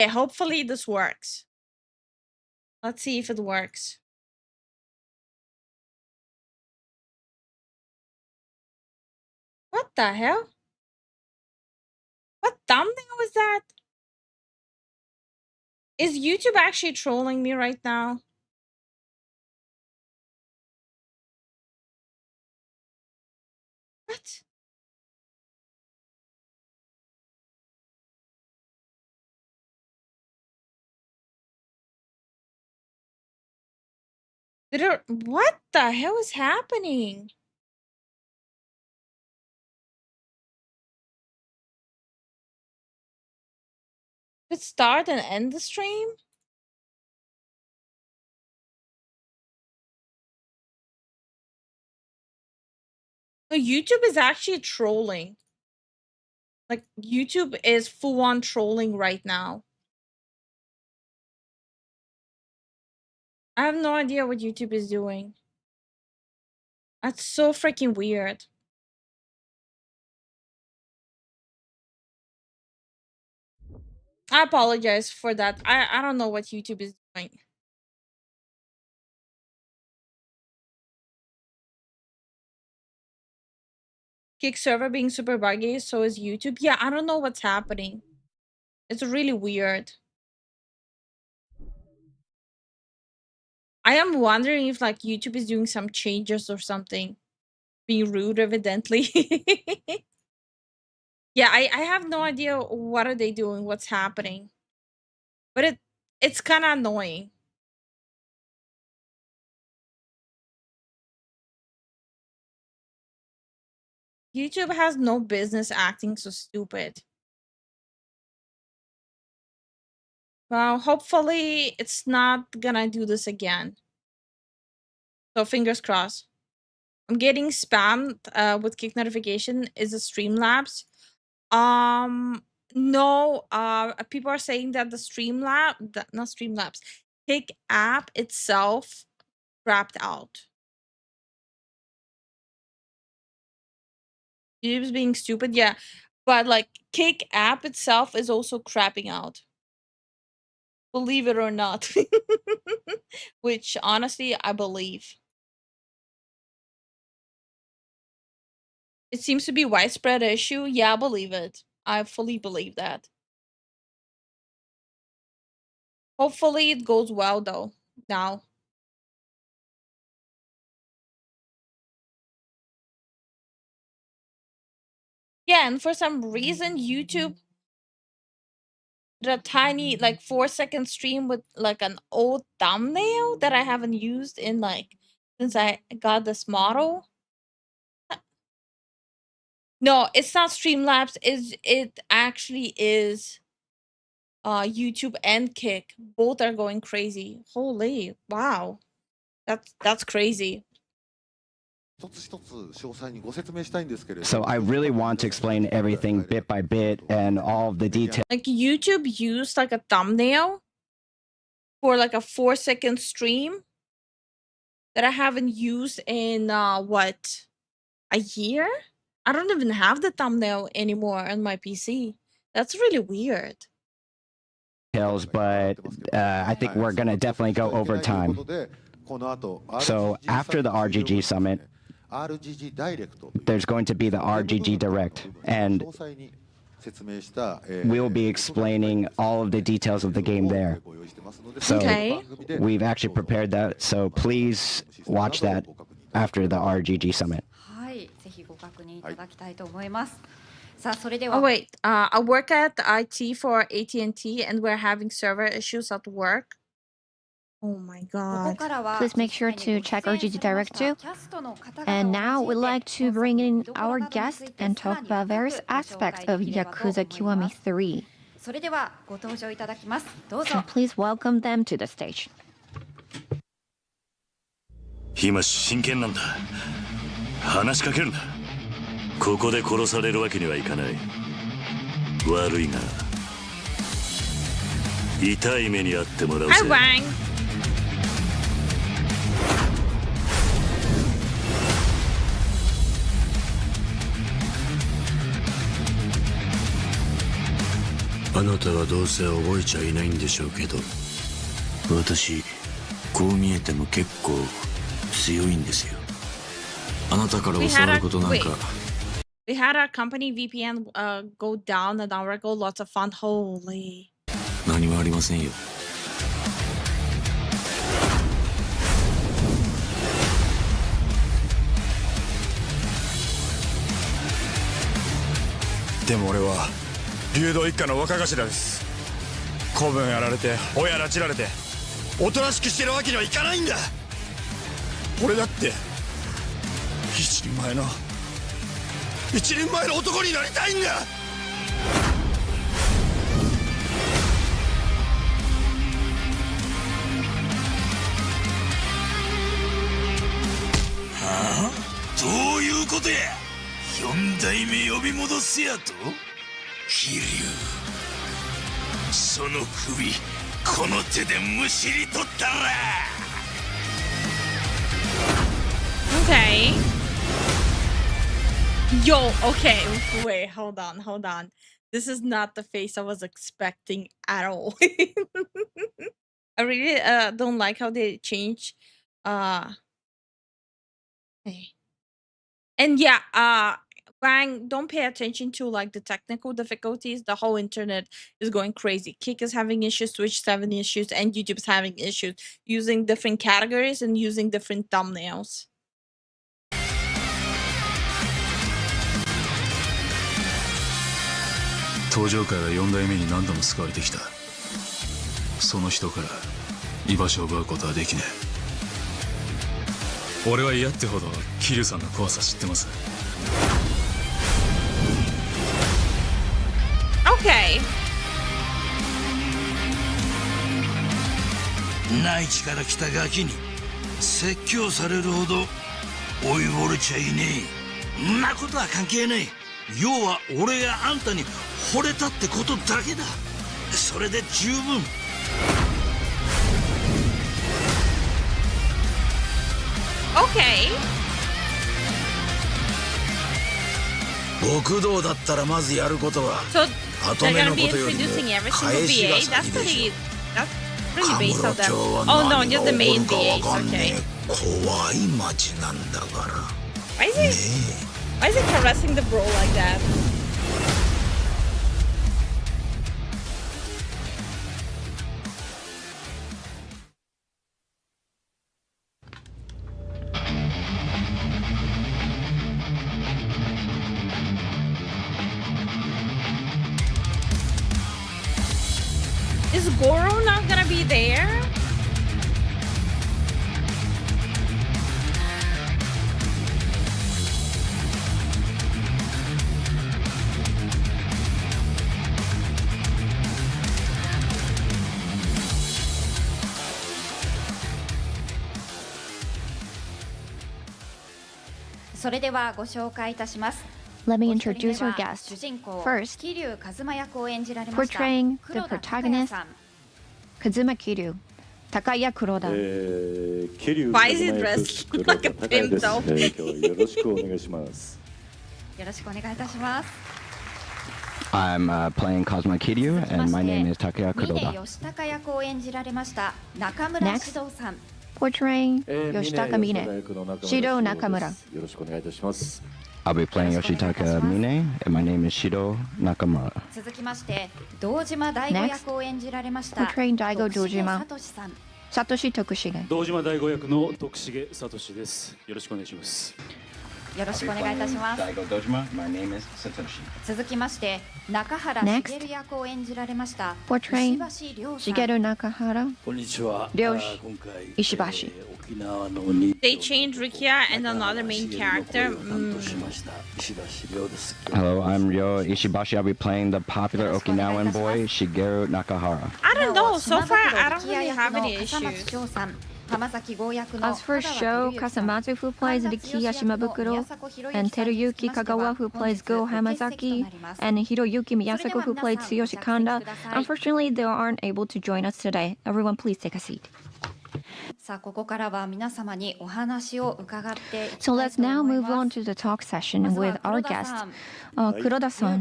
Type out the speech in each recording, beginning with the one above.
Okay, hopefully this works. Let's see if it works. What the hell? What thumbnail was that? Is YouTube actually trolling me right now? What? What the hell is happening? Did it start and end the stream? No, YouTube is actually trolling. Like, YouTube is full on trolling right now. I have no idea what YouTube is doing. That's so freaking weird. I apologize for that. I don't know what YouTube is doing. Kick server being super buggy, so is YouTube. Yeah, I don't know what's happening. It's really weird. I am wondering if like YouTube is doing some changes or something. Being rude, evidently. Yeah, I have no idea what are they doing, what's happening. But it's kind of annoying. YouTube has no business acting so stupid. Well, hopefully it's not gonna do this again. So fingers crossed. I'm getting spammed with kick notification. Is it Streamlabs? No, people are saying that the not Streamlabs, Kick app itself crapped out. YouTube's being stupid, yeah. But like Kick app itself is also crapping out. Believe it or not. Which honestly I believe. It seems to be widespread issue. Yeah, I believe it. I fully believe that. Hopefully it goes well though now. Yeah, and for some reason YouTube did a tiny like 4-second stream with like an old thumbnail that I haven't used in like since I got this model. No, it's not Streamlabs. It actually is YouTube and Kick. Both are going crazy. Holy wow. That's crazy. So I really want to explain everything bit by bit and all of the details. Like YouTube used like a thumbnail for like a 4-second stream that I haven't used in what, a year? I don't even have the thumbnail anymore on my PC. That's really weird. But I think we're gonna definitely go over time. So after the RGG summit, there's going to be the RGG Direct, and we'll be explaining all of the details of the game there. So Okay. we've actually prepared that, so please watch that after the RGG summit. Oh wait, I work at IT for AT&T and we're having server issues at work. Oh my god. Please make sure to check RGG Direct too. And now we'd like to bring in our guest and talk about various aspects of Yakuza Kiwami 3. So please welcome them to the stage. 今真剣なんだ。話しかけるな。ここで殺されるわけにはいかない。悪いが、痛い目に遭ってもらうぜ。Hi, Wang. あなたはどうせ覚えちゃいないんでしょうけど、私こう見えても結構強いんですよ。あなたから教わることなんか。We had our company VPN go down an hour ago. Lots of fun. Holy. 何もありませんよ。でも俺は竜道一家の若頭です。子分やられて親拉致られておとなしくしてるわけにはいかないんだ。俺だって一人前の男になりたいんだ。はあ？どういうことや。四代目呼び戻すやと？桐生、その首この手でむしり取ったら。Okay. Yo, okay, wait, hold on. This is not the face I was expecting at all. I really don't like how they change hey. And yeah, Wang, don't pay attention to like the technical difficulties. The whole internet is going crazy. Kick is having issues, Twitch is having issues, and YouTube's having issues using different categories and using different thumbnails. 登場界は4代目に何度も救われてきた。その人から居場所を奪うことはできねえ。俺は嫌ってほど桐生さんの怖さ知ってます。Okay. 内地から来たガキに説教されるほど老いぼれちゃいねえ。んなことは関係ない。要は俺があんたに惚れたってことだけだ。それで十分。Okay. 極道だったらまずやることは So 後 they're 目 gonna の be ことよりも introducing every 返 single し VA. が That's 先でしょ。 pretty base of them. カムロ町は Oh no, 何 just が the 起こ main るか VAs. わかんね Okay. え。怖い町なんだから。 Why is ね it? え。 Why is it caressing the bro like that? Is Goro not gonna be there? Let me introduce our guest. First, portraying the protagonist, Kazuma Kiryu, Takaya Kuroda. Why is he dressed like a pimp though? 今日はよろしくお願いします。 I'm playing Cosmo Kiryu, and my name is Takaya Kuroda. Next, portraying Yoshitaka Mine, Shiro Nakamura. よろしくお願いいたします。 I'll be playing Yoshitaka Mine, and my name is Shiro Nakamura. Next, portraying Daigo Dojima, Satoshi Tokushige. 堂島大吾役の徳重聡です。よろしくお願いします。 Daigo Dojima. My name is Satoshi. Next, portraying Shigeru Nakahara, こんにちは。 Ryoshi 今回 Ishibashi. 沖縄のに They changed Rikia and another main character. 担当しました石橋亮です。 Hello, I'm Ryo Ishibashi. I'll be playing the popular Okinawan boy Shigeru Nakahara. I don't know. So far, I don't really have any issues. As for Sho Kasamatsu, who plays Riki Yashimabukuro, and Teruyuki Kagawa, who plays Go Hamazaki, and Hiroyuki Miyasako, who played Tsuyoshi Kanda, unfortunately, they aren't able to join us today. Everyone, please take a seat. So let's now move on to the talk session with our guest, Kuroda-san.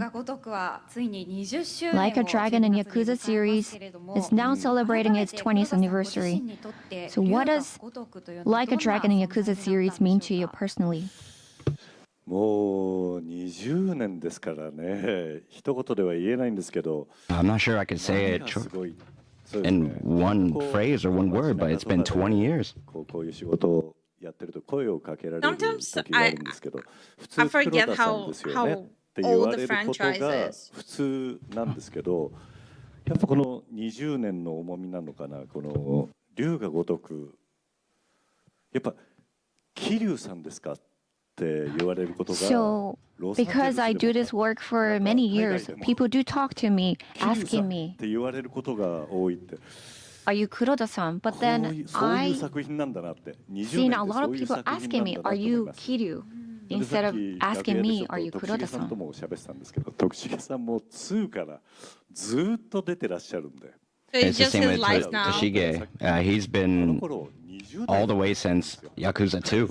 Like a Dragon and Yakuza series is now celebrating its 20th anniversary. So what does Like a Dragon and Yakuza series mean to you personally? もう20年ですからね、一言では言えないんですけど、 I'm not sure I could say it すごい。 in one phrase or one word, but it's been 20 years. こういう仕事をやってると声をかけられる Sometimes 時があるんですけど、普通 I 黒 forget 田さんですよねって言 how わ old れ the ること franchise が is. 普通なんですけど、やっぱこの20年の重みなのかな、この龍が如く、やっぱ桐生さんですかって言われることが。 So, because I do this work for many years, people do talk to me, asking me, って言われることが多いって。 are you Kuroda-san? But then そういう I 作品なんだなって。seen a lot of people asking me, are you Kiryu? Instead of asking me, are you 徳重さん Kuroda-san? とも喋ってたんですけど、徳重さんも2からずっと出てらっしゃるんで。 So it's It's the just same his with life now. Toshige. He's この been 頃20 all 代 the way since Yakuza 2.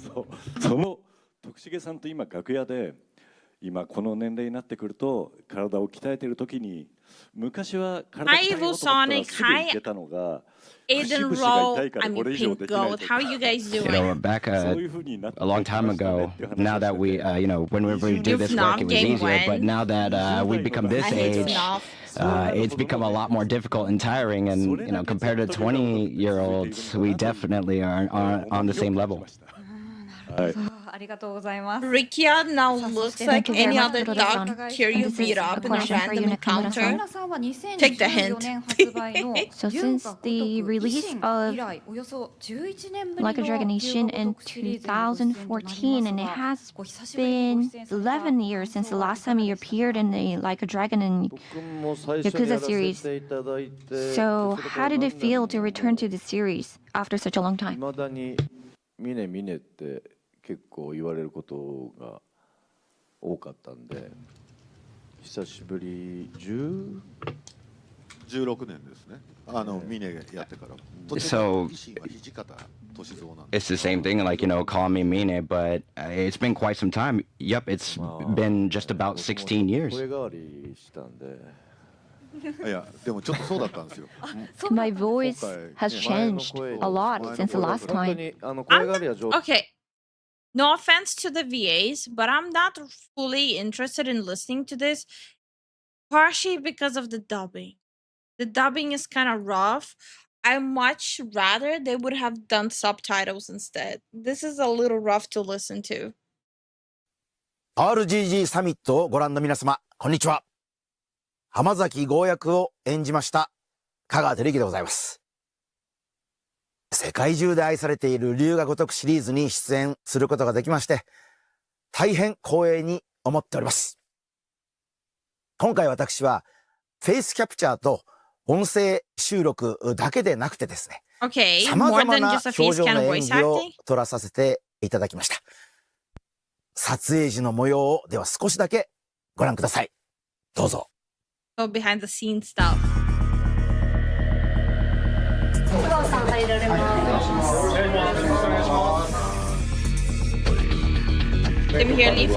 その徳重さんと今楽屋で今この年齢になってくると体を鍛えてる時に昔は体鍛えようと思ったらすぐ行けたのが Aiden Roll, I mean Pink Gold. How are you guys You know, doing? back そういう風になって a long time ago, now that we, whenever we do this work, it was Game easier. But when? now that we become this I hate age, FNAF. it's become a lot more difficult and tiring. And, compared to 20-year-olds, we definitely are on the same level. はい。ありがとうございます。 Rikia now looks like Thank you very any much, other Kuroda-san. dog Kiryu And this beat is up a in a question for you, random Nakamura-san. encounter. さんは Take the 2014 hint. 年発売の So since the release of 以来およそ11年ぶりの Like a Dragon Ishin in 2014, and it has been 11 years since the last time you appeared in the Like a Dragon and Yakuza series. So how did it feel to return to the series after such a long time? 未だにミネミネって結構言われることが多かったんで、久しぶり16年ですね。ミネやってから。 So it's the same thing, like, call me Mine, but it's been quite some time. Yep, it's been just about 16 years. 声変わりしたんで。 いやでもちょっとそうだったんですよ。 My voice has changed a lot since the last time. Okay. No offense to the VAs, but I'm not fully interested in listening to this, partially because of the dubbing. The dubbing is kind of rough. I much rather they would have done subtitles instead. This is a little rough to listen to. RGG サミットをご覧の皆様、こんにちは。浜崎豪役を演じました香川照之でございます。世界中で愛されている龍が如くシリーズに出演することができまして、大変光栄に思っております。今回私はフェイスキャプチャーと音声収録だけでなくてですね、 Okay, 様 more 々 than な just a 表 face 情 scan の of 演 voice 技を acting. 撮らさせていただきました。撮影時の模様をでは少しだけご覧ください。どうぞ。 So behind the scenes stuff. Same here, Lifu.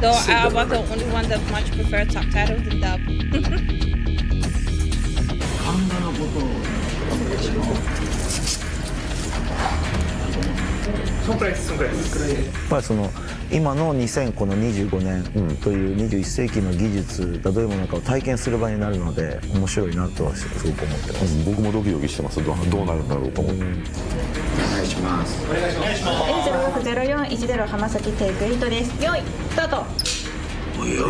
Though I was the only one that much preferred subtitles than dub. まあその今の2025年という21世紀の技術がどういうものかを体験する場になるので面白いなとはすごく思ってます。僕もドキドキしてます。どうなるんだろうと思って。お願いします。お願いします。A060410浜崎テイク8です。用意スタート。おや、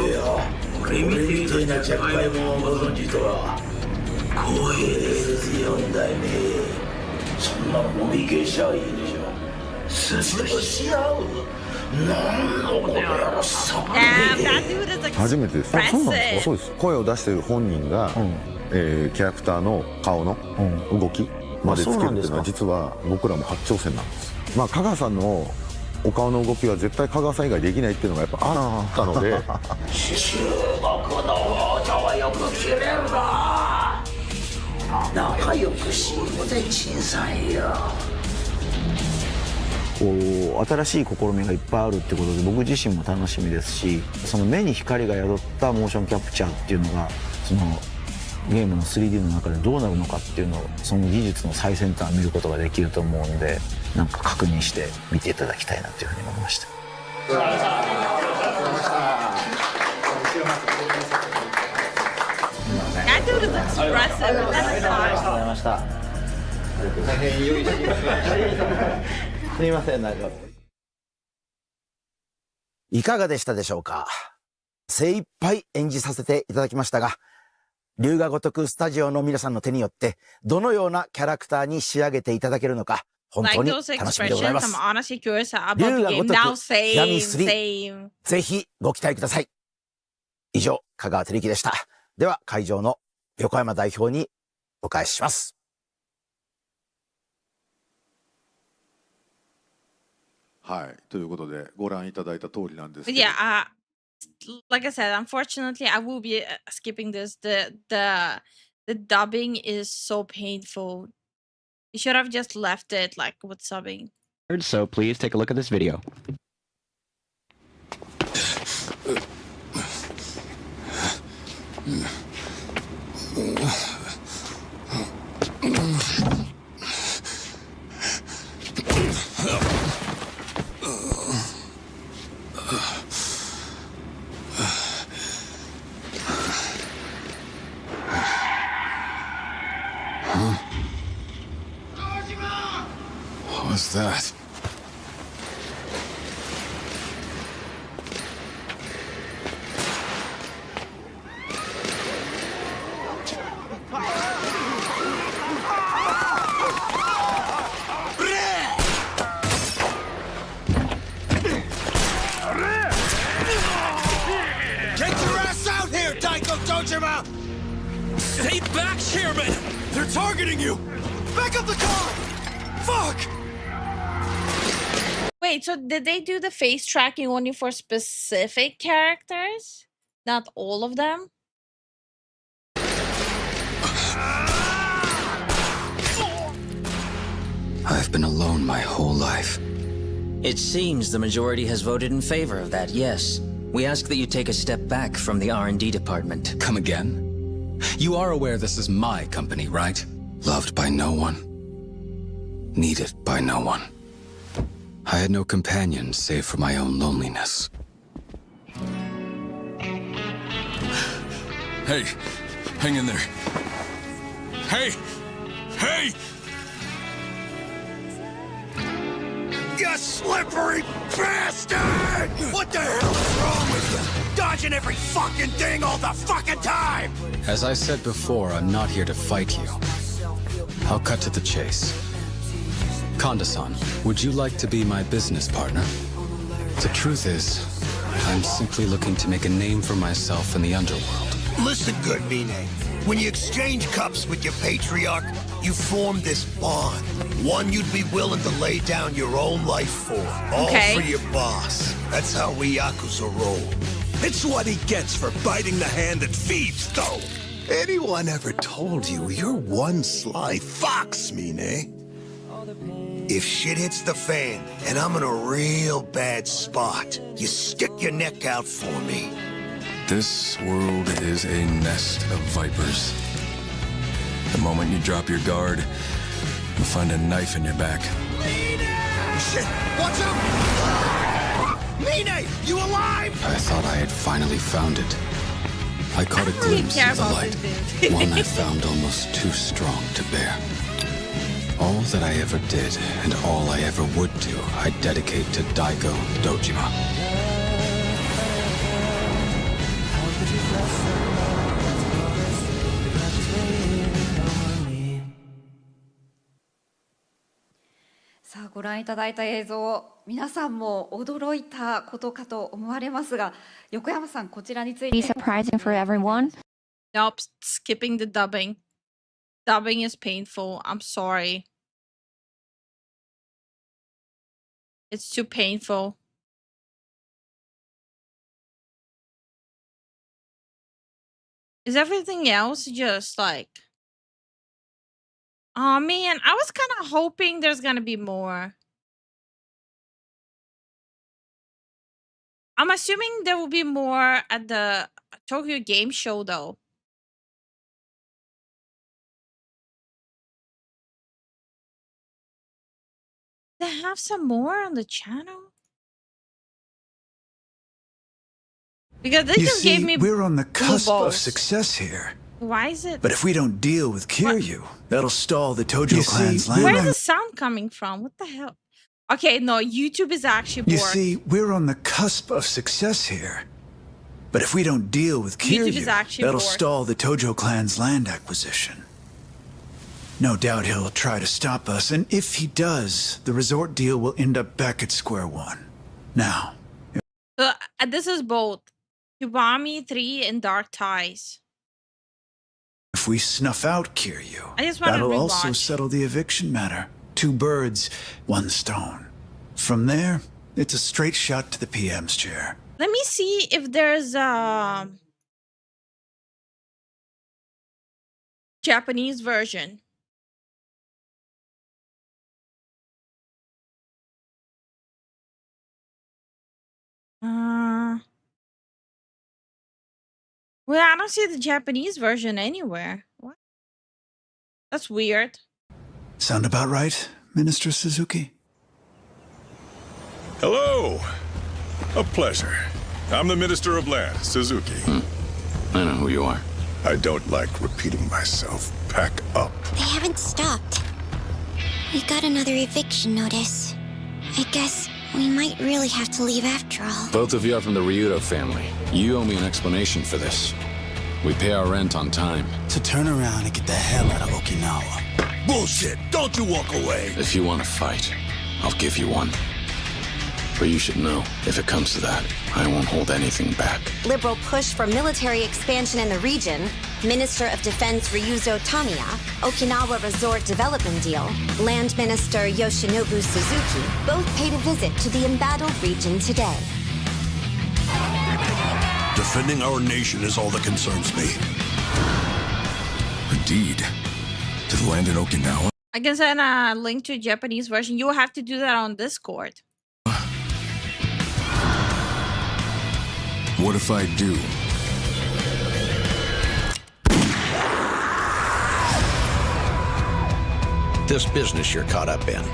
俺みていたじゃがいもをご存知とは光栄です4代目。そんなもみ消しゃいいでしょ。潰し合う。なんのこの野郎さ。初めてです。そうなんですか。そうです。声を出している本人が、キャラクターの顔の動きまでつけるっていうのは実は僕らも初挑戦なんです。まあ香川さんのお顔の動きは絶対香川さん以外できないっていうのがやっぱあったので。中国の王女はよく切れるな。仲良くしようぜ陳さんよ。こう新しい試みがいっぱいあるってことで僕自身も楽しみですし、その目に光が宿ったモーションキャプチャーっていうのがそのゲームの 3D の中でどうなるのかっていうのをその技術の最先端を見ることができると思うんで、なんか確認して見ていただきたいなというふうに思いました。That dude is expressive. That's hot. 大変良い時間すみません、なんか。いかがでしたでしょうか。精一杯演じさせていただきましたが、龍が如くスタジオの皆さんの手によってどのようなキャラクターに仕上げていただけるのか本当に楽しみでございます。龍が如く極み3、ぜひご期待ください。以上、香川照之でした。では会場の横山代表にお返しします。はい、ということでご覧いただいた通りなんですけど。Yeah, like I said, unfortunately, I will be skipping this. The dubbing is so painful. You should have just left it like with subbing. So please take a look at this video. What's that? Get your ass out here, Daiko Dojima! Stay back, Chairman! They're targeting you! Back up the car! Fuck! Wait, so did they do the face tracking only for specific characters? Not all of them? I've been alone my whole life. It seems the majority has voted in favor of that, yes. We ask that you take a step back from the R&D department. Come again? You are aware this is my company, right? Loved by no one. Needed by no one. I had no companions save for my own loneliness. Hey, hang in there. Hey! Hey! You slippery bastard! What the hell is wrong with you? Dodging every fucking thing all the fucking time! As I said before, I'm not here to fight you. I'll cut to the chase. Konda-san, would you like to be my business partner? The truth is, I'm simply looking to make a name for myself in the underworld. Listen good, Mine. When you exchange cups with your patriarch, you form this bond. One you'd be willing to lay down your own life for. All for your boss. That's how we Yakuza roll. It's what he gets for biting the hand that feeds, though. Anyone ever told you you're one sly fox, Mine? If shit hits the fan and I'm in a real bad spot, you stick your neck out for me. This world is a nest of vipers. The moment you drop your guard, you'll find a knife in your back. Shit! Watch out! Mine! You alive? I thought I had finally found it. I caught a glimpse of the light, one I found almost too strong to bear. All that I ever did and all I ever would do, I dedicate to Daiko Dojima. Sa ご覧いただいた映像、皆さんも驚いたことかと思われますが、横山さんこちらについて。Be surprising for everyone. Nope, skipping the dubbing. Dubbing is painful. I'm sorry. It's too painful. Is everything else just like Oh man, I was kind of hoping there's gonna be more. I'm assuming there will be more at the Tokyo Game Show though. They have some more on the channel? Because they just gave me we're on the cusp of balls. success here. Why is it? But if we don't deal with Kiryu, that'll stall the Tojo clan's land. Where's the sound coming from? What the hell? Okay, no, YouTube is actually bored. You see, we're on the cusp of success here. But if we don't deal with Kiryu, that'll stall the Tojo clan's land acquisition. No doubt he'll try to stop us, and if he does, the resort deal will end up back at square one. Now. So, this is both Kiwami 3 and Dark Ties. If we snuff out Kiryu, I just want to that'll rewatch. also settle the eviction matter. 2 birds, 1 stone. From there, it's a straight shot to the PM's chair. Let me see if there's a Japanese version. Well, I don't see the Japanese version anywhere. What? That's weird. Sound about right, Minister Suzuki? Hello. A pleasure. I'm the Minister of Land, Suzuki. I know who you are. I don't like repeating myself. Pack up. They haven't stopped. We got another eviction notice. I guess we might really have to leave after all. Both of you are from the Ryudo family. You owe me an explanation for this. We pay our rent on time. To turn around and get the hell out of Okinawa. Bullshit! Don't you walk away! If you want to fight, I'll give you one. But you should know, if it comes to that, I won't hold anything back. Liberal push for military expansion in the region, Minister of Defense Ryuzo Tamiya, Okinawa Resort Development Deal, Land Minister Yoshinobu Suzuki both paid a visit to the embattled region today. Defending our nation is all that concerns me. Indeed. To the land in Okinawa? I can send a link to a Japanese version. You will have to do that on Discord. What if I do? This business you're caught up in,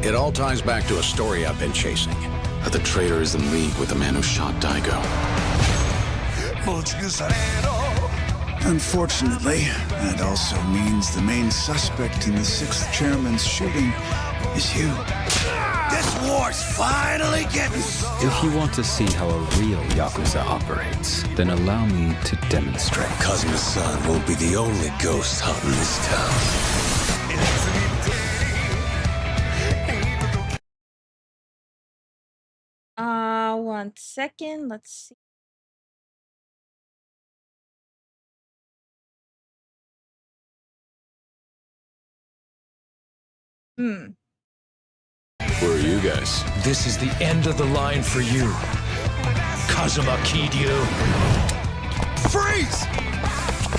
it all ties back to a story I've been chasing. That the traitor is in league with the man who shot Daigo. Unfortunately, that also means the main suspect in the 6th chairman's shooting is you. This war's finally getting... If you want to see how a real Yakuza operates, then allow me to demonstrate. Kazuma-san won't be the only ghost haunting this town. 1 second. Let's see. Where are you guys? This is the end of the line for you. Kazuma Kiryu. Freeze!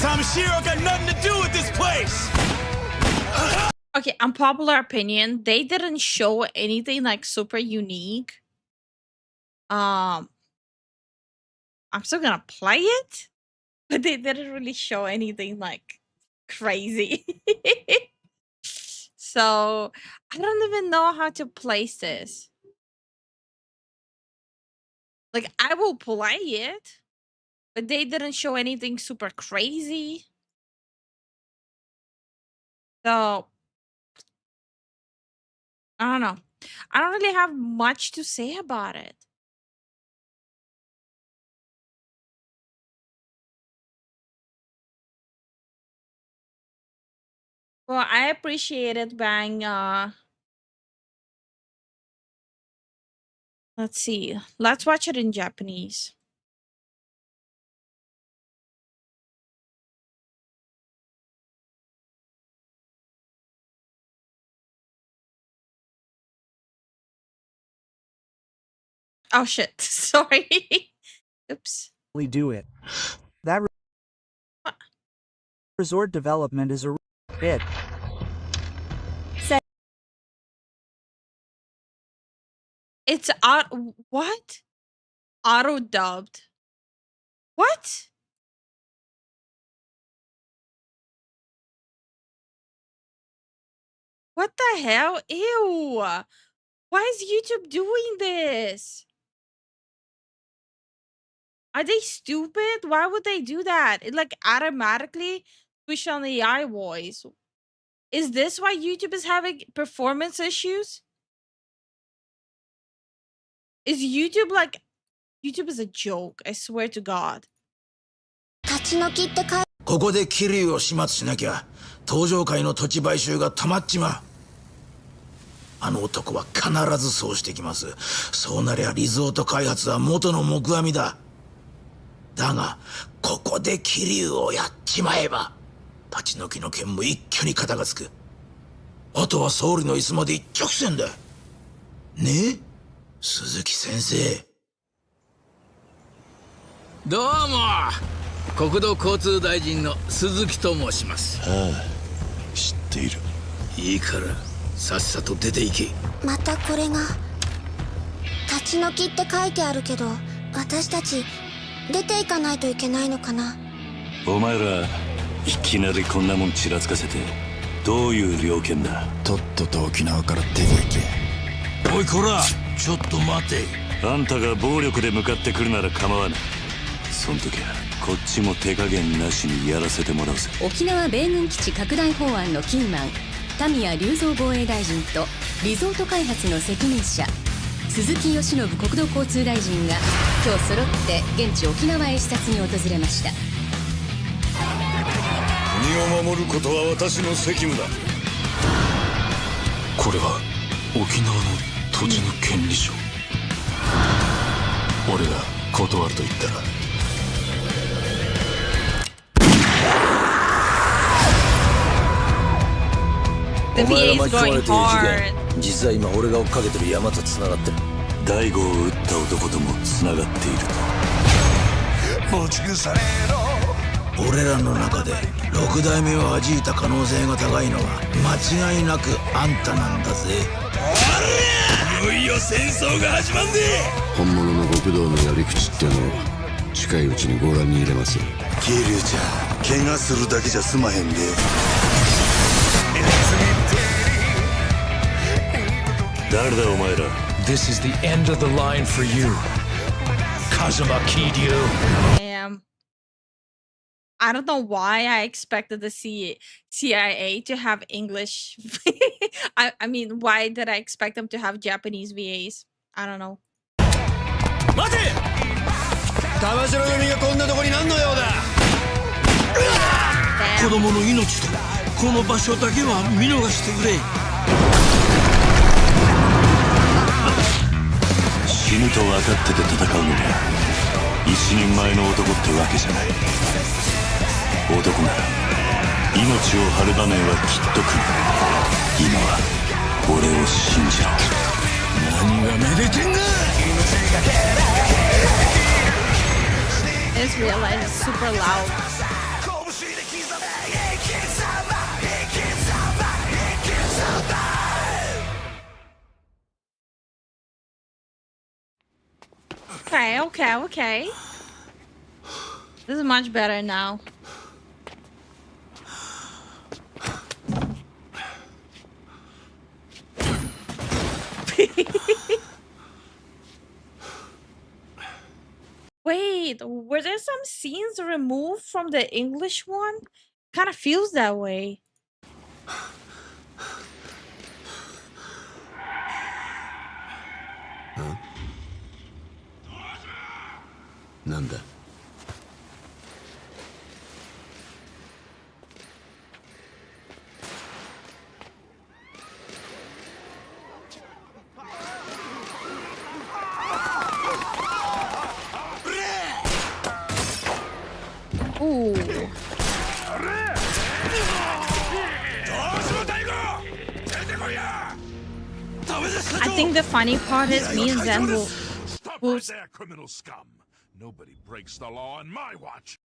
Tamashiro got nothing to do with this place! Okay, unpopular opinion. They didn't show anything like super unique. I'm still gonna play it, but they didn't really show anything like crazy. So I don't even know how to place this. Like, I will play it, but they didn't show anything super crazy. So I don't know. I don't really have much to say about it. Well, I appreciate it, Bang. Let's see. Let's watch it in Japanese. Oh shit. Sorry. Oops. We do it. That resort development is a bit. It's what? Auto dubbed. What? What the hell? Ew. Why is YouTube doing this? Are they stupid? Why would they do that? It like automatically push on the AI voice. Is this why YouTube is having performance issues? Is YouTube like YouTube is a joke, I swear to God. ここで桐生を始末しなきゃ東上界の土地買収が止まっちまう。あの男は必ずそうしてきます。そうなりゃリゾート開発は元の木阿弥だ。だがここで桐生をやっちまえば立ち退きの件も一挙に片がつく。あとは総理の椅子まで一直線だ。ね、鈴木先生。どうも、国土交通大臣の鈴木と申します。ああ、知っている。いいからさっさと出て行け。またこれが立ち退きって書いてあるけど、私たち出ていかないといけないのかな。お前らいきなりこんなもんちらつかせてどういう了見だ。とっとと沖縄から出て行け。おいこら、ちょっと待て。あんたが暴力で向かってくるなら構わない。そん時はこっちも手加減なしにやらせてもらうぜ。沖縄米軍基地拡大法案のキーマン田宮隆三防衛大臣とリゾート開発の責任者鈴木義信国土交通大臣が今日揃って現地沖縄へ視察に訪れました。国を守ることは私の責務だ。これは沖縄の土地の権利書。俺が断ると言ったらお前が巻き込まれている事件、実は今俺が追っかけてる山と繋がってる。大悟を撃った男とも繋がっていると。持ち腐れろ。俺らの中で6代目を弾いた可能性が高いのは間違いなくあんたなんだぜ。おりゃ、いよいよ戦争が始まんねえ。本物の極道のやり口ってのを近いうちにご覧に入れますよ。桐生ちゃん、怪我するだけじゃ済まへんで。誰だお前ら。 This is the end of the line for you, Kazuma Kiryu. Damn. I don't know why I expected the CIA to have English. I mean, why did I expect them to have Japanese VAs? I don't know. 待て！玉城組がこんなとこに何の用だ。子供の命とこの場所だけは見逃してくれ。死ぬと分かってて戦うのが一人前の男ってわけじゃない。男なら命を張る場面はきっと来る。今は俺を信じろ。何がめでてんだ。 I just realized it's super loud. Okay. This is much better now. Wait, were there some scenes removed from the English one? Kind of feels that way. なんだ。Ooh. I think the funny part is me and Zen will criminal scum. Nobody breaks the law on my watch.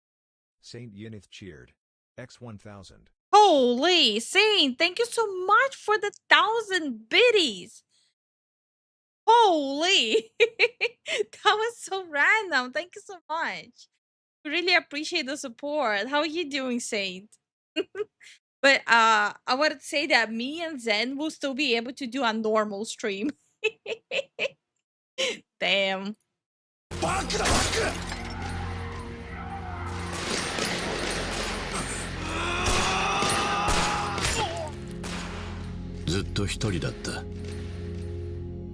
Saint Yinith cheered. X1000. Holy Saint, thank you so much for the 1,000 biddies. Holy! That was so random. Thank you so much. Really appreciate the support. How are you doing, Saint? But I wanted to say that me and Zen will still be able to do a normal stream. Damn.ずっと一人だった。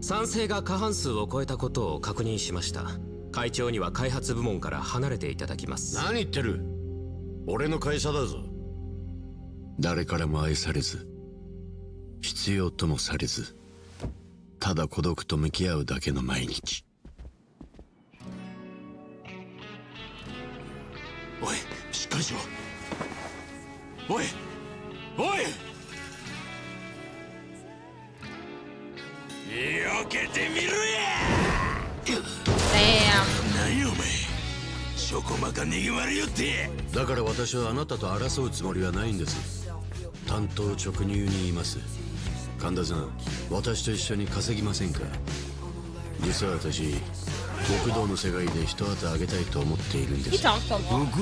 賛成が過半数を超えたことを確認しました。会長には開発部門から離れていただきます。何言ってる。俺の会社だぞ。誰からも愛されず、必要ともされず、ただ孤独と向き合うだけの毎日。おい、しっかりしろ。おい、おい。避けてみろや。何お前、しょこまか逃げ回りよって。だから私はあなたと争うつもりはないんです。単刀直入に言います。神田さん、私と一緒に稼ぎませんか。実は私、極道の世界で一旗あげたいと思っているんです。極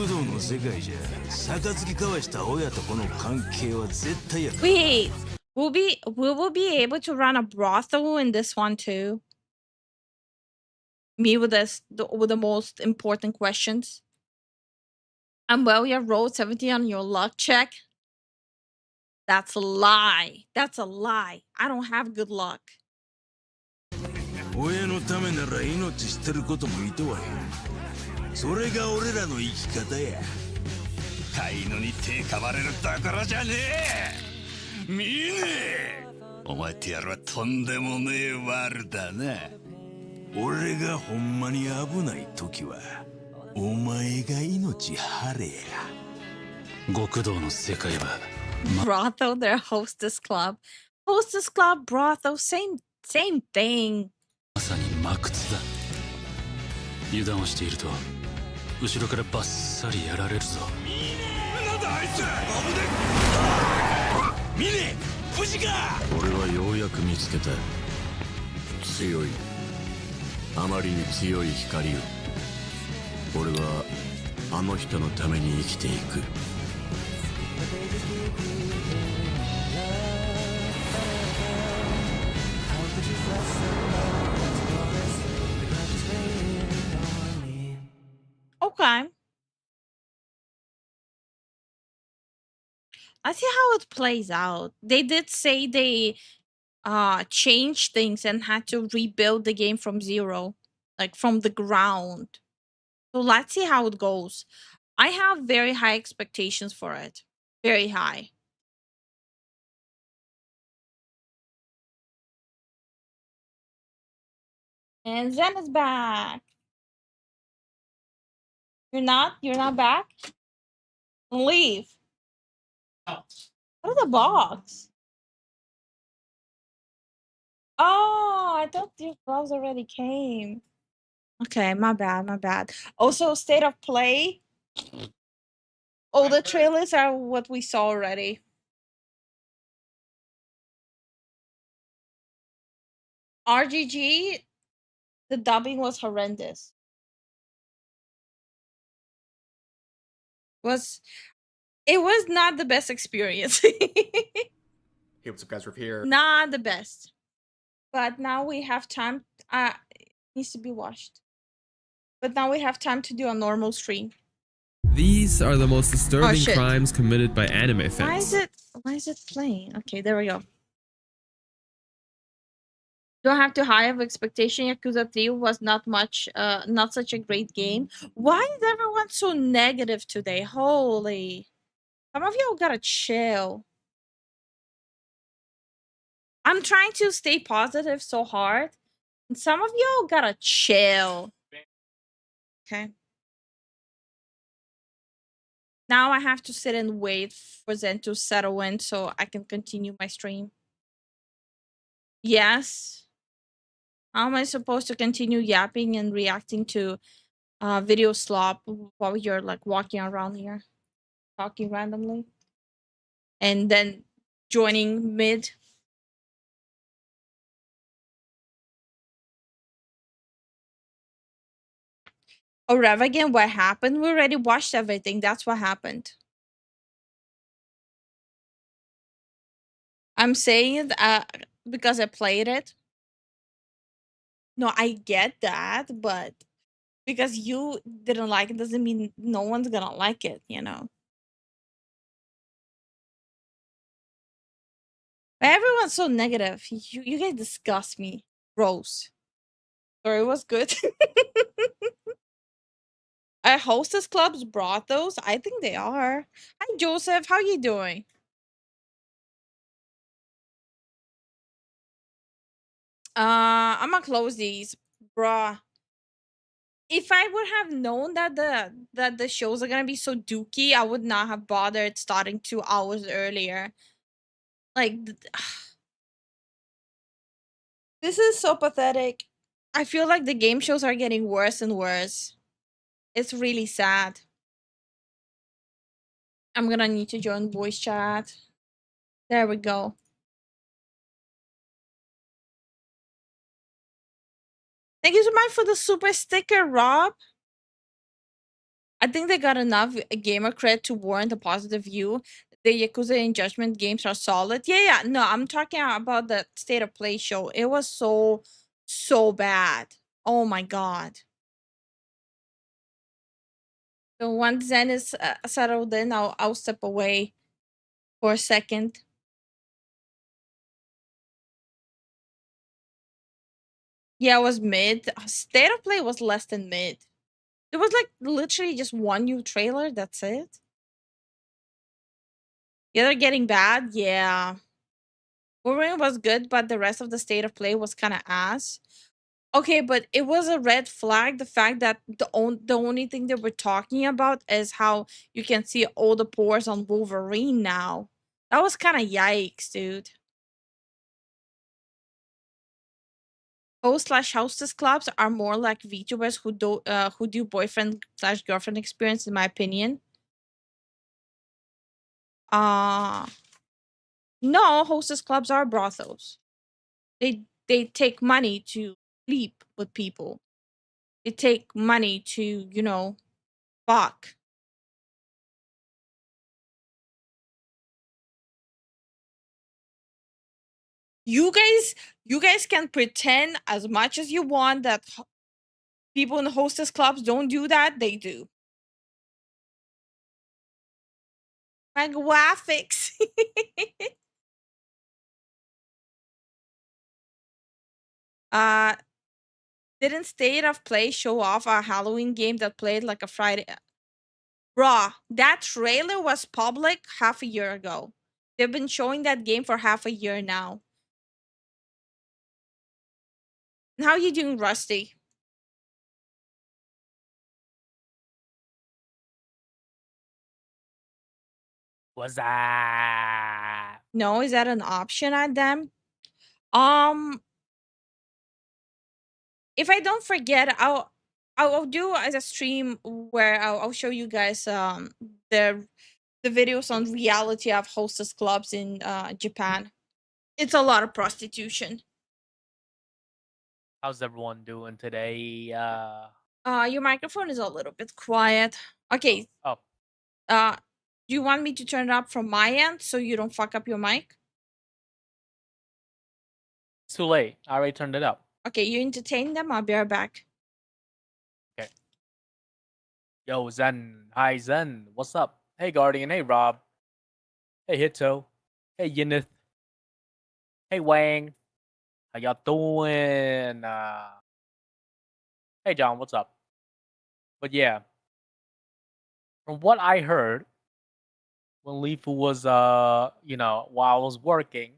道の世界じゃ杯交わした親と子の関係は絶対や。Wait, we will be able to run a brothel in this one too? Me with with the most important questions. And well, you rolled 70 on your luck check. That's a lie. That's a lie. I don't have good luck. 親のためなら命捨てることもいとわへん。それが俺らの生き方や。飼い犬に手かまれるどころじゃねえ。見ねえ。お前ってやろはとんでもねえワルだな。俺がほんまに危ない時はお前が命張れや。極道の世界は Brothel, their hostess club. Hostess club, brothel, same thing. まさに真靴だ。油断をしていると後ろからバッサリやられるぞ。なんだあいつ。見ねえ、無事か。俺はようやく見つけた。強い、あまりに強い光を。俺はあの人のために生きていく。Okay. I see how it plays out. They did say they changed things and had to rebuild the game from zero, like from the ground. So let's see how it goes. I have very high expectations for it. Very high. And Zen is back. You're not back? Leave. What is the box? Oh, I thought your gloves already came. Okay, my bad. Also, state of play. All the trailers are what we saw already. RGG, the dubbing was horrendous. It was not the best experience. Hey, what's up, guys? We're here. Not the best. But now we have time. It needs to be washed. But now we have time to do a normal stream. These are the most disturbing crimes committed by anime fans. Why is it playing? Okay, there we go. Don't have too high of expectation. Yakuza 3 was not such a great game. Why is everyone so negative today? Holy. Some of y'all gotta chill. I'm trying to stay positive so hard. And some of y'all gotta chill. Okay. Now I have to sit and wait for Zen to settle in so I can continue my stream. Yes. How am I supposed to continue yapping and reacting to video slop while you're like walking around here, talking randomly, and then joining mid? Oh, Rev again, what happened? We already watched everything. That's what happened. I'm saying because I played it. No, I get that, but because you didn't like it doesn't mean no one's gonna like it, you know. Everyone's so negative. You guys disgust me. Gross. Or it was good. Hostess clubs brought those? I think they are. Hi Joseph, how you doing? I'm gonna close these, bruh. If I would have known that the shows are gonna be so dookie, I would not have bothered starting 2 hours earlier. Like, this is so pathetic. I feel like the game shows are getting worse and worse. It's really sad. I'm gonna need to join voice chat. There we go. Thank you so much for the super sticker, Rob. I think they got enough gamer cred to warrant a positive view. The Yakuza and Judgment games are solid. Yeah. No, I'm talking about the State of Play show. It was so bad. Oh my god. So once Zen is settled in, I'll step away for a second. Yeah, it was mid. State of Play was less than mid. There was like literally just one new trailer. That's it. Yeah, they're getting bad. Yeah. Wolverine was good, but the rest of the State of Play was kind of ass. Okay, but it was a red flag, the fact that the only thing that we're talking about is how you can see all the pores on Wolverine now. That was kind of yikes, dude. Host/hostess clubs are more like VTubers who do boyfriend/girlfriend experience, in my opinion. No, hostess clubs are brothels. They take money to sleep with people. They take money to, you know, fuck. You guys can pretend as much as you want that people in the hostess clubs don't do that. They do. My graphics. Didn't State of Play show off a Halloween game that played like a Friday? Bruh, that trailer was public half a year ago. They've been showing that game for half a year now. And how you doing, Rusty? What's that? No, is that an option at them? If I don't forget, I'll do as a stream where I'll show you guys the videos on reality of hostess clubs in Japan. It's a lot of prostitution. How's everyone doing today? Your microphone is a little bit quiet. Okay. Oh. Do you want me to turn it up from my end so you don't fuck up your mic? It's too late. I already turned it up. Okay, you entertain them. I'll be right back. Okay. Yo, Zen. Hi, Zen. What's up? Hey, Guardian. Hey, Rob. Hey, Hito. Hey, Yinith. Hey, Wang. How y'all doing? Hey, John. What's up? But yeah, from what I heard, when Lifu was, you know, while I was working,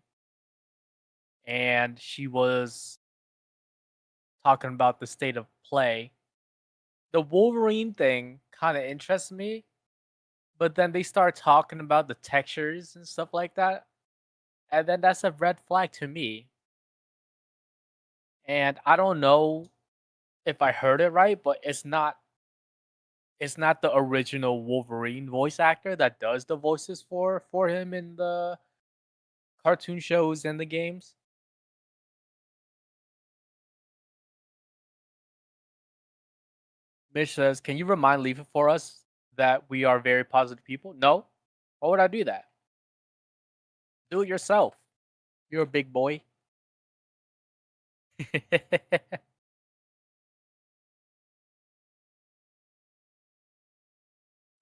and she was talking about the State of Play, the Wolverine thing kind of interests me, but then they start talking about the textures and stuff like that, and then that's a red flag to me. And I don't know if I heard it right, but it's not the original Wolverine voice actor that does the voices for him in the cartoon shows and the games. Mitch says, can you remind Leaf for us that we are very positive people? No. Why would I do that? Do it yourself. You're a big boy.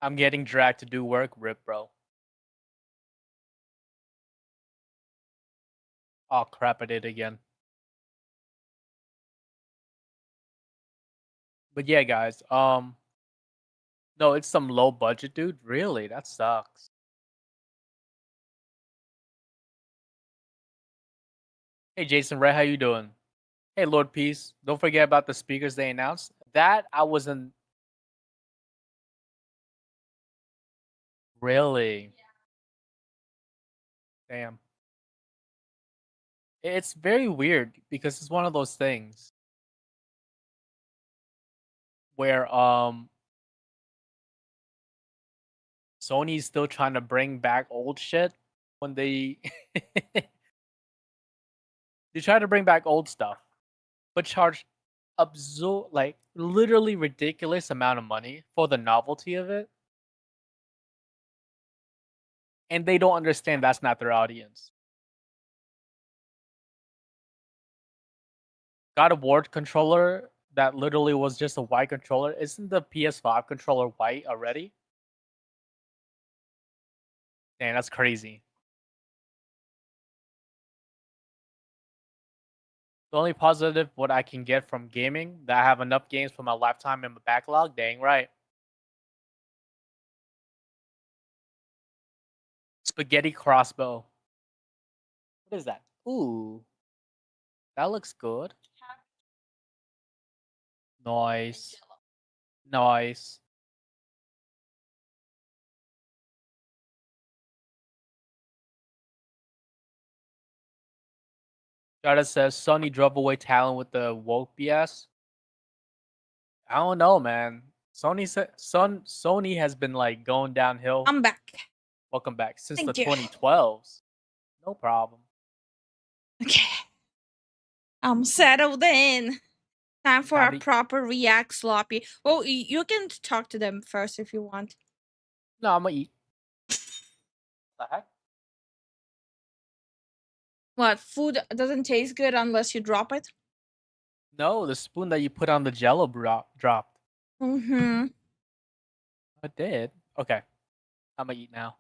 I'm getting dragged to do work. Rip, bro. Oh, crap. I did again. But yeah, guys. No, it's some low budget, dude. Really? That sucks. Hey, Jason Ray, how you doing? Hey, Lord Peace. Don't forget about the speakers they announced. That I wasn't really. Damn. It's very weird because it's one of those things where Sony's still trying to bring back old shit when they they try to bring back old stuff, but charge like literally ridiculous amount of money for the novelty of it. And they don't understand that's not their audience. God of War controller that literally was just a white controller. Isn't the PS5 controller white already? Dang, that's crazy. The only positive what I can get from gaming, that I have enough games for my lifetime in my backlog. Dang right. Spaghetti crossbow. What is that? Ooh. That looks good. Nice. Nice. Jada says Sony drove away talent with the woke BS. I don't know, man. Sony has been like going downhill. I'm back. Welcome back since Thank the you. 2012s. No problem. Okay. I'm settled in. Time for a proper react sloppy. Well, you can talk to them first if you want. No, I'm gonna eat. The heck? What? Food doesn't taste good unless you drop it? No, the spoon that you put on the jello dropped. Mm-hmm. I did. Okay. I'm gonna eat now.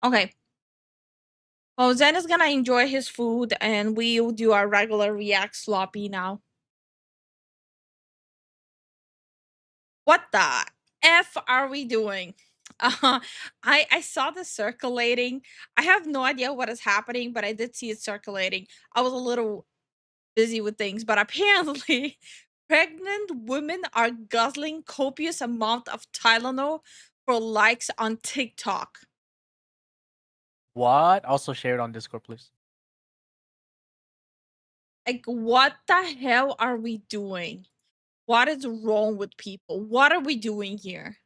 Okay. Well, Zen is gonna enjoy his food and we'll do our regular react sloppy now. What the F are we doing? I saw this circulating. I have no idea what is happening, but I did see it circulating. I was a little busy with things, but apparently pregnant women are guzzling copious amount of Tylenol for likes on TikTok. What? Also share it on Discord, please. Like, what the hell are we doing? What is wrong with people? What are we doing here?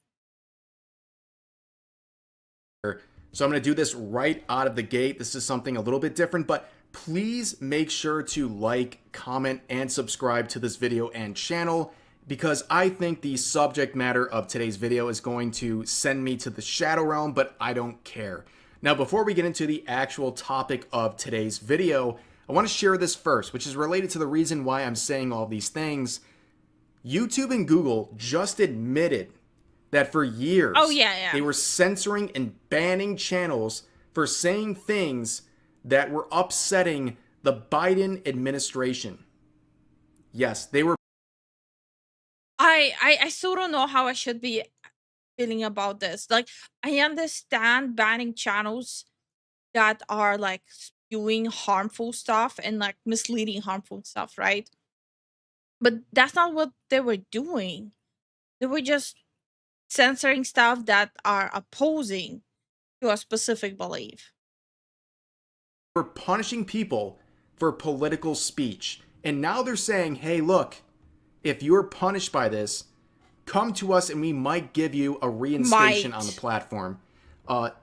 So I'm going to do this right out of the gate. This is something a little bit different, but please make sure to like, comment, and subscribe to this video and channel, because I think the subject matter of today's video is going to send me to the shadow realm, but I don't care. Now, before we get into the actual topic of today's video, I want to share this first, which is related to the reason why I'm saying all these things. YouTube and Google just admitted that for years, they were censoring and banning channels for saying things that were upsetting the Biden administration. Yes, they were. I still don't know how I should be feeling about this. Like, I understand banning channels that are like spewing harmful stuff and like misleading harmful stuff, right? But that's not what they were doing. They were just censoring stuff that are opposing to a specific belief. We're punishing people for political speech. And now they're saying, hey, look, if you're punished by this, come to us and we might give you a reinstation on the platform.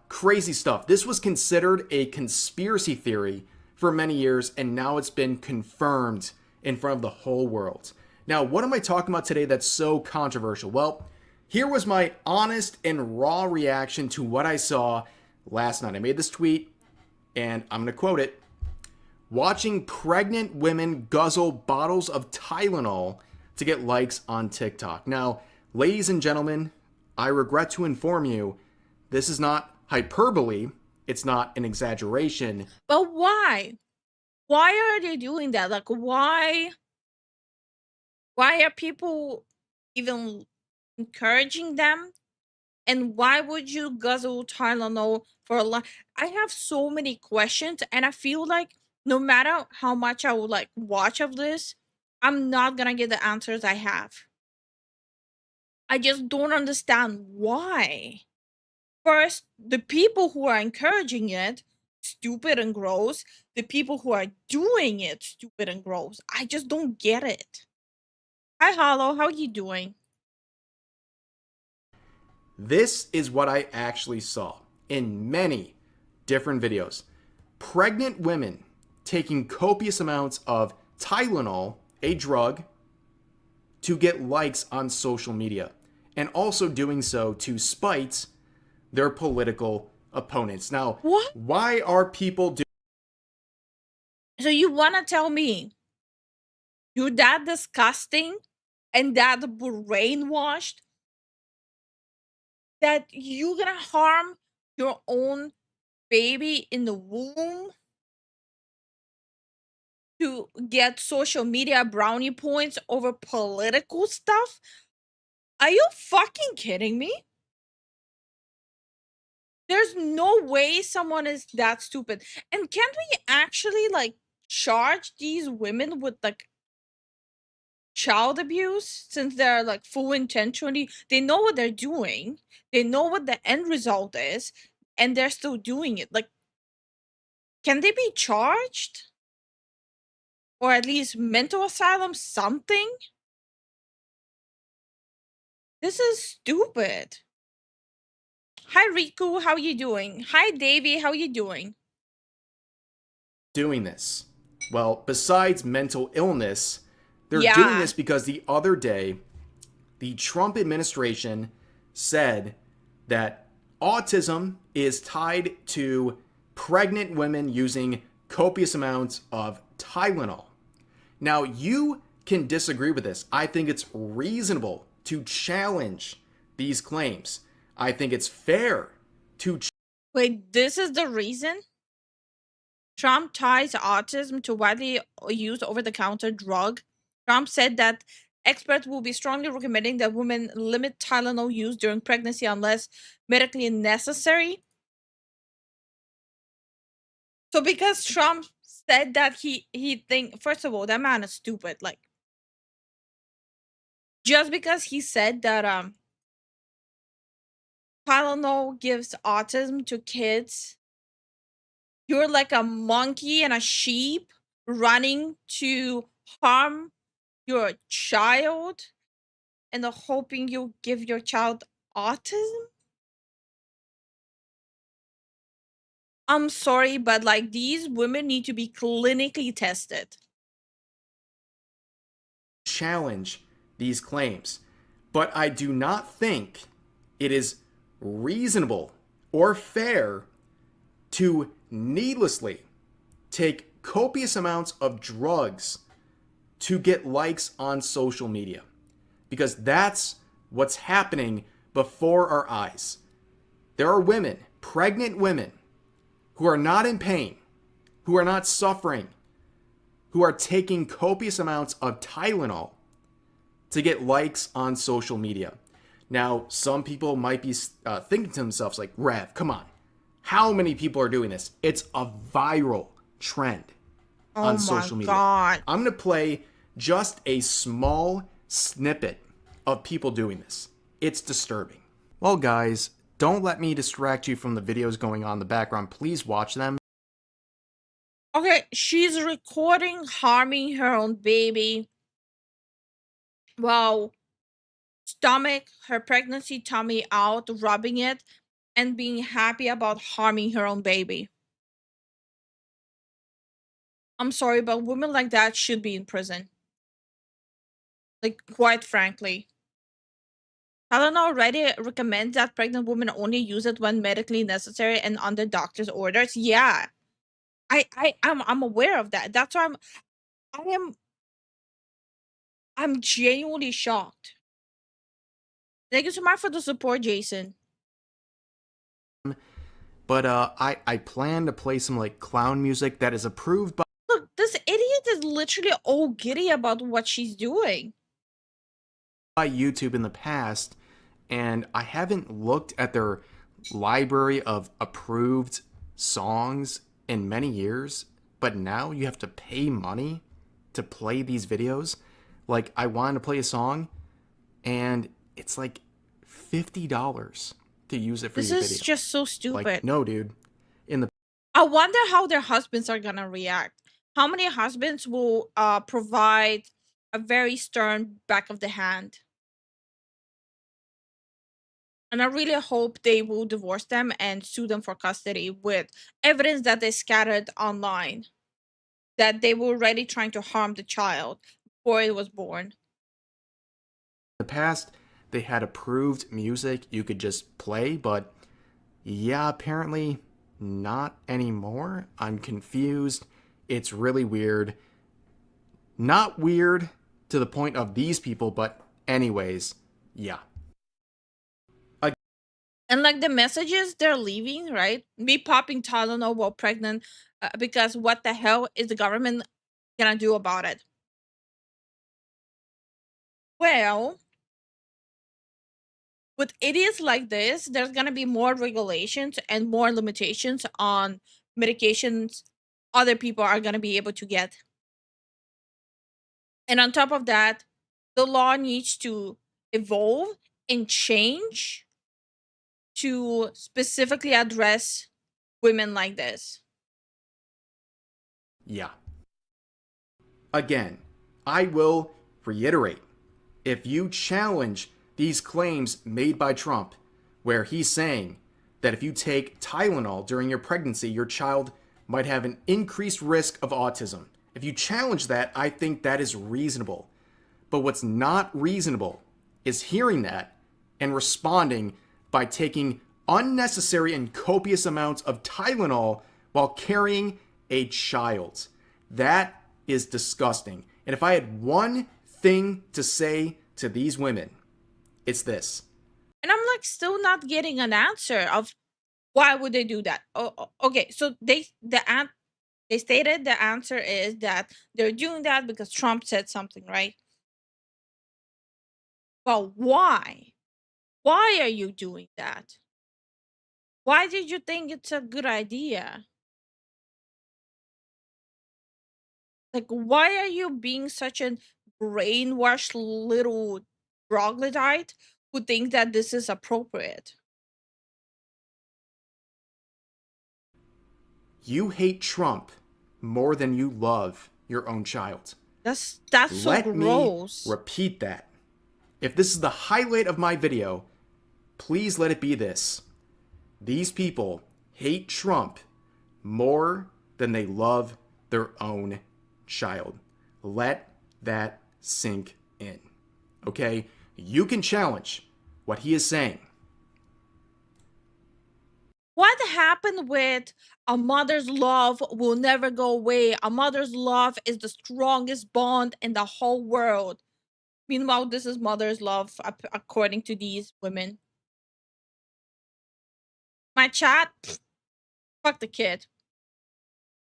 Crazy stuff. This was considered a conspiracy theory for many years, and now it's been confirmed in front of the whole world. Now, what am I talking about today that's so controversial? Well, here was my honest and raw reaction to what I saw last night. I made this tweet, and I'm going to quote it. Watching pregnant women guzzle bottles of Tylenol to get likes on TikTok. Now, ladies and gentlemen, I regret to inform you, this is not hyperbole. It's not an exaggeration. But why? Why are they doing that? Like, why are people even encouraging them? And why would you guzzle Tylenol for a lot? I have so many questions, and I feel like no matter how much I would like watch of this, I'm not gonna get the answers I have. I just don't understand why. First, the people who are encouraging it, stupid and gross. The people who are doing it, stupid and gross. I just don't get it. Hi, Hollow. How are you doing? This is what I actually saw in many different videos. Pregnant women taking copious amounts of Tylenol, a drug, to get likes on social media, and also doing so to spite their political opponents. Now, why are people doing? So you want to tell me you're that disgusting and that brainwashed that you're gonna harm your own baby in the womb to get social media brownie points over political stuff? Are you fucking kidding me? There's no way someone is that stupid. And can't we actually like charge these women with like child abuse, since they're like full intentionally, they know what they're doing, they know what the end result is, and they're still doing it? Like, can they be charged? Or at least mental asylum, something? This is stupid. Hi Riku, how you doing? Hi Davey, how you doing? Doing this? Well, besides mental illness, they're doing this because the other day, the Trump administration said that autism is tied to pregnant women using copious amounts of Tylenol. Now, you can disagree with this. I think it's reasonable to challenge these claims. I think it's fair to... Wait, this is the reason? Trump ties autism to widely used over-the-counter drug. Trump said that experts will be strongly recommending that women limit Tylenol use during pregnancy unless medically necessary. So because Trump said that he think, first of all, that man is stupid. Like, just because he said that Tylenol gives autism to kids, you're like a monkey and a sheep running to harm your child and hoping you'll give your child autism? I'm sorry, but like, these women need to be clinically tested. Challenge these claims. But I do not think it is reasonable or fair to needlessly take copious amounts of drugs to get likes on social media, because that's what's happening before our eyes. There are women, pregnant women, who are not in pain, who are not suffering, who are taking copious amounts of Tylenol to get likes on social media. Now, some people might be thinking to themselves like, Rev, come on. How many people are doing this? It's a viral trend on social media. God. I'm going to play just a small snippet of people doing this. It's disturbing. Well, guys, don't let me distract you from the videos going on in the background. Please watch them. Okay, she's recording harming her own baby while stomach her pregnancy tummy out, rubbing it, and being happy about harming her own baby. I'm sorry, but women like that should be in prison. Like, quite frankly. Tylenol already recommends that pregnant women only use it when medically necessary and under doctor's orders. Yeah. I'm aware of that. That's why I'm genuinely shocked. Thank you so much for the support, Jason. But I plan to play some like clown music that is approved by. Look, this idiot is literally all giddy about what she's doing. By YouTube in the past, and I haven't looked at their library of approved songs in many years, but now you have to pay money to play these videos. Like, I wanted to play a song, and it's like $50 to use it for your video. This is just so stupid. Like, no, dude. I wonder how their husbands are gonna react. How many husbands will provide a very stern back of the hand? And I really hope they will divorce them and sue them for custody with evidence that they scattered online, that they were already trying to harm the child before it was born. In the past, they had approved music you could just play, but yeah, apparently not anymore. I'm confused. It's really weird. Not weird to the point of these people, but anyways, yeah. And like the messages they're leaving, right? Me popping Tylenol while pregnant, because what the hell is the government gonna do about it? Well, with idiots like this, there's gonna be more regulations and more limitations on medications other people are gonna be able to get. And on top of that, the law needs to evolve and change to specifically address women like this. Yeah. Again, I will reiterate, if you challenge these claims made by Trump, where he's saying that if you take Tylenol during your pregnancy, your child might have an increased risk of autism. If you challenge that, I think that is reasonable. But what's not reasonable is hearing that and responding by taking unnecessary and copious amounts of Tylenol while carrying a child. That is disgusting. And if I had one thing to say to these women, it's this. And I'm like still not getting an answer of why would they do that. Okay, so they stated the answer is that they're doing that because Trump said something, right? But why? Why are you doing that? Why did you think it's a good idea? Like, why are you being such a brainwashed little troglodyte who thinks that this is appropriate? You hate Trump more than you love your own child. That's so gross. Let me repeat that. If this is the highlight of my video, please let it be this. These people hate Trump more than they love their own child. Let that sink in. Okay? You can challenge what he is saying. What happened with a mother's love will never go away? A mother's love is the strongest bond in the whole world. Meanwhile, this is mother's love, according to these women. My chat, fuck the kid.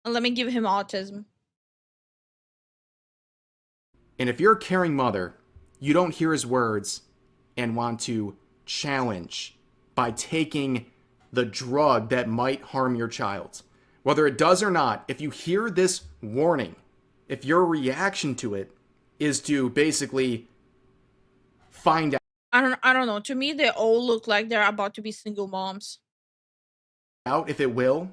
And let me give him autism. And if you're a caring mother, you don't hear his words and want to challenge by taking the drug that might harm your child. Whether it does or not, if you hear this warning, if your reaction to it is to basically find out. I don't know. To me, they all look like they're about to be single moms. Out if it will.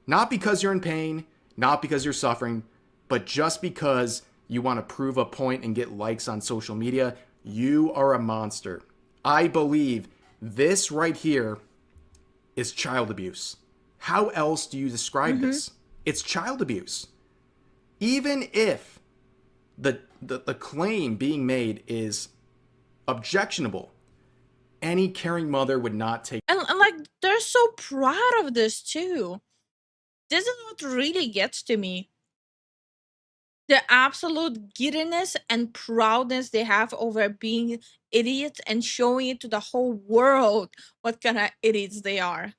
Not because you're in pain, not because you're suffering, but just because you want to prove a point and get likes on social media. You are a monster. I believe this right here is child abuse. How else do you describe this? It's child abuse. Even if the claim being made is objectionable. Any caring mother would not take. And like, they're so proud of this too. This is what really gets to me. The absolute giddiness and proudness they have over being idiots and showing it to the whole world what kind of idiots they are.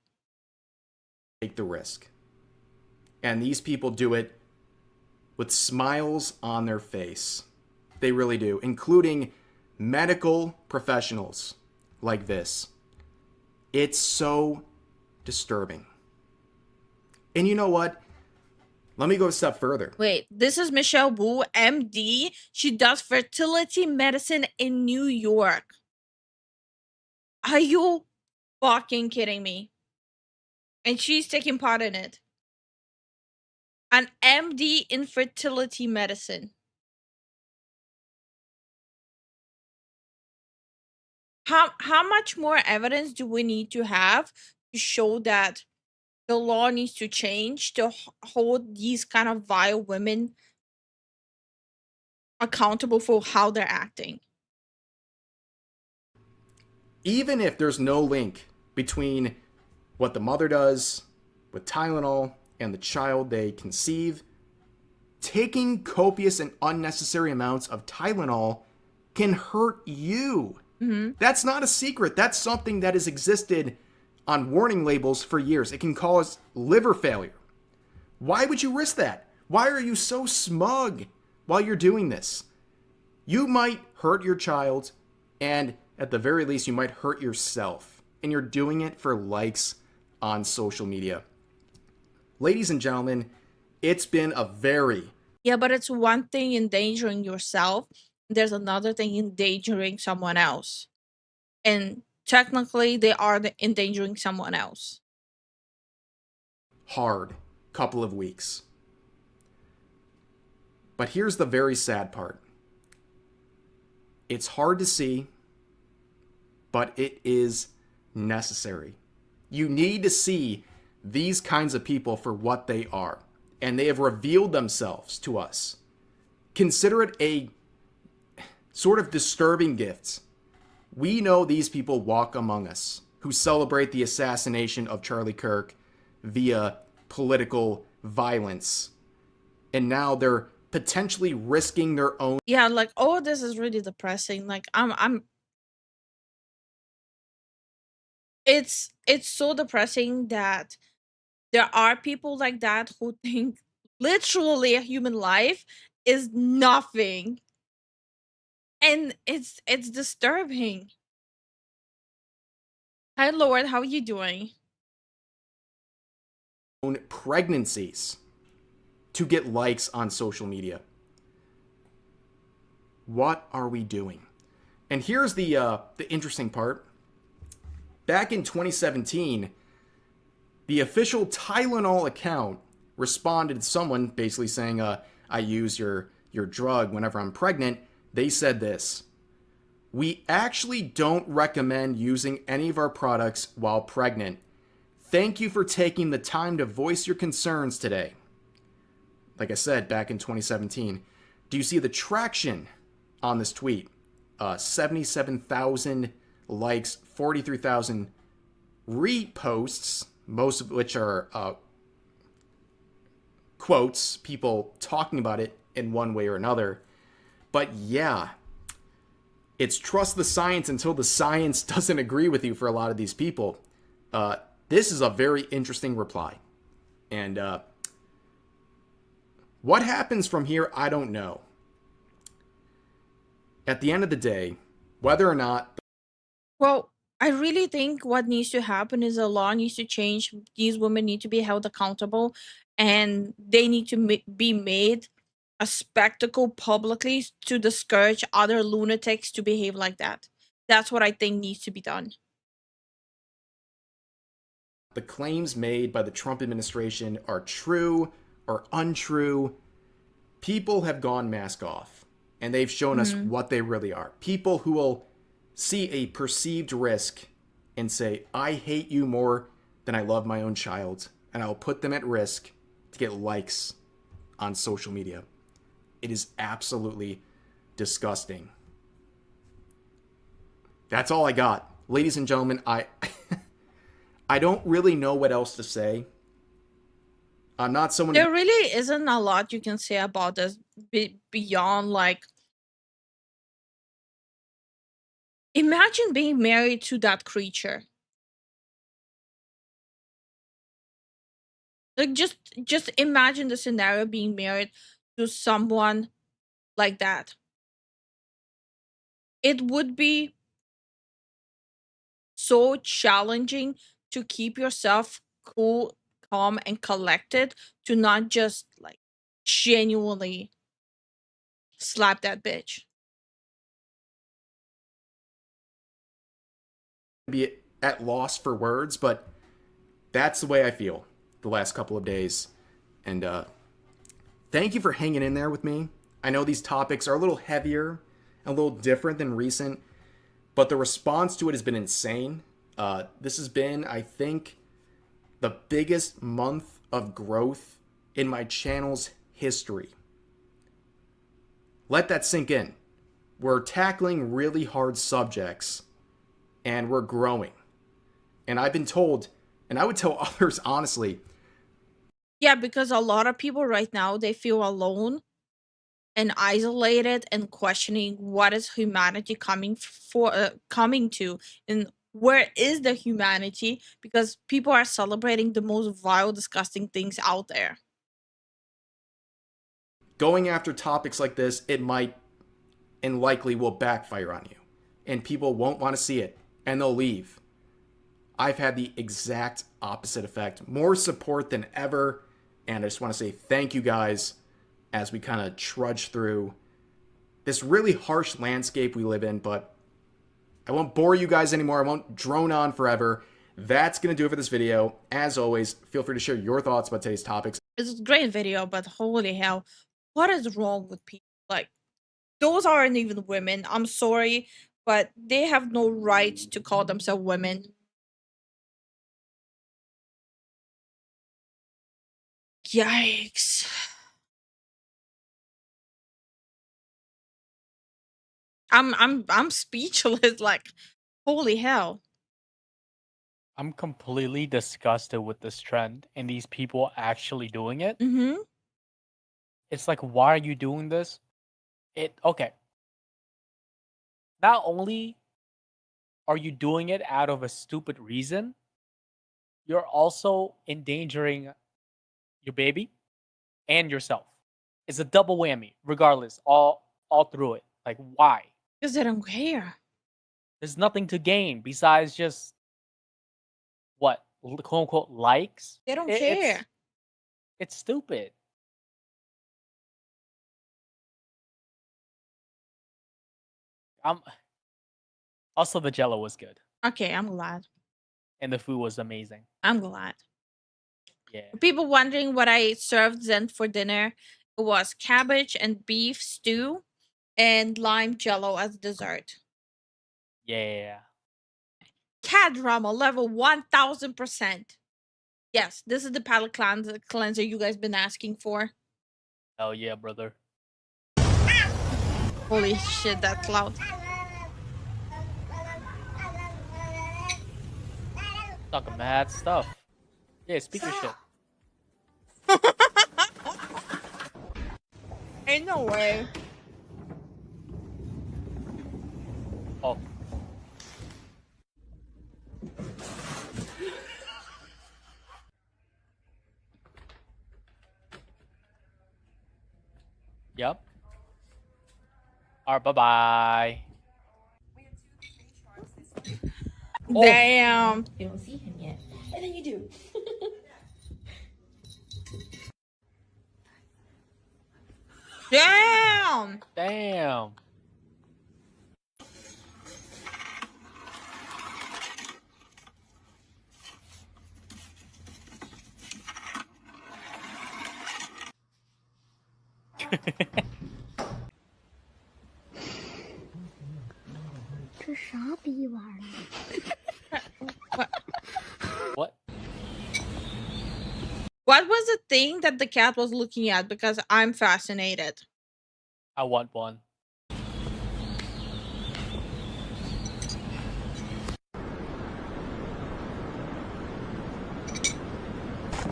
Take the risk. And these people do it with smiles on their face. They really do, including medical professionals like this. It's so disturbing. And you know what? Let me go a step further. Wait, this is Michelle Wu, MD. She does fertility medicine in New York. Are you fucking kidding me? And she's taking part in it. An MD in fertility medicine. How much more evidence do we need to have to show that the law needs to change to hold these kind of vile women accountable for how they're acting? Even if there's no link between what the mother does with Tylenol and the child they conceive, taking copious and unnecessary amounts of Tylenol can hurt you. Mm-hmm. That's not a secret. That's something that has existed on warning labels for years. It can cause liver failure. Why would you risk that? Why are you so smug while you're doing this? You might hurt your child, and at the very least, you might hurt yourself. And you're doing it for likes on social media. Ladies and gentlemen, it's been a very... Yeah, but it's one thing endangering yourself. There's another thing endangering someone else. And technically, they are endangering someone else. hard couple of weeks. But here's the very sad part. It's hard to see, but it is necessary. You need to see these kinds of people for what they are, and they have revealed themselves to us. Consider it a sort of disturbing gift. We know these people walk among us who celebrate the assassination of Charlie Kirk via political violence, and now they're potentially risking their own. Yeah, like, oh, this is really depressing. Like, it's so depressing that there are people like that who think literally a human life is nothing. And it's disturbing. Hi Lord, how are you doing? Pregnancies to get likes on social media. What are we doing? And here's the interesting part. Back in 2017, the official Tylenol account responded to someone basically saying, I use your drug whenever I'm pregnant. They said this: we actually don't recommend using any of our products while pregnant. Thank you for taking the time to voice your concerns today. Like I said, back in 2017. Do you see the traction on this tweet? 77,000 likes, 43,000 reposts, most of which are quotes, people talking about it in one way or another. But yeah, it's trust the science until the science doesn't agree with you for a lot of these people. This is a very interesting reply. And what happens from here, I don't know. At the end of the day, whether or not... Well, I really think what needs to happen is the law needs to change. These women need to be held accountable, and they need to be made a spectacle publicly to discourage other lunatics to behave like that. That's what I think needs to be done. The claims made by the Trump administration are true or untrue. People have gone mask off, and they've shown us what they really are. People who will see a perceived risk and say, I hate you more than I love my own child, and I'll put them at risk to get likes on social media. It is absolutely disgusting. That's all I got. Ladies and gentlemen, I don't really know what else to say. I'm not someone... There really isn't a lot you can say about this beyond, like, imagine being married to that creature. Like, just imagine the scenario, being married to someone like that. It would be so challenging to keep yourself cool, calm, and collected, to not just, like, genuinely slap that bitch. Be at loss for words, but that's the way I feel the last couple of days. And thank you for hanging in there with me. I know these topics are a little heavier, a little different than recent, but the response to it has been insane. This has been, I think, the biggest month of growth in my channel's history. Let that sink in. We're tackling really hard subjects, and we're growing. And I've been told, and I would tell others honestly. Yeah, because a lot of people right now, they feel alone and isolated and questioning what is humanity coming to, and where is the humanity, because people are celebrating the most vile, disgusting things out there. Going after topics like this, it might and likely will backfire on you, and people won't want to see it, and they'll leave. I've had the exact opposite effect. More support than ever, and I just want to say thank you guys as we kind of trudge through this really harsh landscape we live in. But I won't bore you guys anymore. I won't drone on forever. That's going to do it for this video. As always, feel free to share your thoughts about today's topics. It's a great video, but holy hell, what is wrong with people? Like, those aren't even women. I'm sorry, but they have no right to call themselves women. Yikes. I'm speechless. Like, holy hell. I'm completely disgusted with this trend and these people actually doing it. Mm-hmm. It's like, why are you doing this? Okay. Not only are you doing it out of a stupid reason, you're also endangering your baby and yourself. It's a double whammy, regardless, all through it. Like, why? Because they don't care. There's nothing to gain besides just, what, quote unquote, likes? They don't care. It's stupid. Also, the Jello was good. Okay, I'm glad. And the food was amazing. I'm glad. Yeah. People wondering what I served Zen for dinner. It was cabbage and beef stew and lime jello as dessert. Yeah. Cat drama level 1000%. Yes, this is the palate cleanser you guys been asking for. Oh yeah, brother. Holy shit, that's loud. Talking mad stuff. Yeah, speak your shit. Ain't no way. Oh. Yep. Alright, bye-bye. Damn. You don't see him yet. And then you do. Damn. Damn. What? What was the thing that the cat was looking at? Because I'm fascinated. I want one.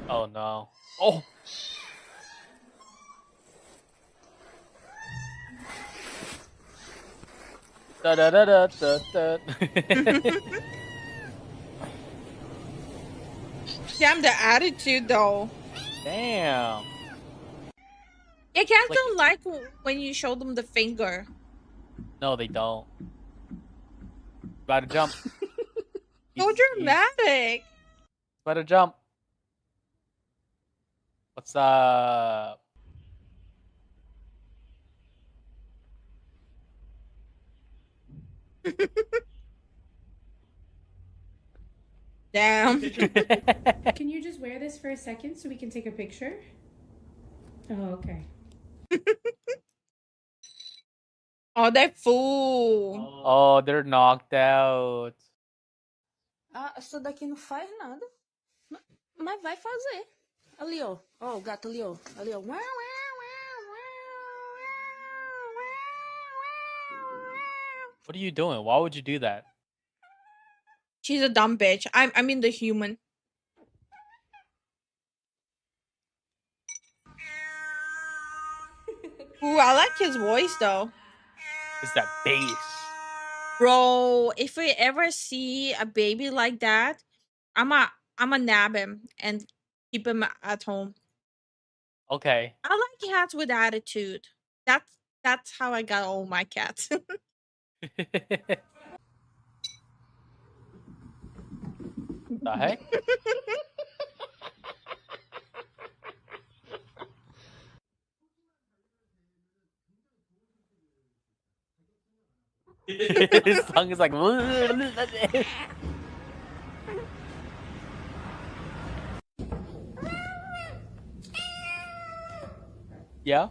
Oh no. Oh! Da da da da da da. Damn, the attitude though. Damn. Yeah, cats don't like when you show them the finger. No, they don't. About to jump. So dramatic. About to jump. What's up? Damn. Can you just wear this for a second so we can take a picture? Oh, okay. Oh, they're full. Oh, they're knocked out. Ah, essa daqui não faz nada. Mas vai fazer. Ali, ó. Ó, o gato ali, ó. Ali, ó. What are you doing? Why would you do that? She's a dumb bitch. I mean the human. Ooh, I like his voice though. It's that bass. Bro, if we ever see a baby like that, I'ma nab him and keep him at home. Okay. I like cats with attitude. That's how I got all my cats. The heck? His tongue is like. Yeah.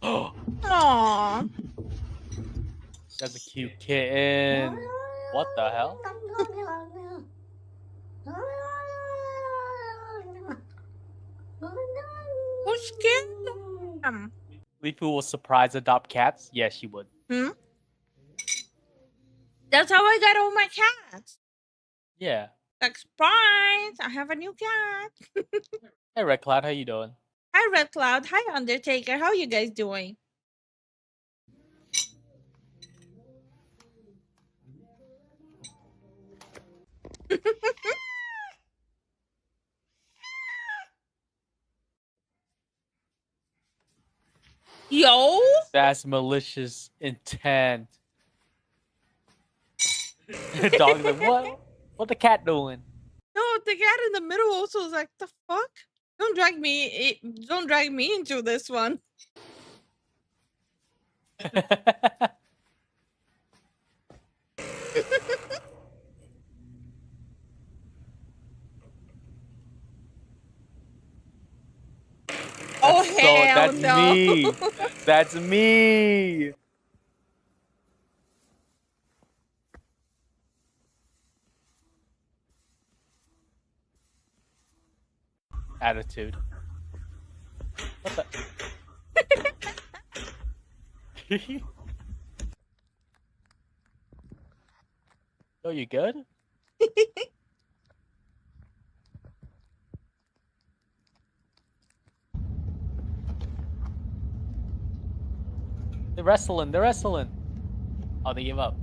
Aww. That's a cute kitten. What the hell? Who scared them? Lifu will surprise adopt cats? Yes, she would. That's how I got all my cats. Yeah. Like, surprise! I have a new cat. Hey, Red Cloud, how you doing? Hi, Red Cloud. Hi, Undertaker. How you guys doing? Yo? That's malicious intent. Dog's like, what? What the cat doing? No, the cat in the middle also was like, the fuck? Don't drag me into this one. Oh, hell that's no. me. That's me. Attitude. What the? Oh, you good? They're wrestling. They're wrestling. Oh, they gave up.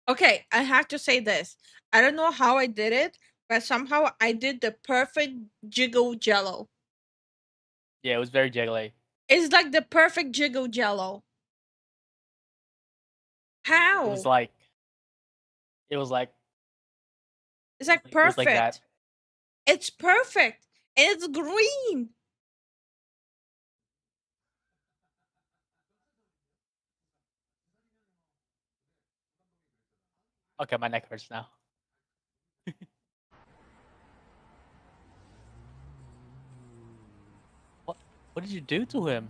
Okay, I have to say this. I don't know how I did it, but somehow I did the perfect jiggle jello. Yeah, it was very jiggly. It's like the perfect jiggle jello. How? It was like. It's like perfect. It was like that. It's perfect. And it's green. Okay, my neck hurts now. What? What did you do to him?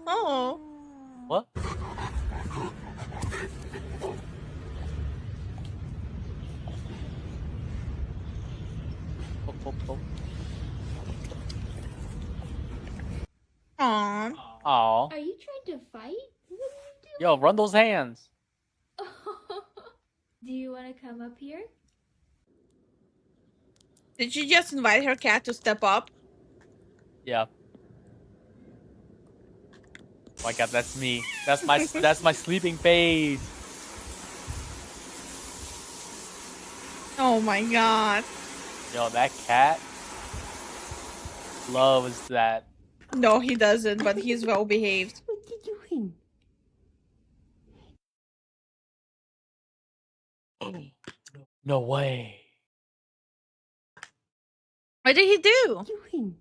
No. What? Aww. Aw. Are you trying to fight? Yo, run those hands. Do you want to come up here? Did she just invite her cat to step up? Yeah. Oh my god, that's me. That's my sleeping face. Oh my god. Yo, that cat loves that. No, he doesn't, but he's well behaved. What are you doing? No way. What did he do? Doing?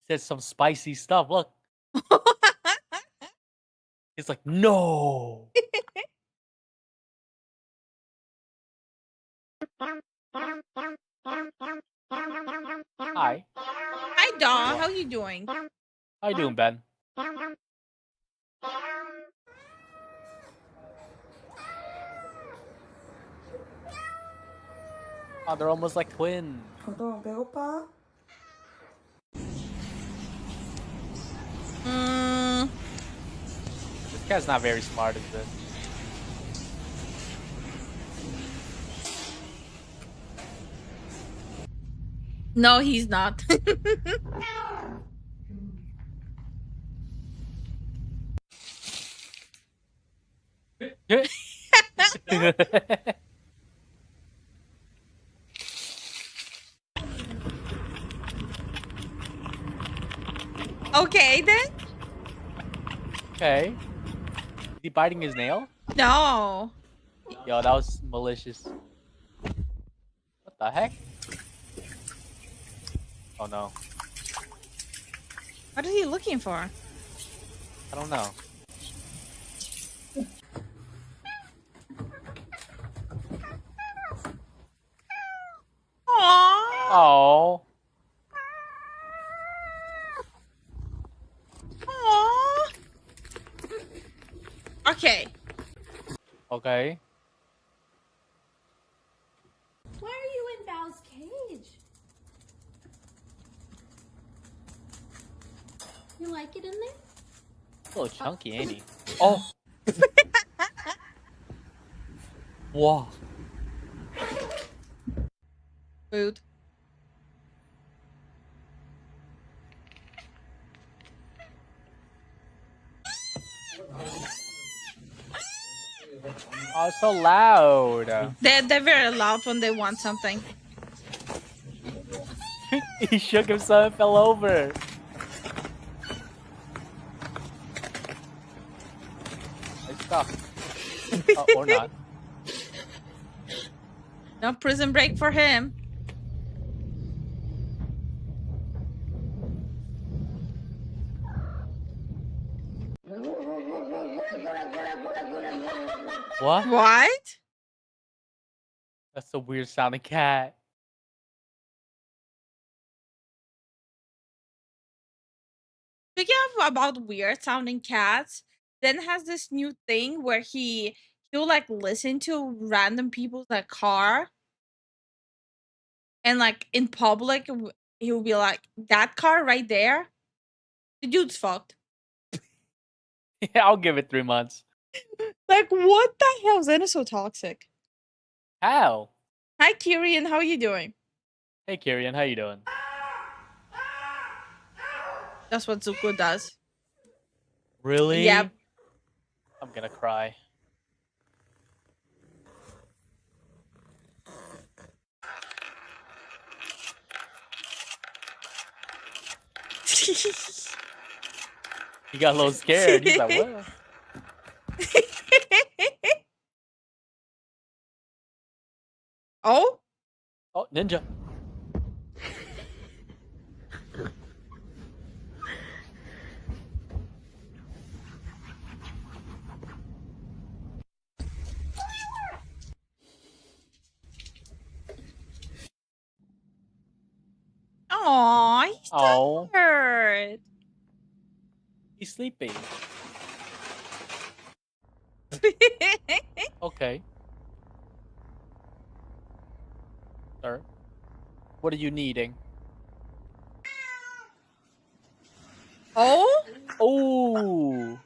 Said some spicy stuff. Look. It's like, no. Hi. Hi, dog. How you doing? How you doing, Ben? Oh, they're almost like twins. This cat's not very smart, is it? No, he's not. Okay, then. Okay. Is he biting his nail? No. Yo, that was malicious. What the heck? Oh no. What is he looking for? I don't know. Aww. Oh. Aww. Okay. Okay. Why are you in Val's cage? You like it in there? A little chunky, ain't he? Oh. Whoa. Food. Oh, it's so loud. They're very loud when they want something. He shook himself and fell over. Nice stuff. Oh, or not. No prison break for him. What? What? That's a weird sounding cat. Speaking of about weird sounding cats, Zen has this new thing where he'll like listen to random people's like car, and like in public he'll be like, that car right there, the dude's fucked. Yeah, I'll give it 3 months. Like, what the hell? Zen is so toxic. How? Hi, Kirian. How are you doing? Hey, Kirian, how you doing? That's what Zuko does. Really? Yep. I'm gonna cry. He got a little scared. He's like, what? Oh? Oh, ninja. Aw, he's tired. He's sleeping. Okay. Sir. What are you needing? Oh? Oh.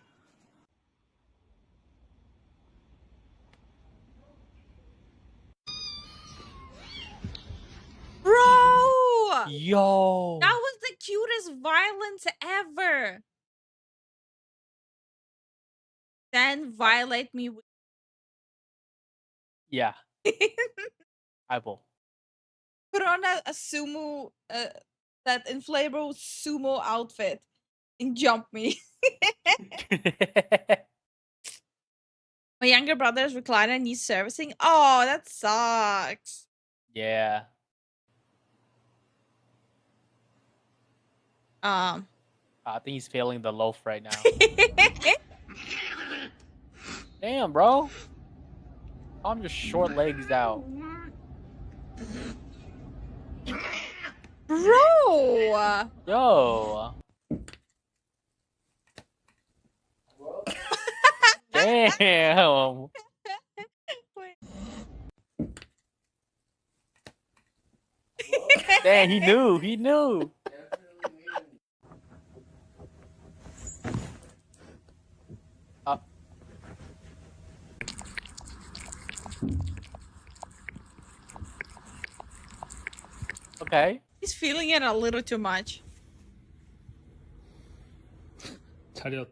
Bro! Yo. That was the cutest violence ever. Then violate me with... Yeah. I will. Put on a sumo, that inflatable sumo outfit and jump me. My younger brother's recliner needs servicing. Oh, that sucks. Yeah. I think he's failing the loaf right now. Damn, bro. I'm just short legs out. Bro! Yo. Damn. Damn, he knew. He knew. Okay. He's feeling it a little too much. 차렷.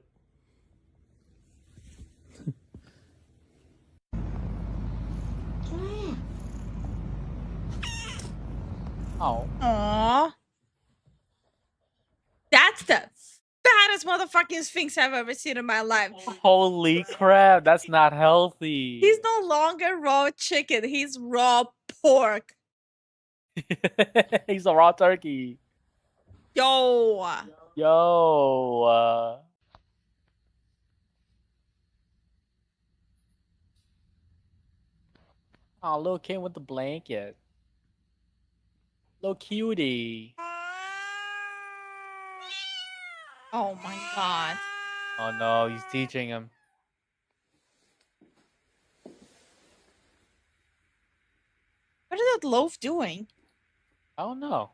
Oh. Aww. That's the fattest motherfucking Sphinx I've ever seen in my life. Holy crap, that's not healthy. He's no longer raw chicken. He's raw pork. He's a raw turkey. Yo. Yo. Oh, little kid with the blanket. Little cutie. Oh my god. Oh no, he's teaching him. What is that loaf doing? I don't know.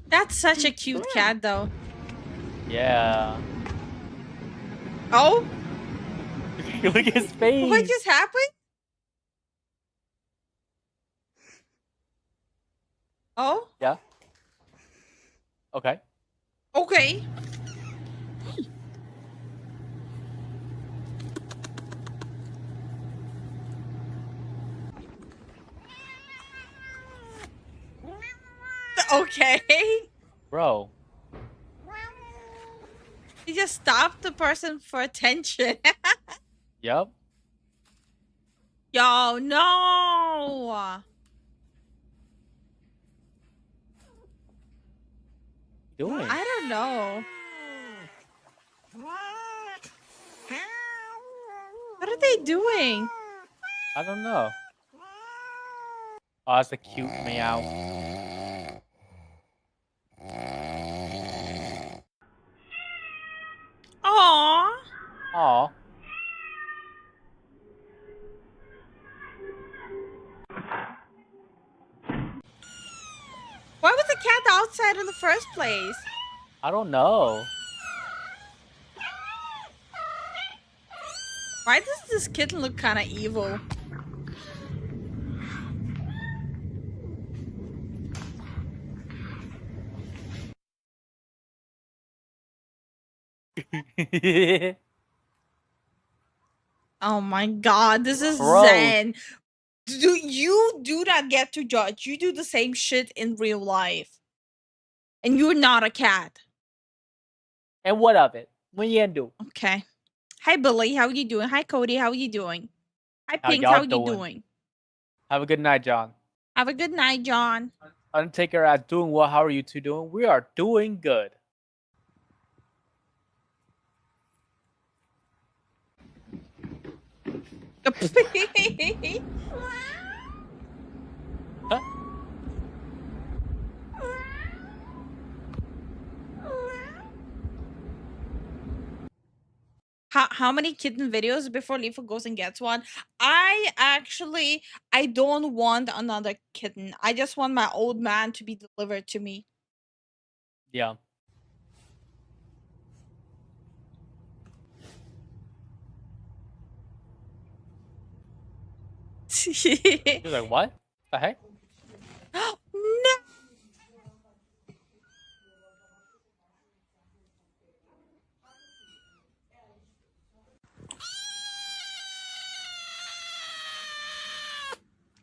That's such a cute cat, though. Yeah. Oh? Look at his face. What just happened? Oh? Yeah. Okay. Okay. Okay. Bro. He just stopped the person for attention. Yep. Yo, no. Doing? I don't know. What are they doing? I don't know. Oh, that's a cute meow. Aww. Aw. Why was the cat outside in the first place? I don't know. Why does this kitten look kind of evil? Oh my god, this is Zen. You do not get to judge. You do the same shit in real life. And you're not a cat. And what of it? What you gonna do? Okay. Hi Billy, how you doing? Hi Cody, how you doing? Hi How Pink, y'all how you doing? doing? Have a good night, John. Have a good night, John. Undertaker at doing well. How are you two doing? We are doing good. Huh? how many kitten videos before Lifu goes and gets one? I don't want another kitten. I just want my old man to be delivered to me. Yeah. He's like, what? The heck? No.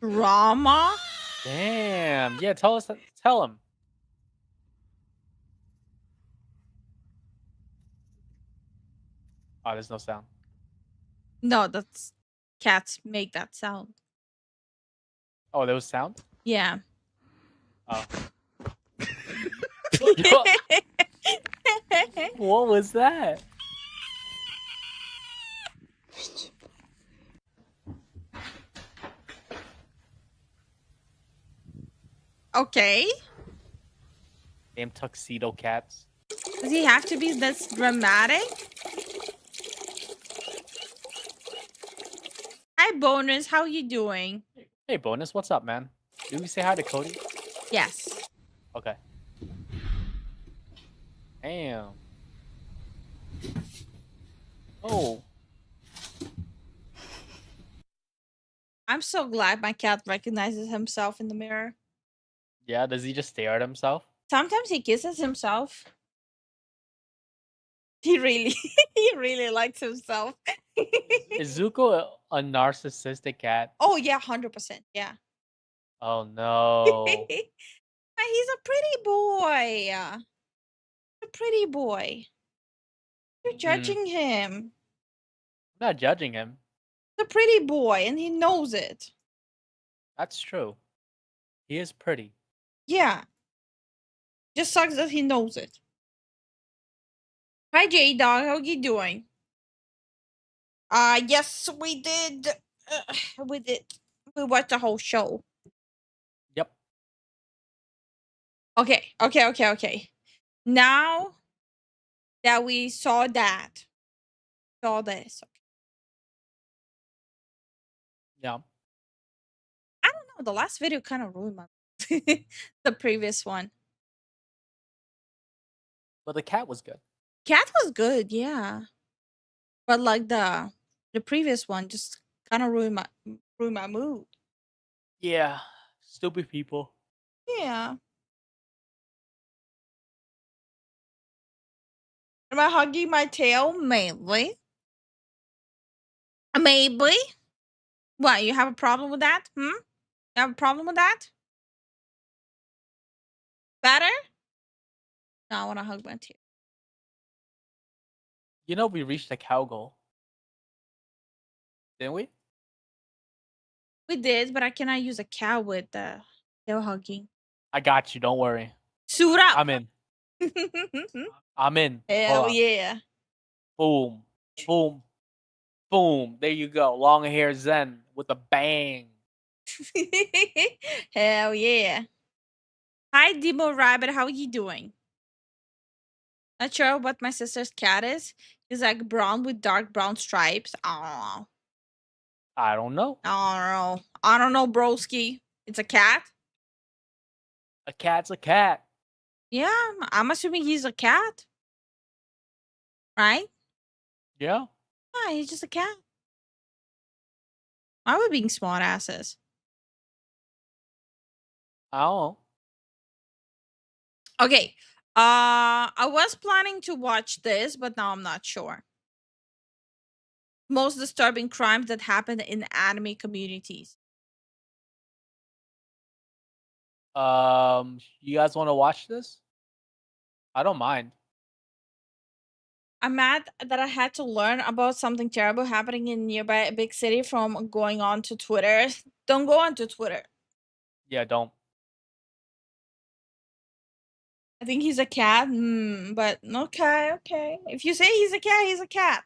Drama? Damn. Yeah, tell him. Oh, there's no sound. No, that's cats make that sound. Oh, there was sound? Yeah. Oh. What was that? Okay. Damn tuxedo cats. Does he have to be this dramatic? Hi, Bonus. How you doing? Hey, Bonus, what's up, man? Did we say hi to Cody? Yes. Okay. Damn. Oh. I'm so glad my cat recognizes himself in the mirror. Yeah, does he just stare at himself? Sometimes he kisses himself. He really likes himself. Is Zuko a narcissistic cat? Oh yeah, 100%. Yeah. Oh no. He's a pretty boy. A pretty boy. You're judging him. I'm not judging him. He's a pretty boy, and he knows it. That's true. He is pretty. Yeah. Just sucks that he knows it. Hi, J-Dog. How you doing? Yes, we did. We did. We watched the whole show. Yep. Okay. Now that we saw this. Okay. Yeah. I don't know. The last video kind of ruined my the previous one. But the cat was good. Cat was good, yeah. But like the previous one just kind of ruined my mood. Yeah. Stupid people. Yeah. Am I hugging my tail? Maybe. Maybe. What, you have a problem with that? You have a problem with that? Better? No, I want to hug my tail. You know we reached the cow goal. Didn't we? We did, but I cannot use a cow with the tail hugging. I got you. Don't worry. Suit up. I'm in. I'm in. Hell yeah. Boom. Boom. Boom. There you go. Long hair Zen with a bang. Hell yeah. Hi, Demo Rabbit. How are you doing? Not sure what my sister's cat is. It's like brown with dark brown stripes. Oh. I don't know. I don't know, broski. It's a cat? A cat's a cat. Yeah, I'm assuming he's a cat. Right? Yeah. Yeah, he's just a cat. Why are we being smart asses? I don't know. Okay. I was planning to watch this, but now I'm not sure. Most disturbing crimes that happen in anime communities. You guys want to watch this? I don't mind. I'm mad that I had to learn about something terrible happening in nearby a big city from going on to Twitter. Don't go on to Twitter. Yeah, don't. I think he's a cat. But okay. If you say he's a cat, he's a cat.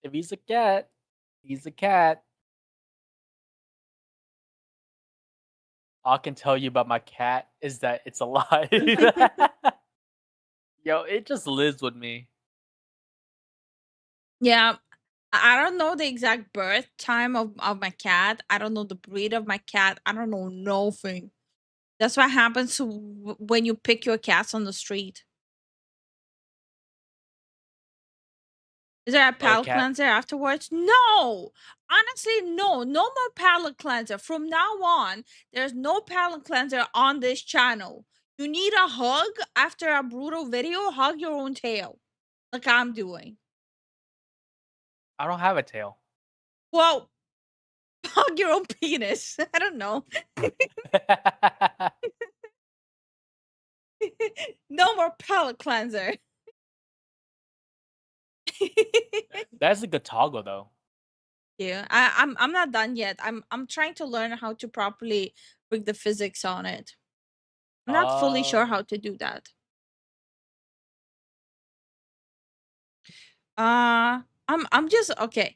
If he's a cat, he's a cat. All I can tell you about my cat is that it's alive. Yo, it just lives with me. Yeah, I don't know the exact birth time of my cat. I don't know the breed of my cat. I don't know nothing. That's what happens when you pick your cats on the street. Is there a palate cleanser afterwards? No! Honestly, no. No more palate cleanser. From now on, there's no palate cleanser on this channel. You need a hug after a brutal video? Hug your own tail. Like I'm doing. I don't have a tail. Well, hug your own penis. I don't know. No more palate cleanser. That's a good toggle though. Yeah, I'm not done yet. I'm trying to learn how to properly rig the physics on it. I'm not fully sure how to do that. I'm just okay.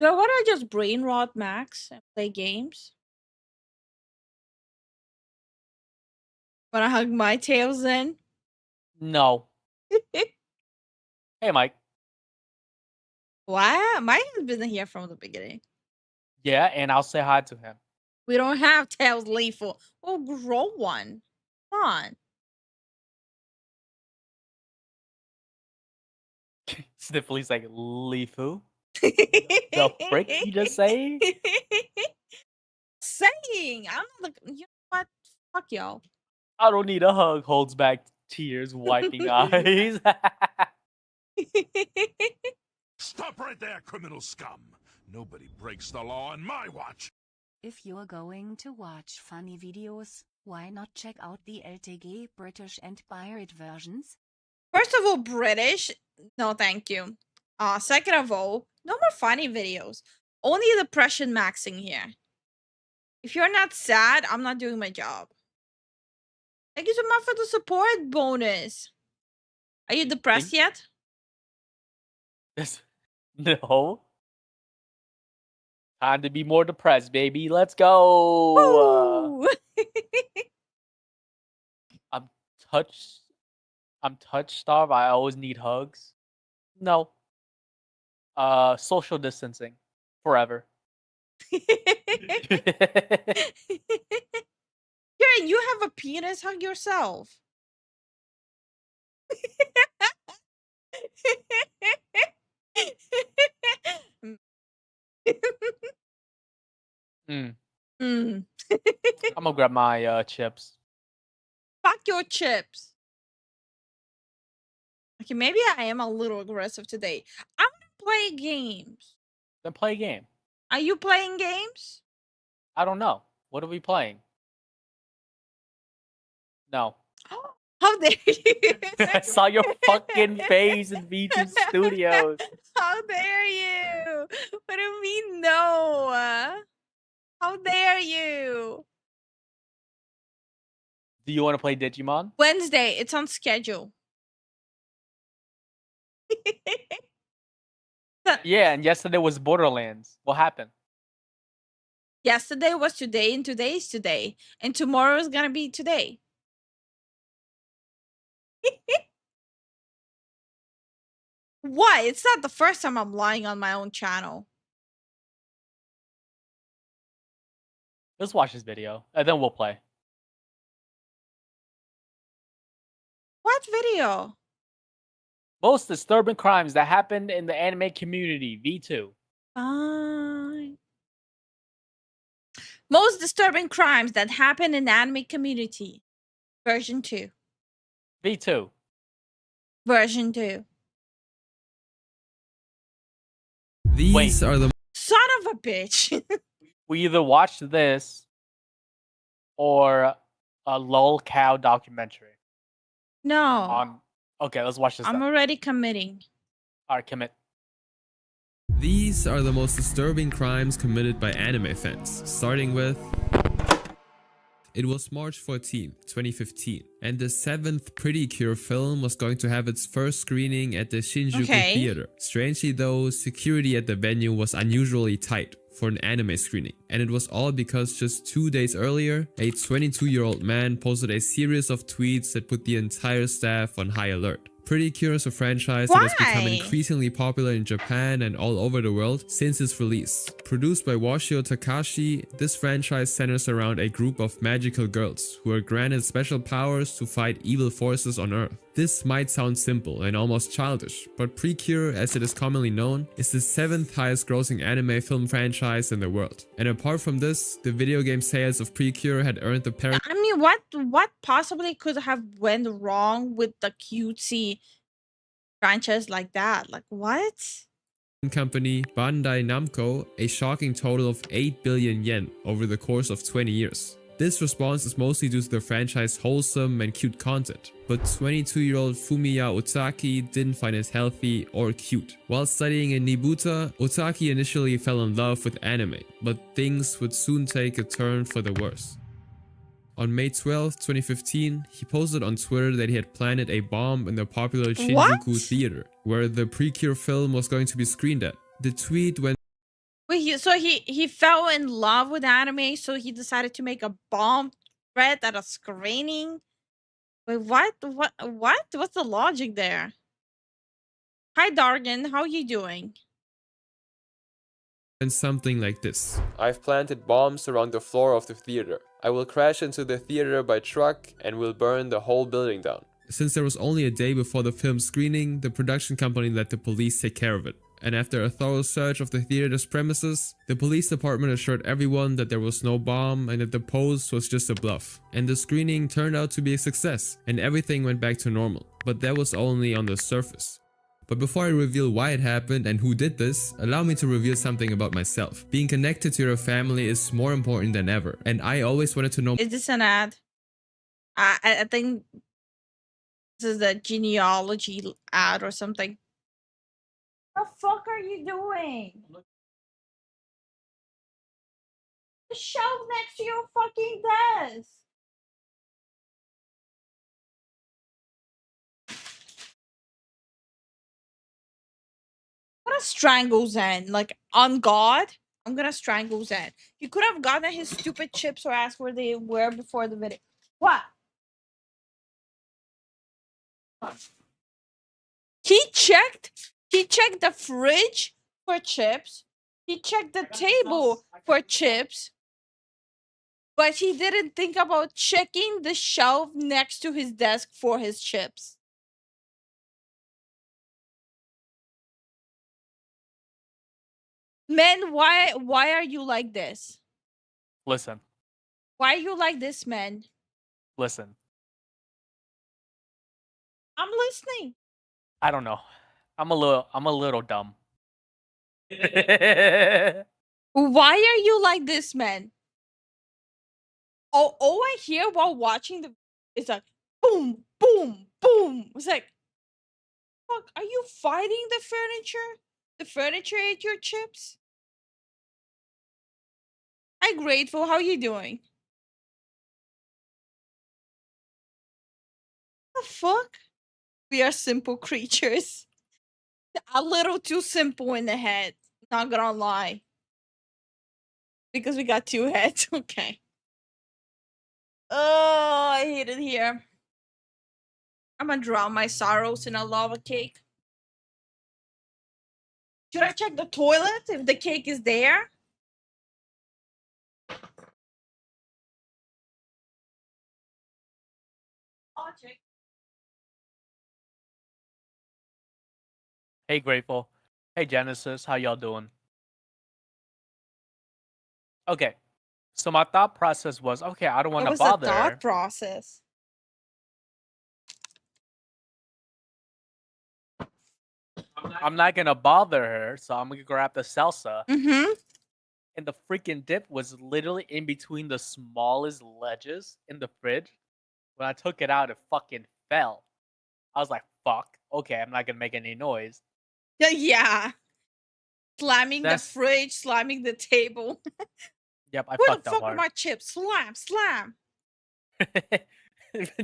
So what I just brain rot Max and play games? Wanna hug my tails then? No. Hey, Mike. What? Mike has been here from the beginning. Yeah, and I'll say hi to him. We don't have tails, Lifu. We'll grow one. Come on. Sniffly's like, Lifu? The frick you just say? Saying. I'm not the. You know what? Fuck y'all. I don't need a hug. Holds back tears, wiping eyes. Stop right there, criminal scum! Nobody breaks the law on my watch! If you're going to watch funny videos, why not check out the LTG British and pirate versions? First of all, British. No, thank you. Second of all, no more funny videos. Only depression maxing here. If you're not sad, I'm not doing my job. Thank you so much for the support bonus. Are you depressed yet? No. Time to be more depressed, baby. Let's go. I'm touch starved. I always need hugs. No. Social distancing forever. Karen, you have a penis. Hug yourself. I'm gonna grab my chips. Fuck your chips. Okay, maybe I am a little aggressive today. I'm gonna play games. Then play a game. Are you playing games? I don't know. What are we playing? No. How dare you? I saw your fucking face in VTuber Studios. How dare you? What do you mean no? How dare you? Do you want to play Digimon? Wednesday. It's on schedule. Yeah, and yesterday was Borderlands. What happened? Yesterday was today, and today is today. And tomorrow is gonna be today. Why? It's not the first time I'm lying on my own channel. Let's watch this video, and then we'll play. What video? Most disturbing crimes that happened in the anime community, V2. Fine. Most disturbing crimes that happen in the anime community. Version 2. V2. Version 2. These are the son of a bitch. We either watch this or a lol cow documentary. No. Okay, let's watch this. I'm already committing. All right, commit. These are the most disturbing crimes committed by anime fans, starting with... It was March 14, 2015, and the 7th Pretty Cure film was going to have its first screening at the Shinjuku Theater. Strangely though, security at the venue was unusually tight for an anime screening, and it was all because just 2 days earlier, a 22-year-old man posted a series of tweets that put the entire staff on high alert. Pretty Cure is a franchise that has become Why? increasingly popular in Japan and all over the world since its release. Produced by Washio Takashi, this franchise centers around a group of magical girls who are granted special powers to fight evil forces on Earth. This might sound simple and almost childish, but Precure, as it is commonly known, is the 7th highest grossing anime film franchise in the world. And apart from this, the video game sales of Precure had earned the parent I mean, what possibly could have went wrong with the cutesy franchise like that? Like, what? company Bandai Namco a shocking total of 8 billion yen over the course of 20 years. This response is mostly due to the franchise's wholesome and cute content, but 22-year-old Fumiya Otaki didn't find it healthy or cute. While studying in Nibuta, Otaki initially fell in love with anime, but things would soon take a turn for the worse. On May 12, 2015, he posted on Twitter that he had planted a bomb in the popular Shinjuku Theater, where the Precure film was going to be screened at. The tweet went Wait, he fell in love with anime, so he decided to make a bomb threat at a screening. Wait, what? What's the logic there? Hi, Dargan. How you doing? And something like this. I've planted bombs around the floor of the theater. I will crash into the theater by truck and will burn the whole building down. Since there was only a day before the film's screening, the production company let the police take care of it. And after a thorough search of the theater's premises, the police department assured everyone that there was no bomb and that the pose was just a bluff. And the screening turned out to be a success, and everything went back to normal. But that was only on the surface. But before I reveal why it happened and who did this, allow me to reveal something about myself. Being connected to your family is more important than ever, and I always wanted to know— Is this an ad? I think this is a genealogy ad or something. What the fuck are you doing? The shelf next to your fucking desk. I'm gonna strangle Zen. Like, on God, I'm gonna strangle Zen. You could have gotten his stupid chips or asked where they were before the video. What? He checked the fridge for chips. He checked the table for chips. But he didn't think about checking the shelf next to his desk for his chips. Men, why are you like this? Listen. Why are you like this, man? Listen. I'm listening. I don't know. I'm a little dumb. Why are you like this, man? All I hear while watching is like boom, boom, boom. It's like, fuck, are you fighting the furniture? The furniture ate your chips? Hi, Grateful. How you doing? The fuck? We are simple creatures. A little too simple in the head. Not gonna lie. Because we got 2 heads. Okay. Oh, I hate it here. I'm gonna drown my sorrows in a lava cake. Should I check the toilet if the cake is there? I'll check. Hey, Grateful. Hey, Genesis. How y'all doing? Okay. So my thought process was, okay, I don't want to bother. What was the thought process? I'm not going to bother her, so I'm going to grab the salsa. Mm-hmm. And the freaking dip was literally in between the smallest ledges in the fridge. When I took it out, it fucking fell. I was like, fuck. Okay, I'm not going to make any noise. Yeah. Slamming the fridge, slamming the table. Yep, I Where fucked the up fuck hard. are my chips? Slam, slam.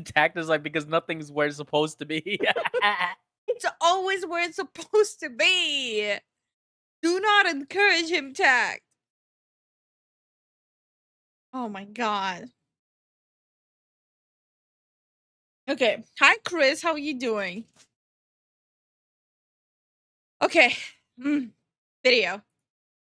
Tact is like, because nothing's where it's supposed to be. It's always where it's supposed to be. Do not encourage him, Tact. Oh my god. Okay. Hi, Chris. How are you doing? Okay. Video.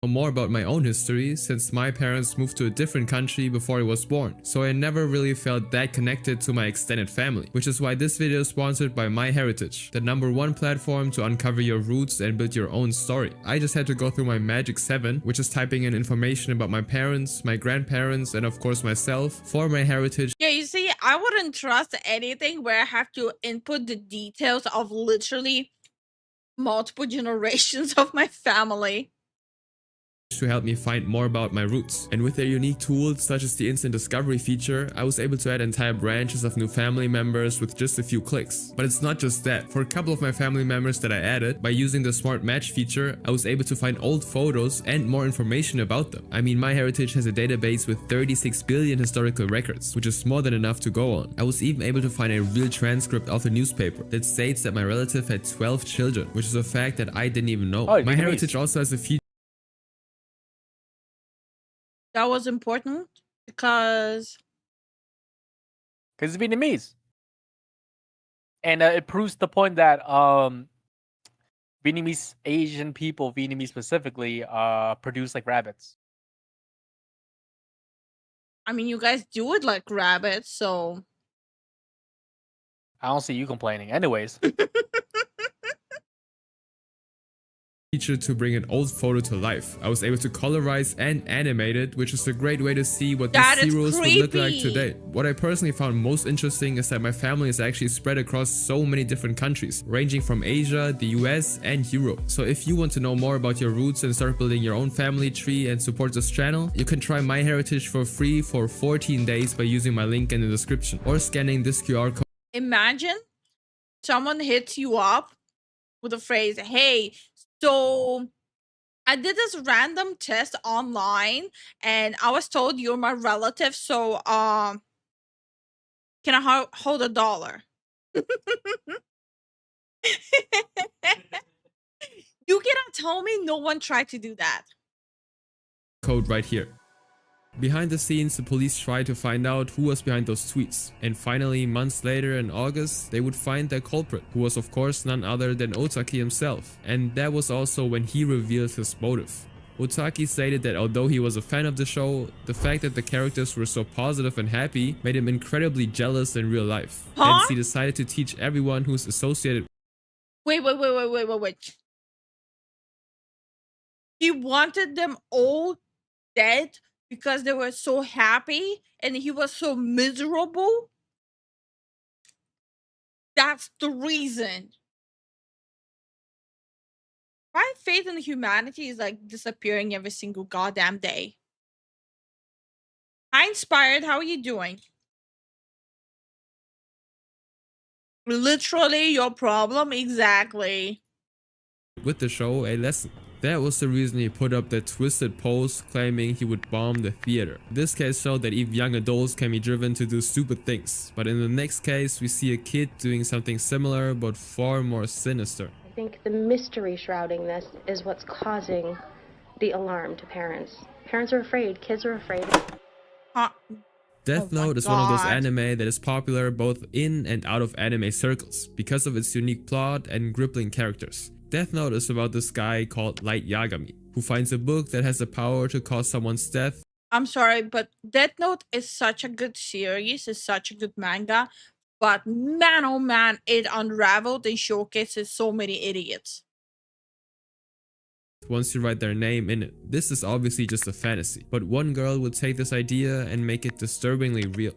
More about my own history, since my parents moved to a different country before I was born, so I never really felt that connected to my extended family, which is why this video is sponsored by MyHeritage, the #1 platform to uncover your roots and build your own story. I just had to go through my magic 7, which is typing in information about my parents, my grandparents, and of course myself for MyHeritage. Yeah, you see, I wouldn't trust anything where I have to input the details of literally multiple generations of my family. To help me find more about my roots. And with their unique tools such as the instant discovery feature, I was able to add entire branches of new family members with just a few clicks. But it's not just that. For a couple of my family members that I added, by using the smart match feature, I was able to find old photos and more information about them. I mean, MyHeritage has a database with 36 billion historical records, which is more than enough to go on. I was even able to find a real transcript of a newspaper that states that my relative had 12 children, which is a fact that I didn't even know. MyHeritage also has a feature that was important because it's Vietnamese, and it proves the point that Vietnamese Asian people, Vietnamese specifically, produce like rabbits. I mean, you guys do it like rabbits, so I don't see you complaining. Anyways. feature to bring an old photo to life. I was able to colorize and animate it, which is a great way to see what these heroes would look like today. What I personally found most interesting is that my family is actually spread across so many different countries, ranging from Asia, the US, and Europe. So if you want to know more about your roots and start building your own family tree and support this channel, you can try MyHeritage for free for 14 days by using my link in the description or scanning this QR code. Imagine someone hits you up with a phrase, hey, so I did this random test online and I was told you're my relative, so can I hold $1? You cannot tell me no one tried to do that. Code right here. Behind the scenes, the police tried to find out who was behind those tweets, and finally, months later in August, they would find their culprit, who was of course none other than Otaki himself, and that was also when he revealed his motive. Otaki stated that although he was a fan of the show, the fact that the characters were so positive and happy made him incredibly jealous in real life, hence he decided to teach everyone who's associated. Wait. He wanted them all dead because they were so happy and he was so miserable. That's the reason. My faith in humanity is like disappearing every single goddamn day. Hi, Inspired, how are you doing? Literally your problem, exactly. With the show, a lesson. That was the reason he put up that twisted post claiming he would bomb the theater. This case showed that even young adults can be driven to do stupid things. But in the next case, we see a kid doing something similar but far more sinister. I think the mystery shrouding this is what's causing the alarm to parents. Parents are afraid, kids are afraid. Death Note is one of those anime that is popular both in and out of anime circles because of its unique plot and gripping characters. Death Note is about this guy called Light Yagami, who finds a book that has the power to cause someone's death. I'm sorry, but Death Note is such a good series, it's such a good manga, but man oh man, it unraveled and showcases so many idiots. Once you write their name in it. This is obviously just a fantasy, but one girl would take this idea and make it disturbingly real.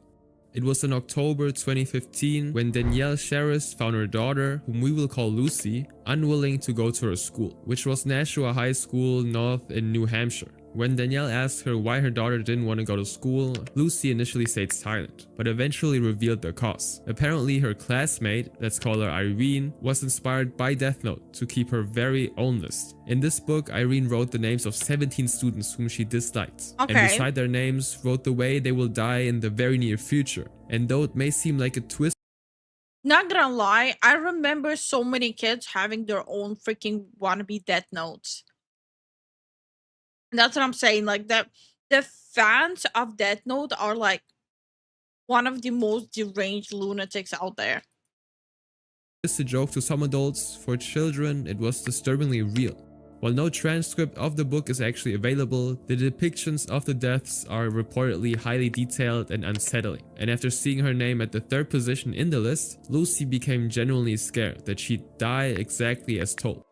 It was in October 2015 when Danielle Sherris found her daughter, whom we will call Lucy, unwilling to go to her school, which was Nashua High School North in New Hampshire. When Danielle asked her why her daughter didn't want to go to school, Lucy initially stayed silent, but eventually revealed the cause. Apparently her classmate, let's call her Irene, was inspired by Death Note to keep her very own list. In this book, Irene wrote the names of 17 students whom she disliked, and beside their names wrote the way they will die in the very near future. And though it may seem like a twist, not gonna lie, I remember so many kids having their own freaking wannabe Death Notes. And that's what I'm saying, like the fans of Death Note are like one of the most deranged lunatics out there. a joke to some adults, for children it was disturbingly real. While no transcript of the book is actually available, the depictions of the deaths are reportedly highly detailed and unsettling. And after seeing her name at the 3rd position in the list, Lucy became genuinely scared that she'd die exactly as told.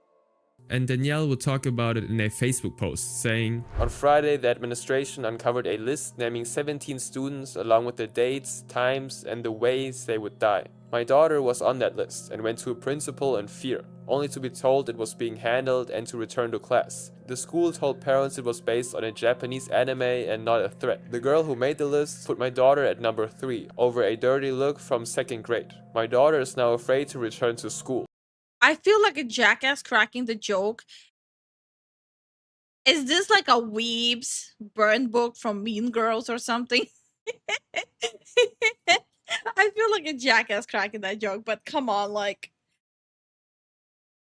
And Danielle would talk about it in a Facebook post, saying, "On Friday, the administration uncovered a list naming 17 students along with the dates, times, and the ways they would die. My daughter was on that list and went to a principal in fear, only to be told it was being handled and to return to class. The school told parents it was based on a Japanese anime and not a threat. The girl who made the list put my daughter at number 3 over a dirty look from 2nd grade. My daughter is now afraid to return to school." I feel like a jackass cracking the joke. Is this like a Weeb's burn book from Mean Girls or something? I feel like a jackass cracking that joke, but come on, like,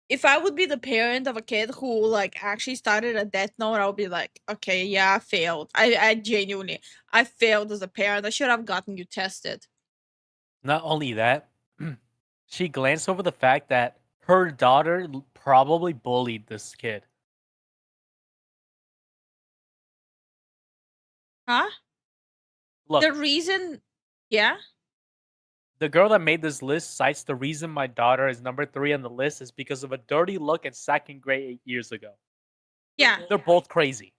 if I would be the parent of a kid who like actually started a death note, I would be like, okay, yeah, I failed. I genuinely, I failed as a parent. I should have gotten you tested. Not only that, she glanced over the fact that her daughter probably bullied this kid. Huh? Look, The reason, yeah? the girl that made this list cites the reason my daughter is number 3 on the list is because of a dirty look in 2nd grade 8 years ago. Yeah. They're both crazy.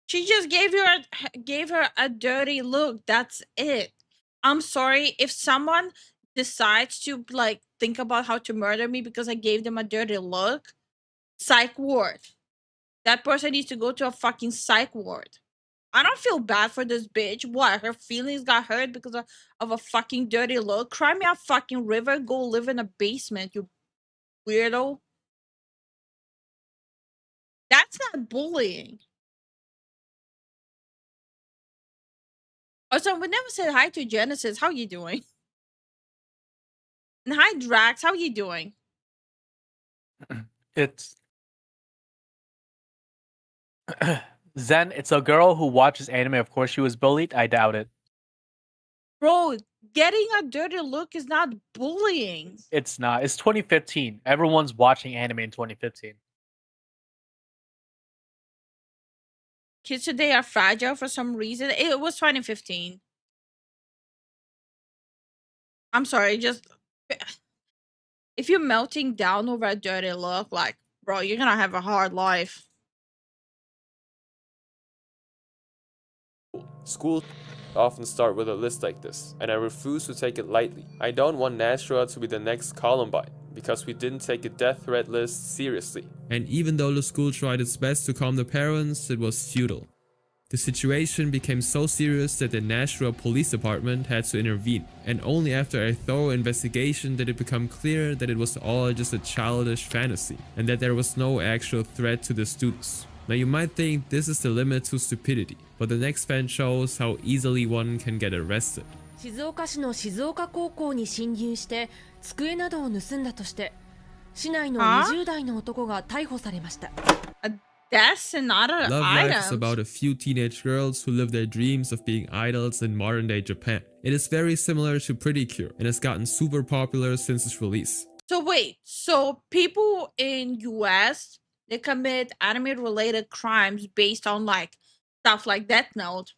She just gave her a dirty look. That's it. I'm sorry if someone decides to like think about how to murder me because I gave them a dirty look. Psych ward. That person needs to go to a fucking psych ward. I don't feel bad for this bitch. What? Her feelings got hurt because of a fucking dirty look? Cry me a fucking river. Go live in a basement, you weirdo. That's not bullying. Also, we never said hi to Genesis. How you doing? And hi, Drax. How you doing? It's Zen, it's a girl who watches anime. Of course she was bullied. I doubt it. Bro, getting a dirty look is not bullying. It's not. It's 2015. Everyone's watching anime in 2015. Kids today are fragile for some reason. It was 2015. I'm sorry, just if you're melting down over a dirty look, like, bro, you're gonna have a hard life. Schools often start with a list like this, and I refuse to take it lightly. I don't want Nashua to be the next Columbine, because we didn't take a death threat list seriously. And even though the school tried its best to calm the parents, it was futile. The situation became so serious that the Nashua Police Department had to intervene, and only after a thorough investigation did it become clear that it was all just a childish fantasy, and that there was no actual threat to the students. Now you might think this is the limit to stupidity, but the next fan shows how easily one can get arrested. 静岡市の静岡高校に侵入して机などを盗んだとして市内の20代の男が逮捕されました。 That's not an Love Life is item. about a few teenage girls who live their dreams of being idols in modern day Japan. It is very similar to Pretty Cure and has gotten super popular since its release. So wait, so people in US, they commit anime related crimes based on like stuff like Death Note.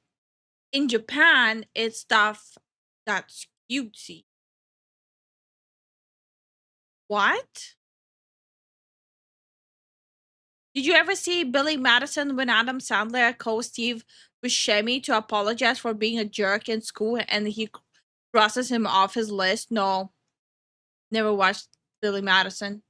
In Japan, it's stuff that's cutesy. What? Did you ever see Billy Madison when Adam Sandler calls Steve Buscemi to apologize for being a jerk in school and he crosses him off his list? No. Never watched Billy Madison.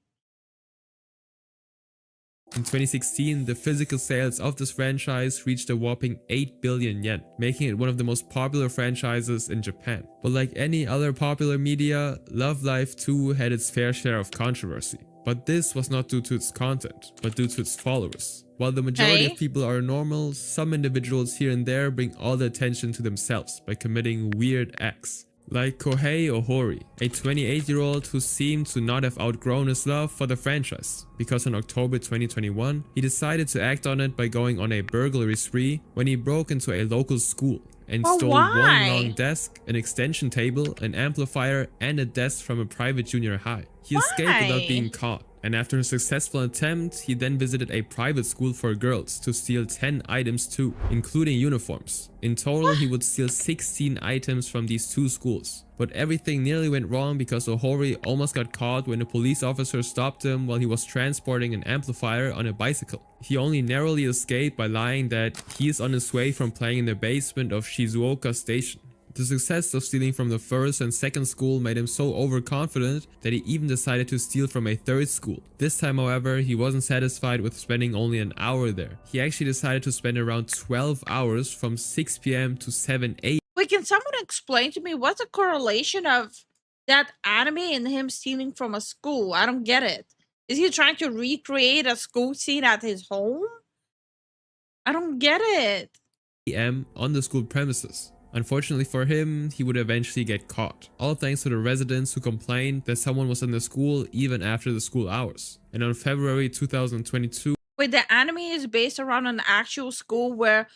In 2016, the physical sales of this franchise reached a whopping 8 billion yen, making it one of the most popular franchises in Japan. But like any other popular media, Love Life 2 had its fair share of controversy. But this was not due to its content, but due to its followers. While the majority of people are normal, some individuals here and there bring all the attention to themselves by committing weird acts. Like Kohei Ohori, a 28-year-old who seemed to not have outgrown his love for the franchise, because in October 2021, he decided to act on it by going on a burglary spree when he broke into a local school and But stole one why? long desk, an extension table, an amplifier, and a desk from a private junior high. He escaped without Why? being caught, and after a successful attempt, he then visited a private school for girls to steal 10 items too, including uniforms. In total, he would steal 16 items from these 2 schools. But everything nearly went wrong because Ohori almost got caught when a police officer stopped him while he was transporting an amplifier on a bicycle. He only narrowly escaped by lying that he is on his way from playing in the basement of Shizuoka Station. The success of stealing from the first and second school made him so overconfident that he even decided to steal from a third school. This time, however, he wasn't satisfied with spending only an hour there. He actually decided to spend around 12 hours from 6 PM to 7 AM. Wait, can someone explain to me what's the correlation of that anime and him stealing from a school? I don't get it. Is he trying to recreate a school scene at his home? I don't get it. On the school premises. Unfortunately for him, he would eventually get caught. All thanks to the residents who complained that someone was in the school even after the school hours. And on February 2022... Wait, the anime is based around an actual school where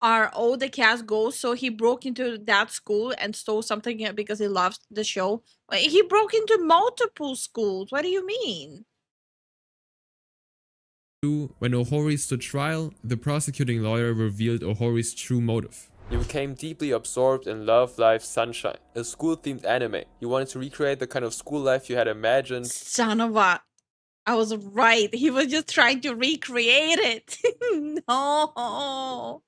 our older cast goes, so he broke into that school and stole something because he loves the show. Wait, he broke into multiple schools. What do you mean? When Ohori stood trial, the prosecuting lawyer revealed Ohori's true motive. You became deeply absorbed in Love Life Sunshine, a school-themed anime. You wanted to recreate the kind of school life you had imagined. Son of a... I was right. He was just trying to recreate it. No.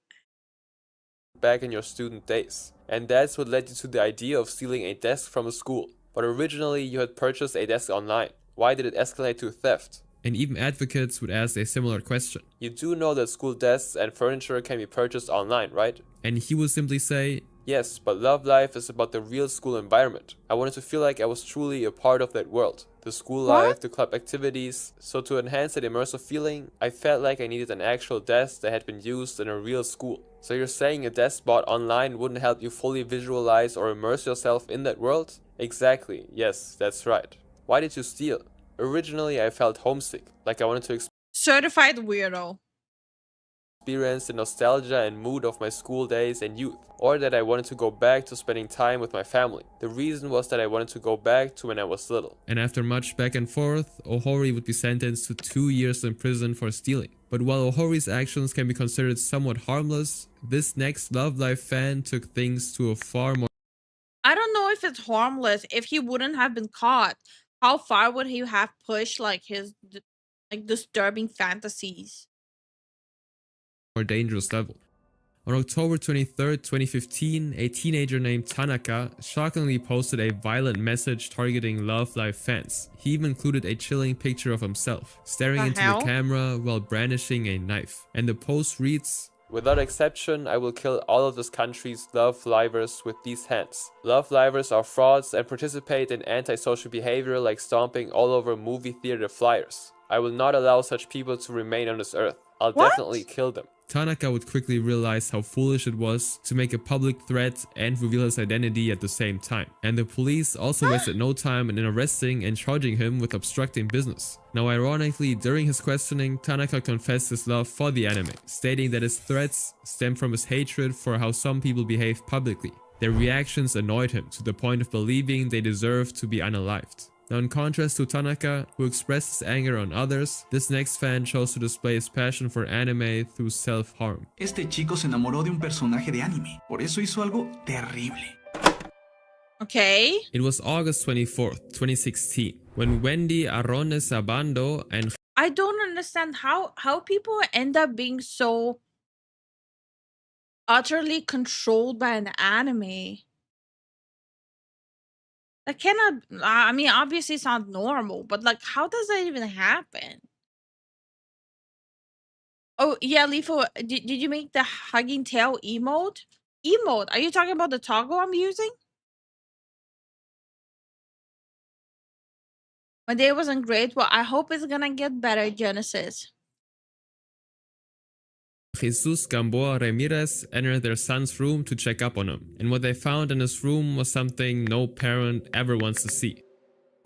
Back in your student days. And that's what led you to the idea of stealing a desk from a school. But originally you had purchased a desk online. Why did it escalate to theft? And even advocates would ask a similar question. You do know that school desks and furniture can be purchased online, right? And he would simply say, yes, but Love Life is about the real school environment. I wanted to feel like I was truly a part of that world. The school life, the club activities. So to enhance that immersive feeling, I felt like I needed an actual desk that had been used in a real school. So you're saying a desk bought online wouldn't help you fully visualize or immerse yourself in that world? Exactly, yes, that's right. Why did you steal? Originally, I felt homesick, like I wanted to Certified weirdo. Experience the nostalgia and mood of my school days and youth, or that I wanted to go back to spending time with my family. The reason was that I wanted to go back to when I was little. And after much back and forth, Ohori would be sentenced to 2 years in prison for stealing. But while Ohori's actions can be considered somewhat harmless, this next Love Life fan took things to a far more... I don't know if it's harmless. If he wouldn't have been caught, how far would he have pushed like his disturbing fantasies? More dangerous level. On October 23rd, 2015, a teenager named Tanaka shockingly posted a violent message targeting Love Life fans. He even included a chilling picture of himself, staring into the camera while brandishing a knife. And the post reads, without exception, I will kill all of this country's love livers with these hands. Love livers are frauds and participate in antisocial behavior like stomping all over movie theater flyers. I will not allow such people to remain on this earth. I'll definitely kill them. Tanaka would quickly realize how foolish it was to make a public threat and reveal his identity at the same time. And the police also wasted no time in arresting and charging him with obstructing business. Now ironically, during his questioning, Tanaka confessed his love for the anime, stating that his threats stem from his hatred for how some people behave publicly. Their reactions annoyed him to the point of believing they deserved to be unalived. Now in contrast to Tanaka, who expressed his anger on others, this next fan chose to display his passion for anime through self-harm. Este chico se enamoró de un personaje de anime, por eso hizo algo terrible. Okay. It was August 24th, 2016, when Wendy Arrones Abando and... I don't understand how people end up being so utterly controlled by an anime. That cannot, I mean, obviously it's not normal, but like, how does that even happen? Oh, yeah, Lifu, did you make the hugging tail emote? Emote, are you talking about the toggle I'm using? My day wasn't great, but I hope it's gonna get better, Genesis. Jesus Gamboa Ramirez entered their son's room to check up on him, and what they found in his room was something no parent ever wants to see.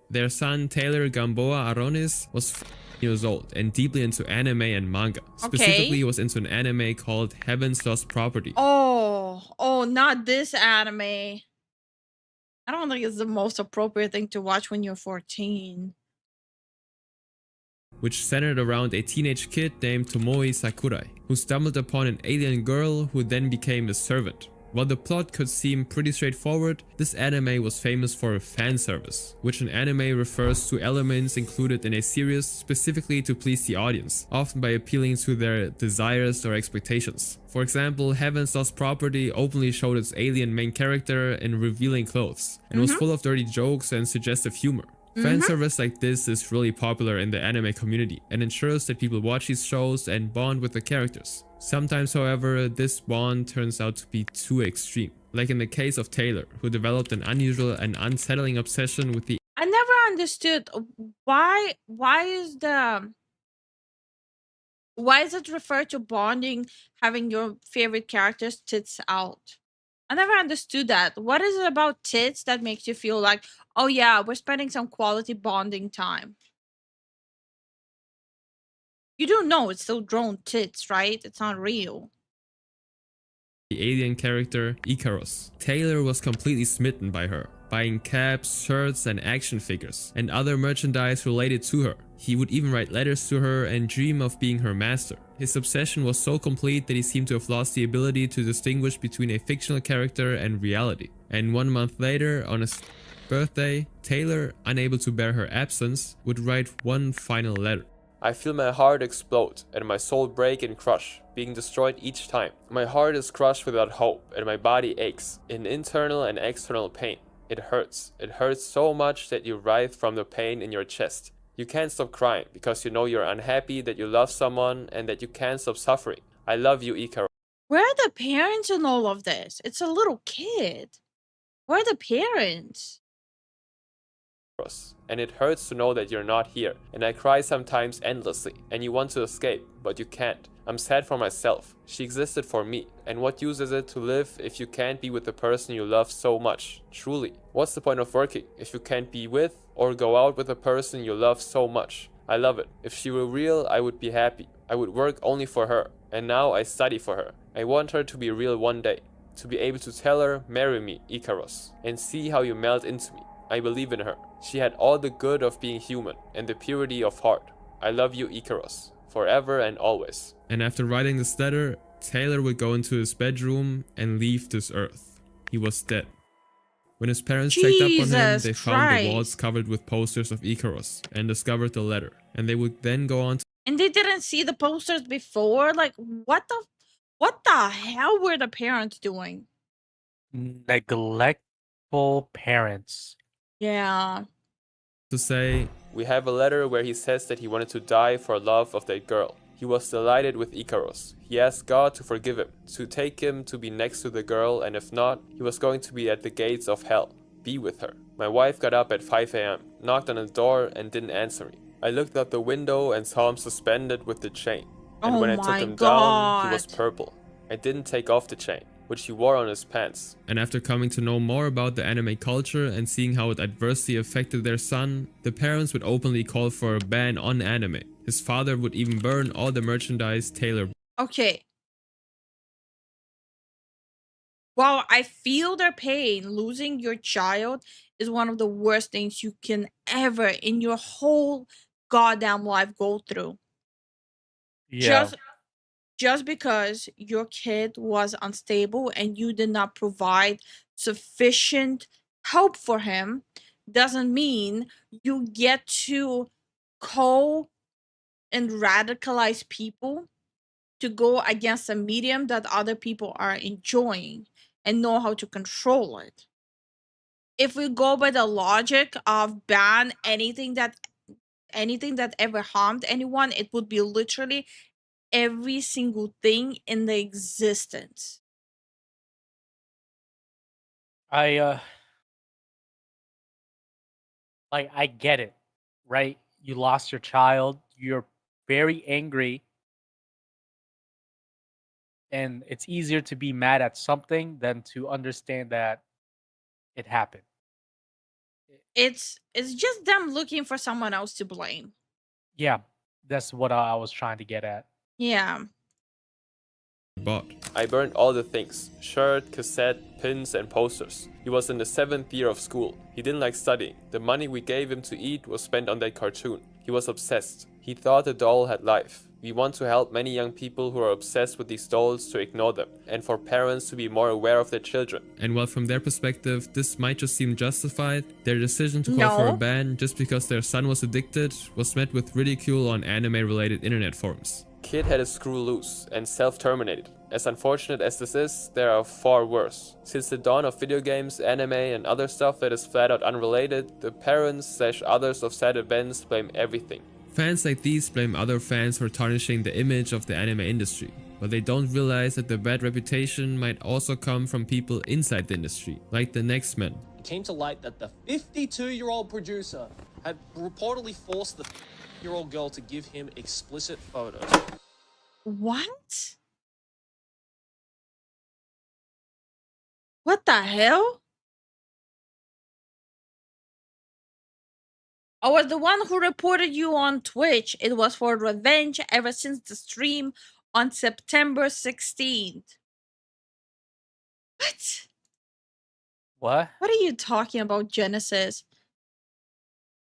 Their son Taylor Gamboa Aronis was years old and deeply into anime and manga. Specifically, he was into an anime called Heaven's Lost Property. Oh, not this anime. I don't think it's the most appropriate thing to watch when you're 14. Which centered around a teenage kid named Tomoe Sakurai, who stumbled upon an alien girl who then became his servant. While the plot could seem pretty straightforward, this anime was famous for fan service, which an anime refers to elements included in a series specifically to please the audience, often by appealing to their desires or expectations. For example, Heaven's Lost Property openly showed its alien main character in revealing clothes, and was full of dirty jokes and suggestive humor. Fan service like this is really popular in the anime community and ensures that people watch these shows and bond with the characters. Sometimes, however, this bond turns out to be too extreme, like in the case of Taylor, who developed an unusual and unsettling obsession with the I never understood why is it referred to bonding having your favorite character's tits out? I never understood that. What is it about tits that makes you feel like, oh yeah, we're spending some quality bonding time? You do know it's still drawn tits, right? It's not real. the alien character Icarus. Taylor was completely smitten by her, buying caps, shirts, and action figures, and other merchandise related to her. He would even write letters to her and dream of being her master. His obsession was so complete that he seemed to have lost the ability to distinguish between a fictional character and reality. And 1 month later, on his birthday, Taylor, unable to bear her absence, would write one final letter. I feel my heart explode and my soul break and crush, being destroyed each time. My heart is crushed without hope and my body aches in internal and external pain. It hurts. It hurts so much that you writhe from the pain in your chest. You can't stop crying because you know you're unhappy, that you love someone, and that you can't stop suffering. I love you, Icarus. Where are the parents in all of this? It's a little kid. Where are the parents? And it hurts to know that you're not here, and I cry sometimes endlessly, and you want to escape, but you can't. I'm sad for myself. She existed for me, and what use is it to live if you can't be with the person you love so much? Truly, what's the point of working if you can't be with or go out with a person you love so much? I love it. If she were real, I would be happy. I would work only for her, and now I study for her. I want her to be real one day, to be able to tell her, marry me, Icarus, and see how you melt into me. I believe in her. She had all the good of being human and the purity of heart. I love you, Icarus, forever and always. And after writing this letter, Taylor would go into his bedroom and leave this earth. He was dead. When his parents checked up on him, they found the walls covered with posters of Icarus and discovered the letter. And they would then go on to... And they didn't see the posters before? Like, what the hell were the parents doing? Neglectful parents. Yeah. To say, we have a letter where he says that he wanted to die for love of that girl. He was delighted with Icarus. He asked God to forgive him, to take him to be next to the girl, and if not, he was going to be at the gates of hell. Be with her. My wife got up at 5 a.m., knocked on the door, and didn't answer me. I looked out the window and saw him suspended with the chain. And when I took him down, he was purple. I didn't take off the chain, which he wore on his pants. And after coming to know more about the anime culture and seeing how it adversely affected their son, the parents would openly call for a ban on anime. His father would even burn all the merchandise Taylor... Okay. While I feel their pain, losing your child is one of the worst things you can ever in your whole goddamn life go through. Yeah. Just because your kid was unstable and you did not provide sufficient help for him doesn't mean you get to and radicalize people to go against a medium that other people are enjoying and know how to control it. If we go by the logic of ban anything that ever harmed anyone, it would be literally every single thing in the existence. I get it, right? You lost your child, you're very angry, and it's easier to be mad at something than to understand that it happened. It's just them looking for someone else to blame. Yeah, That's what I was trying to get at. Yeah. Bought. I burned all the things: shirt, cassette, pins, and posters. He was in the 7th year of school. He didn't like studying. The money we gave him to eat was spent on that cartoon. He was obsessed. He thought the doll had life. We want to help many young people who are obsessed with these dolls to ignore them, and for parents to be more aware of their children. And while from their perspective this might just seem justified, their decision to call for a ban just because their son was addicted was met with ridicule on anime-related internet forums. Kid had a screw loose and self-terminated. As unfortunate as this is, there are far worse. Since the dawn of video games, anime, and other stuff that is flat out unrelated, the parents/others of sad events blame everything. Fans like these blame other fans for tarnishing the image of the anime industry, but they don't realize that the bad reputation might also come from people inside the industry, like the next man. It came to light that the 52-year-old producer had reportedly forced the 50-year-old girl to give him explicit photos. What? What the hell? I was the one who reported you on Twitch. It was for revenge ever since the stream on September 16th. What? What? What are you talking about, Genesis?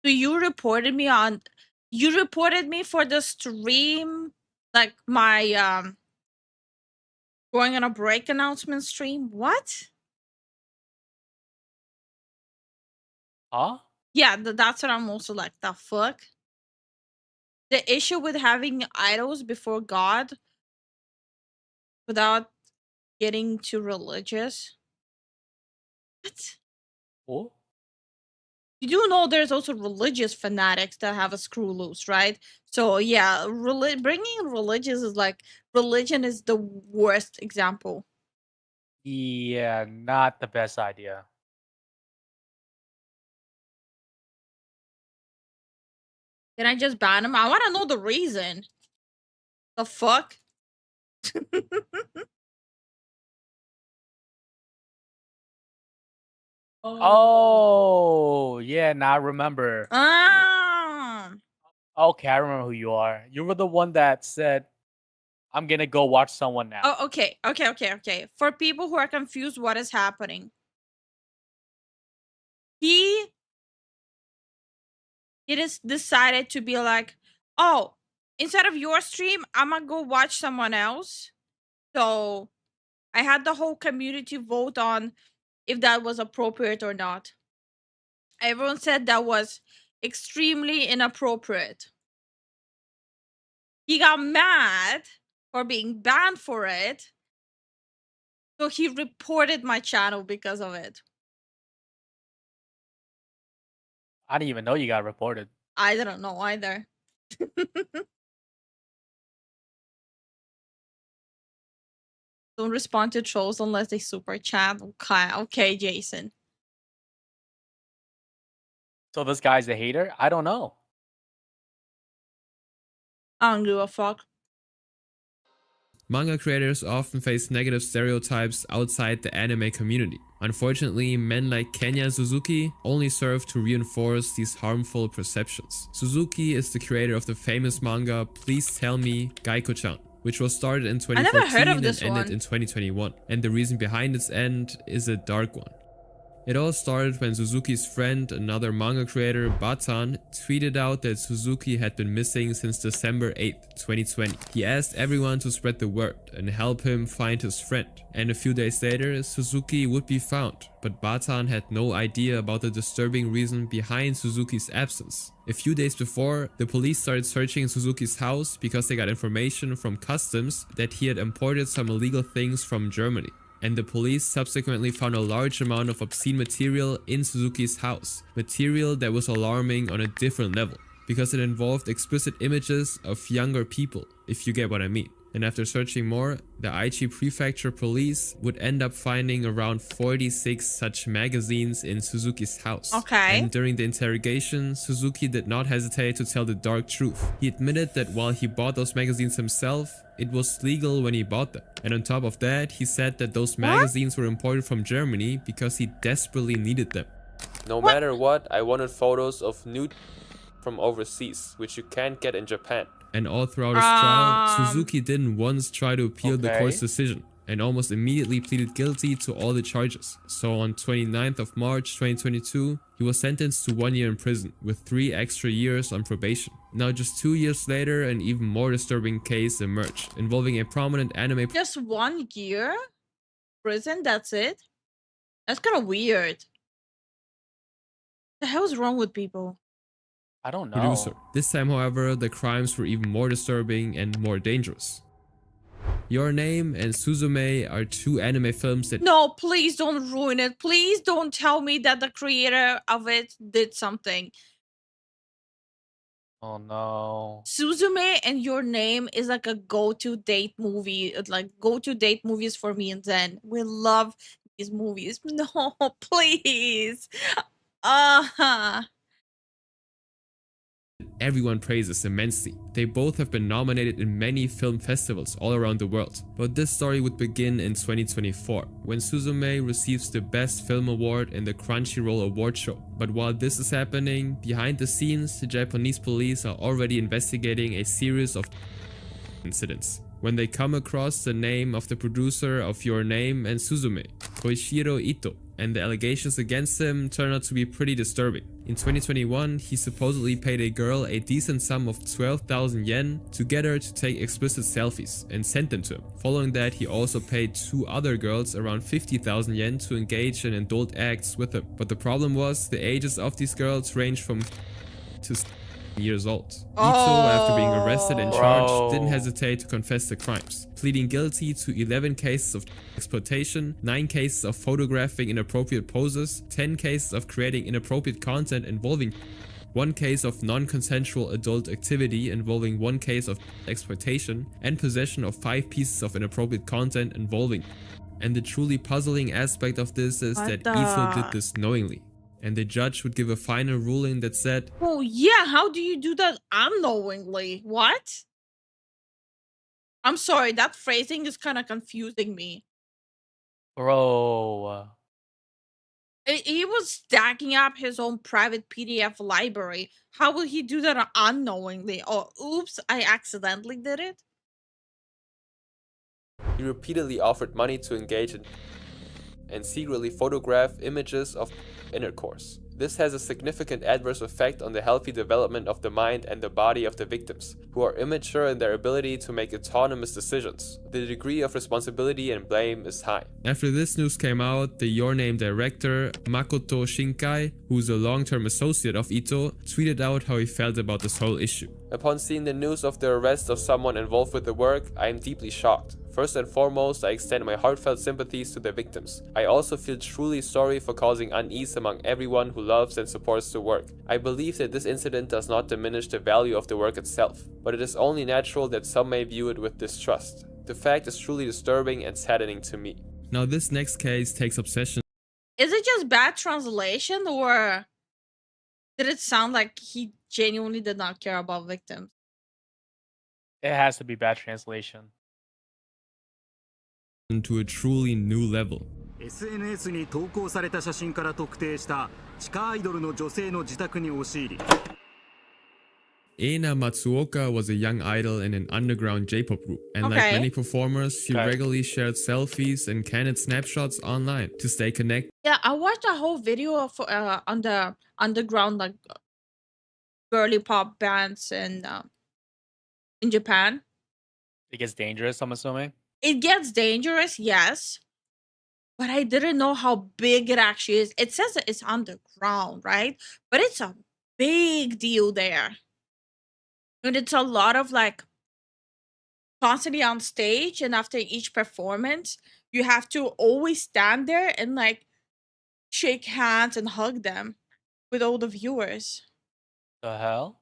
So you reported me for the stream, like my going on a break announcement stream? What? Huh? Yeah, that's what I'm also like, the fuck? The issue with having idols before God without getting too religious. What? Oh? You do know there's also religious fanatics that have a screw loose, right? So yeah, bringing in religious is like, religion is the worst example. Yeah, not the best idea. Can I just ban him? I want to know the reason. The fuck? Oh, yeah, now I remember. Ah. Okay, I remember who you are. You were the one that said, I'm gonna go watch someone now. Oh, okay. For people who are confused what is happening. He just decided to be like, oh, instead of your stream, I'm gonna go watch someone else. So I had the whole community vote on if that was appropriate or not. Everyone said that was extremely inappropriate. He got mad for being banned for it. So he reported my channel because of it. I didn't even know you got reported. I didn't know either. Don't respond to trolls unless they super chat. Okay, Jason. So this guy's a hater? I don't know. I don't give a fuck. Manga creators often face negative stereotypes outside the anime community. Unfortunately, men like Kenya Suzuki only serve to reinforce these harmful perceptions. Suzuki is the creator of the famous manga Please Tell Me, Gaiko-chan, which was started in 2014 and ended in 2021. And the reason behind its end is a dark one. It all started when Suzuki's friend, another manga creator, Batan, tweeted out that Suzuki had been missing since December 8th, 2020. He asked everyone to spread the word and help him find his friend. And a few days later, Suzuki would be found, but Batan had no idea about the disturbing reason behind Suzuki's absence. A few days before, the police started searching Suzuki's house because they got information from customs that he had imported some illegal things from Germany. And the police subsequently found a large amount of obscene material in Suzuki's house, material that was alarming on a different level, because it involved explicit images of younger people, if you get what I mean. And after searching more, the Aichi Prefecture police would end up finding around 46 such magazines in Suzuki's house. Okay. And during the interrogation, Suzuki did not hesitate to tell the dark truth. He admitted that while he bought those magazines himself, it was legal when he bought them. And on top of that, he said that those magazines were imported from Germany because he desperately needed them. No matter what, I wanted photos of nude from overseas, which you can't get in Japan. And all throughout his trial, Suzuki didn't once try to appeal the court's decision, and almost immediately pleaded guilty to all the charges. So on 29th of March 2022, he was sentenced to 1 year in prison with 3 extra years on probation. Now just 2 years later, an even more disturbing case emerged, involving a prominent anime... Just 1 year? Prison, that's it? That's kind of weird. The hell's wrong with people? I don't know. producer. This time, however, the crimes were even more disturbing and more dangerous. Your Name and Suzume are 2 anime films that... No, please don't ruin it. Please don't tell me that the creator of it did something. Oh no. Suzume and Your Name is like a go-to date movie. Like go-to date movies for me and Zen. We love these movies. No, please. Everyone praises immensely. They both have been nominated in many film festivals all around the world. But this story would begin in 2024, when Suzume receives the Best Film Award in the Crunchyroll Award Show. But while this is happening, behind the scenes, the Japanese police are already investigating a series of incidents. When they come across the name of the producer of Your Name and Suzume, Koichiro Ito, and the allegations against him turn out to be pretty disturbing. In 2021, he supposedly paid a girl a decent sum of 12,000 yen to get her to take explicit selfies and sent them to him. Following that, he also paid 2 other girls around 50,000 yen to engage in adult acts with him. But the problem was, the ages of these girls ranged from to years old. Ito, after being arrested and charged, didn't hesitate to confess the crimes, pleading guilty to 11 cases of exploitation, 9 cases of photographing inappropriate poses, 10 cases of creating inappropriate content involving 1 case of non-consensual adult activity involving 1 case of exploitation, and possession of 5 pieces of inappropriate content involving. And the truly puzzling aspect of this is that Ito did this knowingly. And the judge would give a final ruling that said, oh yeah, how do you do that unknowingly? What? I'm sorry, that phrasing is kind of confusing me. Bro. He was stacking up his own private PDF library. How will he do that unknowingly? Oh, oops, I accidentally did it. He repeatedly offered money to engage in and secretly photograph images of intercourse. This has a significant adverse effect on the healthy development of the mind and the body of the victims, who are immature in their ability to make autonomous decisions. The degree of responsibility and blame is high. After this news came out, the Your Name director, Makoto Shinkai, who's a long-term associate of Ito, tweeted out how he felt about this whole issue. Upon seeing the news of the arrest of someone involved with the work, I am deeply shocked. First and foremost, I extend my heartfelt sympathies to the victims. I also feel truly sorry for causing unease among everyone who loves and supports the work. I believe that this incident does not diminish the value of the work itself, but it is only natural that some may view it with distrust. The fact is truly disturbing and saddening to me. Now this next case takes obsession. Is it just bad translation, or did it sound like he genuinely did not care about victims? It has to be bad translation. To a truly new level. SNS に投稿された写真から特定した地下アイドルの女性の自宅に押し入り Eina Matsuoka was a young idol in an underground J-pop group, and like many performers, she regularly shared selfies and candid snapshots online to stay connected. Yeah, I watched a whole video of on the underground like girly pop bands in Japan. It gets dangerous, I'm assuming. It gets dangerous, yes, but I didn't know how big it actually is. It says that it's underground, right? But it's a big deal there. And it's a lot of like constantly on stage, and after each performance, you have to always stand there and like shake hands and hug them with all the viewers. The hell?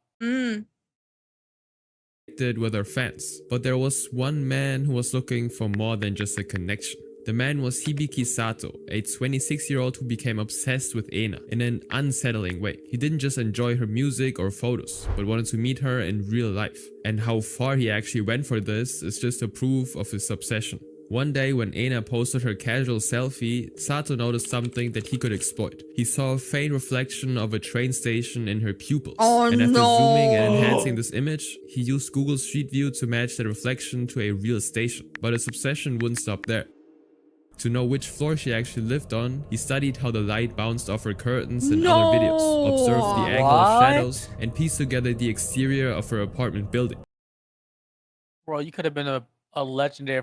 With her fans, but there was one man who was looking for more than just a connection. The man was Hibiki Sato, a 26-year-old who became obsessed with Eina in an unsettling way. He didn't just enjoy her music or photos, but wanted to meet her in real life. And how far he actually went for this is just a proof of his obsession. One day when Aina posted her casual selfie, Sato noticed something that he could exploit. He saw a faint reflection of a train station in her pupils. Oh, and after zooming and no. enhancing this image, he used Google Street View to match that reflection to a real station. But his obsession wouldn't stop there. To know which floor she actually lived on, he studied how the light bounced off her curtains and other videos, observed the angle of shadows, and pieced together the exterior of her apartment building. Bro, you could have been a legendary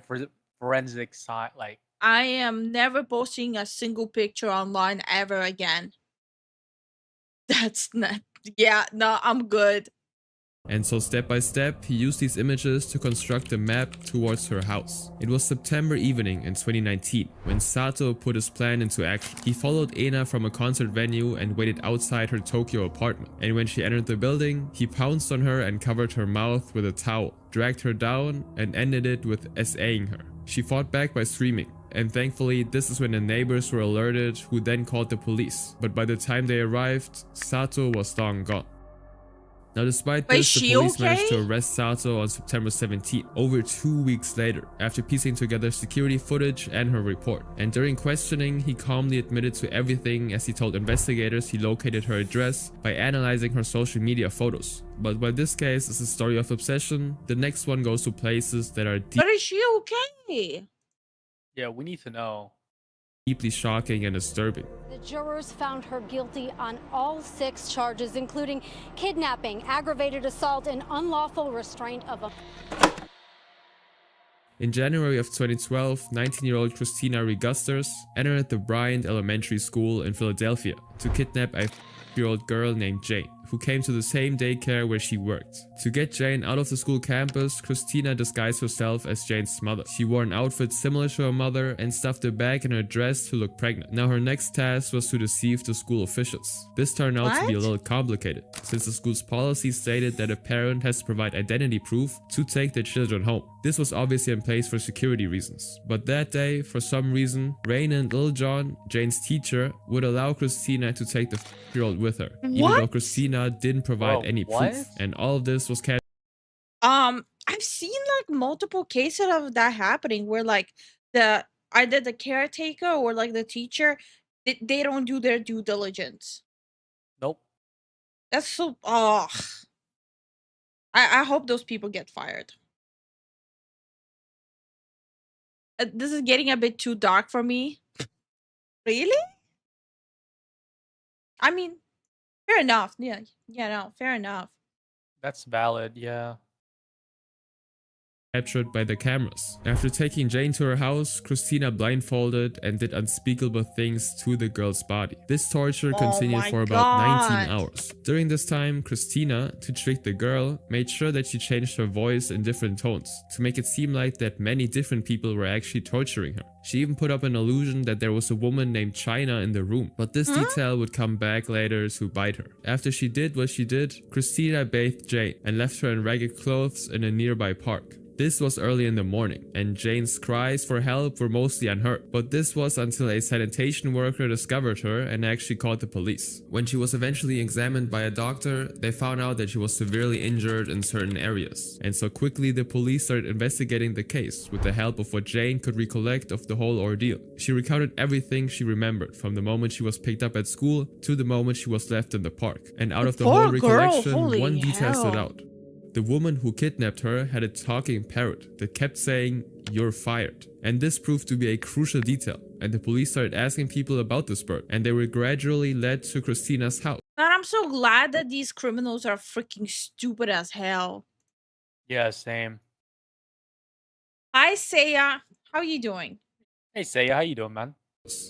forensic like. I am never posting a single picture online ever again. That's not. Yeah, no, I'm good. And so step by step, he used these images to construct a map towards her house. It was September evening in 2019 when Sato put his plan into action. He followed Aina from a concert venue and waited outside her Tokyo apartment. And when she entered the building, he pounced on her and covered her mouth with a towel, dragged her down, and ended it with SAing her. She fought back by screaming. And thankfully, this is when the neighbors were alerted, who then called the police. But by the time they arrived, Sato was long gone. Now, despite this, the police managed to arrest Sato on September 17th, over 2 weeks later, after piecing together security footage and her report. And during questioning, he calmly admitted to everything as he told investigators he located her address by analyzing her social media photos. But while this case is a story of obsession, the next one goes to places that are But is she okay? Yeah, we need to know. Deeply shocking and disturbing. The jurors found her guilty on all 6 charges, including kidnapping, aggravated assault, and unlawful restraint of a... In January of 2012, 19-year-old Christina Regusters entered the Bryant Elementary School in Philadelphia to kidnap a 5-year-old girl named Jane, who came to the same daycare where she worked. To get Jane out of the school campus, Christina disguised herself as Jane's mother. She wore an outfit similar to her mother and stuffed a bag in her dress to look pregnant. Now her next task was to deceive the school officials. This turned out to be a little complicated, since the school's policy stated that a parent has to provide identity proof to take their children home. This was obviously in place for security reasons. But that day, for some reason, Rain and Lil John, Jane's teacher, would allow Christina to take the 5-year-old with her, even though Christina didn't provide any proof. And all of this was kept. I've seen like multiple cases of that happening where like either the caretaker or like the teacher, they don't do their due diligence. Nope. That's so I hope those people get fired. This is getting a bit too dark for me. Really? I mean, fair enough. Yeah, no, fair enough. That's valid, yeah. Captured by the cameras. After taking Jane to her house, Christina blindfolded and did unspeakable things to the girl's body. This torture continued for about 19 hours. During this time, Christina, to trick the girl, made sure that she changed her voice in different tones to make it seem like that many different people were actually torturing her. She even put up an illusion that there was a woman named China in the room, but this detail would come back later to bite her. After she did what she did, Christina bathed Jane and left her in ragged clothes in a nearby park. This was early in the morning, and Jane's cries for help were mostly unheard, but this was until a sanitation worker discovered her and actually called the police. When she was eventually examined by a doctor, they found out that she was severely injured in certain areas, and so quickly the police started investigating the case with the help of what Jane could recollect of the whole ordeal. She recounted everything she remembered from the moment she was picked up at school to the moment she was left in the park, and out of the whole recollection, one detail stood out. The woman who kidnapped her had a talking parrot that kept saying, "You're fired." And this proved to be a crucial detail, and the police started asking people about this bird, and they were gradually led to Christina's house. Man, I'm so glad that these criminals are freaking stupid as hell. Yeah, same. Hi, Seiya. How you doing? Hey, Seiya, how you doing, man?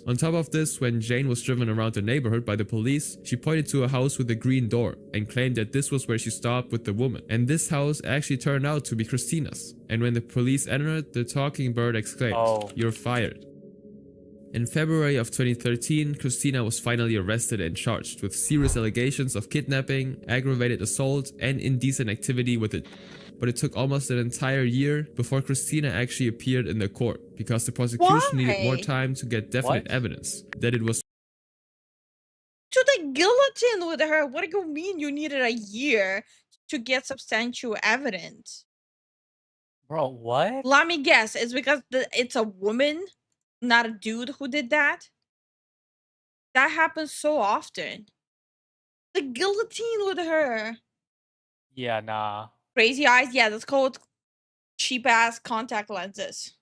On top of this, when Jane was driven around the neighborhood by the police, she pointed to a house with a green door and claimed that this was where she stopped with the woman. And this house actually turned out to be Christina's. And when the police entered, the talking bird exclaimed, "You're fired." In February of 2013, Christina was finally arrested and charged with serious allegations of kidnapping, aggravated assault, and indecent activity with it. But it took almost an entire year before Christina actually appeared in the court because the prosecution needed more time to get definite evidence that it was To the guillotine with her. What do you mean you needed a year to get substantial evidence? Bro, what? Let me guess. It's because it's a woman, not a dude who did that. That happens so often. The guillotine with her. Yeah, nah. Crazy eyes. Yeah, that's called cheap ass contact lenses.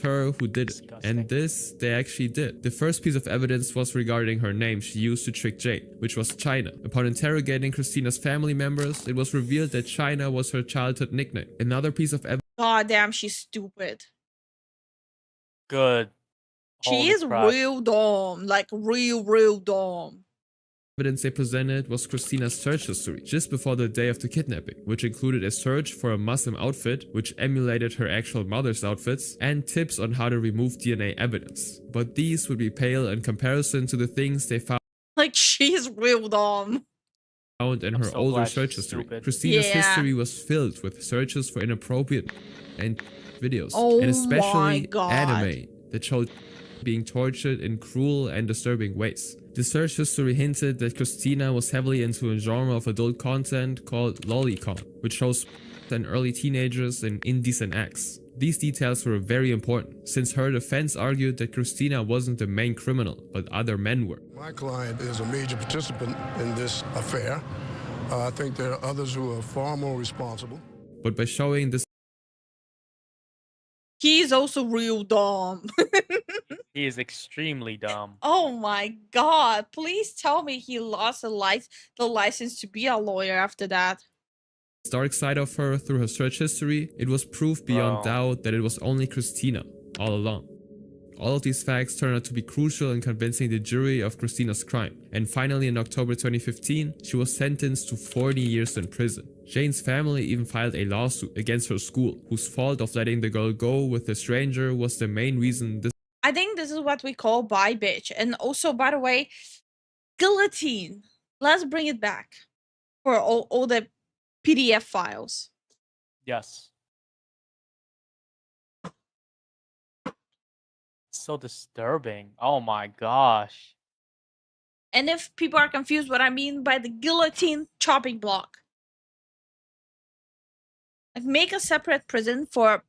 Her who did it. And this they actually did. The first piece of evidence was regarding her name she used to trick Jane, which was China. Upon interrogating Christina's family members, it was revealed that China was her childhood nickname. Another piece of evidence. God damn, she's stupid. Good. She Holy is crap. real dumb. Like real dumb. Evidence they presented was Christina's search history just before the day of the kidnapping, which included a search for a Muslim outfit which emulated her actual mother's outfits, and tips on how to remove DNA evidence. But these would be pale in comparison to the things they found Like, she's real dumb. in her so older glad search she's history. stupid. Christina's Yeah. history was filled with searches for inappropriate and videos, Oh and my especially God. anime that showed being tortured in cruel and disturbing ways. The search history hinted that Christina was heavily into a genre of adult content called lolicon, which shows and early teenagers in indecent acts. These details were very important, since her defense argued that Christina wasn't the main criminal, but other men were. My client is a major participant in this affair. I think there are others who are far more responsible. But by showing this He's also real dumb. He is extremely dumb. Oh my God. Please tell me he lost the license to be a lawyer after that. dark side of her through her search history, it was proof beyond doubt that it was only Christina all along. All of these facts turned out to be crucial in convincing the jury of Christina's crime, and finally in October 2015, she was sentenced to 40 years in prison. Jane's family even filed a lawsuit against her school, whose fault of letting the girl go with a stranger was the main reason this. I think this is what we call bye bitch. And also, by the way, guillotine. Let's bring it back for all the PDF files. Yes. So disturbing. Oh my gosh. And if people are confused what I mean by the guillotine chopping block, like make a separate prison for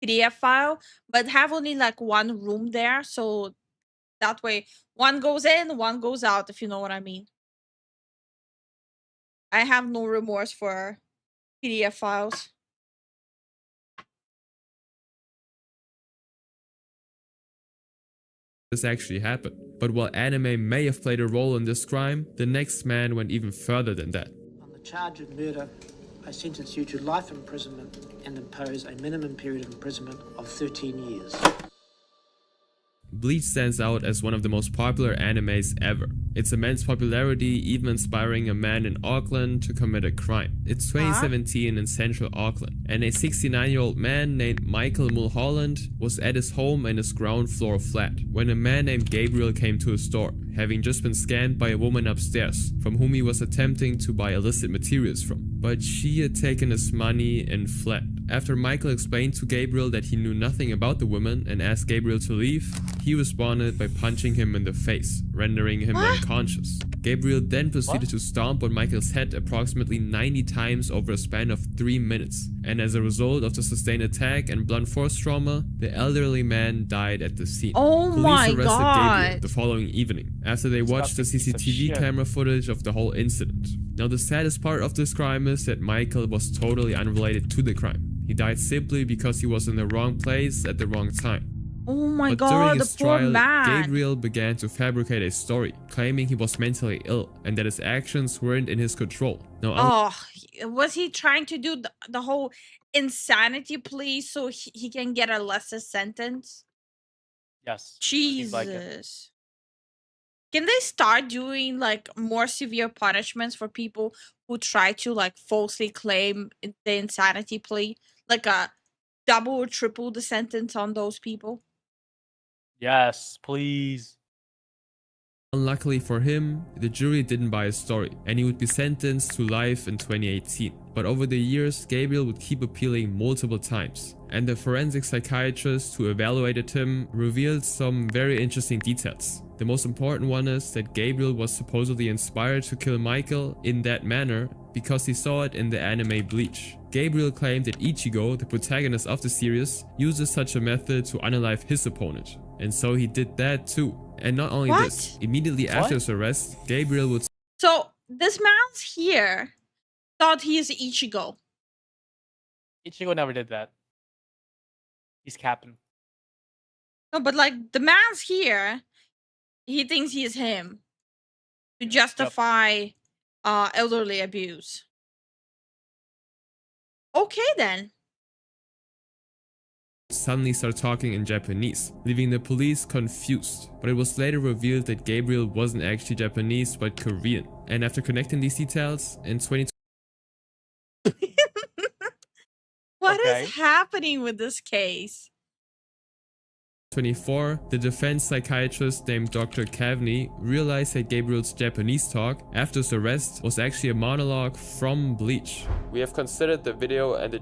PDF file, but have only like one room there, so that way one goes in, one goes out, if you know what I mean. I have no remorse for PDF files. This actually happened. But while anime may have played a role in this crime, the next man went even further than that. On the charge of murder, I sentence you to life imprisonment and impose a minimum period of imprisonment of 13 years. Bleach stands out as one of the most popular animes ever. Its immense popularity even inspiring a man in Auckland to commit a crime. It's 2017 in central Auckland, and a 69-year-old man named Michael Mulholland was at his home in his ground floor flat when a man named Gabriel came to his door, having just been scammed by a woman upstairs, from whom he was attempting to buy illicit materials from. But she had taken his money and fled. After Michael explained to Gabriel that he knew nothing about the woman and asked Gabriel to leave, he responded by punching him in the face, rendering him unconscious. Gabriel then proceeded to stomp on Michael's head approximately 90 times over a span of 3 minutes, and as a result of the sustained attack and blunt force trauma, the elderly man died at the scene. Oh my Police arrested God. Gabriel the following evening, after they watched the CCTV camera footage of the whole incident. Now the saddest part of this crime is that Michael was totally unrelated to the crime. He died simply because he was in the wrong place at the wrong time. Oh my But God, during the his poor trial, man. Gabriel began to fabricate a story, claiming he was mentally ill and that his actions weren't in his control. Now, Oh, was he trying to do the whole insanity plea so he can get a lesser sentence? Yes. Jesus. Like it. Can they start doing like more severe punishments for people who try to like falsely claim the insanity plea? Like a double or triple the sentence on those people? Yes, please. Unluckily for him, the jury didn't buy his story, and he would be sentenced to life in 2018. But over the years, Gabriel would keep appealing multiple times, and the forensic psychiatrist who evaluated him revealed some very interesting details. The most important one is that Gabriel was supposedly inspired to kill Michael in that manner because he saw it in the anime Bleach. Gabriel claimed that Ichigo, the protagonist of the series, uses such a method to unalive his opponent, and so he did that too. And not only this, immediately after his arrest, Gabriel would... So this man's here thought he is Ichigo. Ichigo never did that. He's capping. No, but like the man's here, he thinks he is him to justify elderly abuse. Okay then. Suddenly start talking in Japanese, leaving the police confused. But it was later revealed that Gabriel wasn't actually Japanese but Korean. And after connecting these details, in 2020, What is happening with this case? 24, the defense psychiatrist named Dr. Kavney realized that Gabriel's Japanese talk after his arrest was actually a monologue from Bleach. We have considered the video and the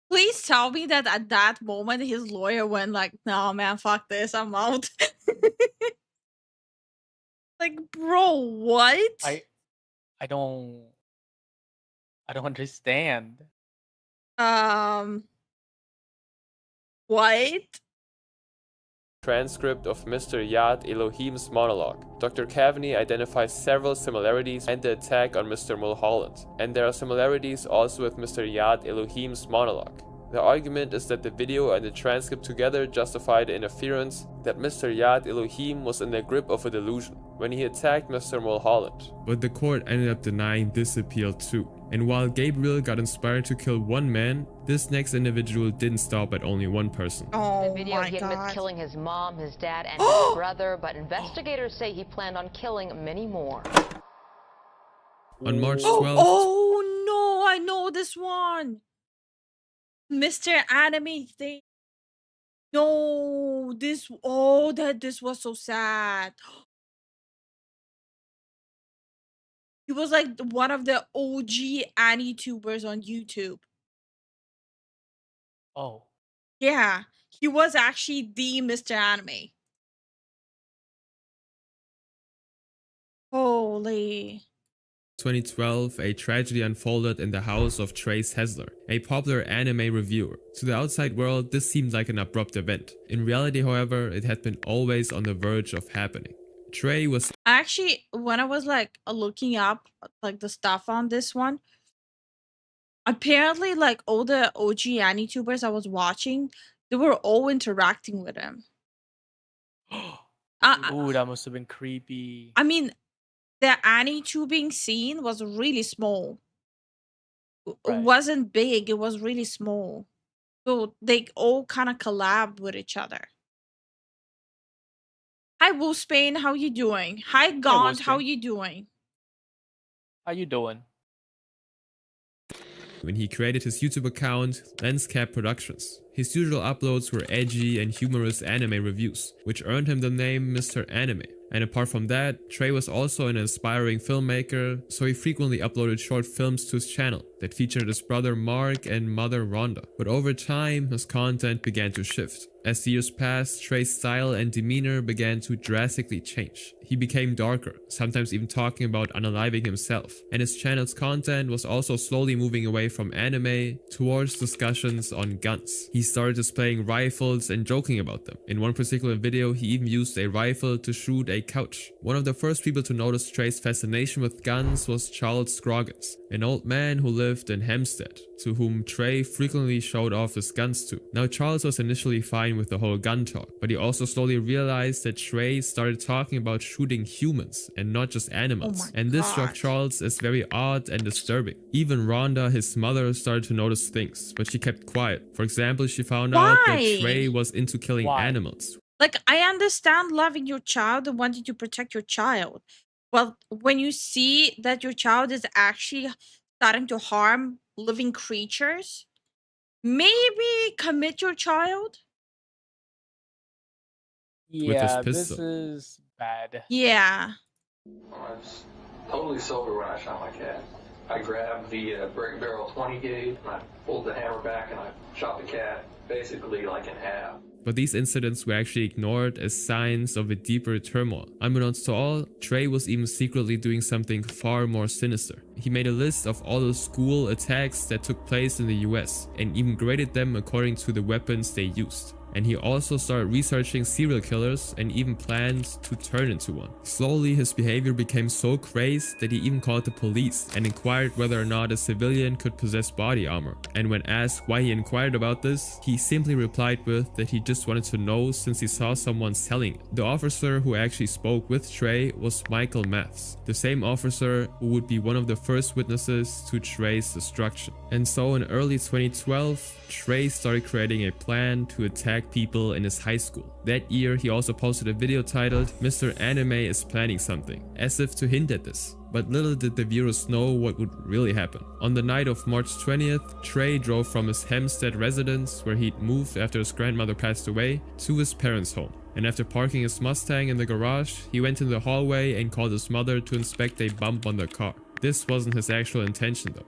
Please tell me that at that moment his lawyer went like, "No man, fuck this, I'm out." Like, bro, what? I don't understand. What? transcript of Mr. Yad Elohim's monologue. Dr. Kavney identifies several similarities and the attack on Mr. Mulholland, and there are similarities also with Mr. Yad Elohim's monologue. The argument is that the video and the transcript together justify the inference that Mr. Yad Elohim was in the grip of a delusion when he attacked Mr. Mulholland. But the court ended up denying this appeal too. And while Gabriel got inspired to kill one man, this next individual didn't stop at only one person. Oh the video my he God. admits killing his mom, his dad, and his brother, but investigators say he planned on killing many more. On March 12th, Oh no, I know this one. Mr. Anime thing. No, this was so sad. He was like one of the OG AniTubers on YouTube. Oh. Yeah, he was actually the Mr. Anime. Holy. 2012, a tragedy unfolded in the house of Trace Hessler, a popular anime reviewer. To the outside world, this seemed like an abrupt event. In reality, however, it had been always on the verge of happening. Trey was Actually, when I was like looking up like the stuff on this one, apparently like all the OG AniTubers I was watching, they were all interacting with him. Ooh, that must have been creepy. I mean, the AniTubing scene was really small. It wasn't big, it was really small. So they all kind of collabed with each other. Hi Wolfsbane, how you doing? Hi Gaunt, how Wolfsbane. you doing? How you doing? when he created his YouTube account, Lenscap Productions. His usual uploads were edgy and humorous anime reviews, which earned him the name Mr. Anime. And apart from that, Trey was also an aspiring filmmaker, so he frequently uploaded short films to his channel that featured his brother Mark and mother Rhonda. But over time, his content began to shift. As the years passed, Trey's style and demeanor began to drastically change. He became darker, sometimes even talking about unaliving himself, and his channel's content was also slowly moving away from anime towards discussions on guns. He started displaying rifles and joking about them. In one particular video, he even used a rifle to shoot a couch. One of the first people to notice Trey's fascination with guns was Charles Scroggins, an old man who lived in Hempstead, to whom Trey frequently showed off his guns to. Now, Charles was initially fine with the whole gun talk, but he also slowly realized that Trey started talking about shooting humans and not just animals, and this struck Charles as very odd and disturbing. Even Rhonda, his mother, started to notice things, but she kept quiet. For example, she found out that Trey was into killing animals. Like, I understand loving your child and wanting to protect your child. But when you see that your child is actually starting to harm living creatures, maybe commit your child. with his Yeah, this pistol. is bad. Yeah. I was totally sober when I shot my cat. I grabbed the brick barrel 20 gauge and I pulled the hammer back and I shot the cat basically like in half. But these incidents were actually ignored as signs of a deeper turmoil. Unbeknownst to all, Trey was even secretly doing something far more sinister. He made a list of all the school attacks that took place in the US and even graded them according to the weapons they used. And he also started researching serial killers and even planned to turn into one. Slowly, his behavior became so crazed that he even called the police and inquired whether or not a civilian could possess body armor. And when asked why he inquired about this, he simply replied with that he just wanted to know since he saw someone selling it. The officer who actually spoke with Trey was Michael Maths, the same officer who would be one of the first witnesses to Trey's destruction. And so in early 2012, Trey started creating a plan to attack people in his high school. That year, he also posted a video titled "Mr. Anime is planning something," as if to hint at this. But little did the viewers know what would really happen. On the night of March 20th, Trey drove from his Hempstead residence, where he'd moved after his grandmother passed away, to his parents' home. And after parking his Mustang in the garage, he went in the hallway and called his mother to inspect a bump on the car. This wasn't his actual intention though.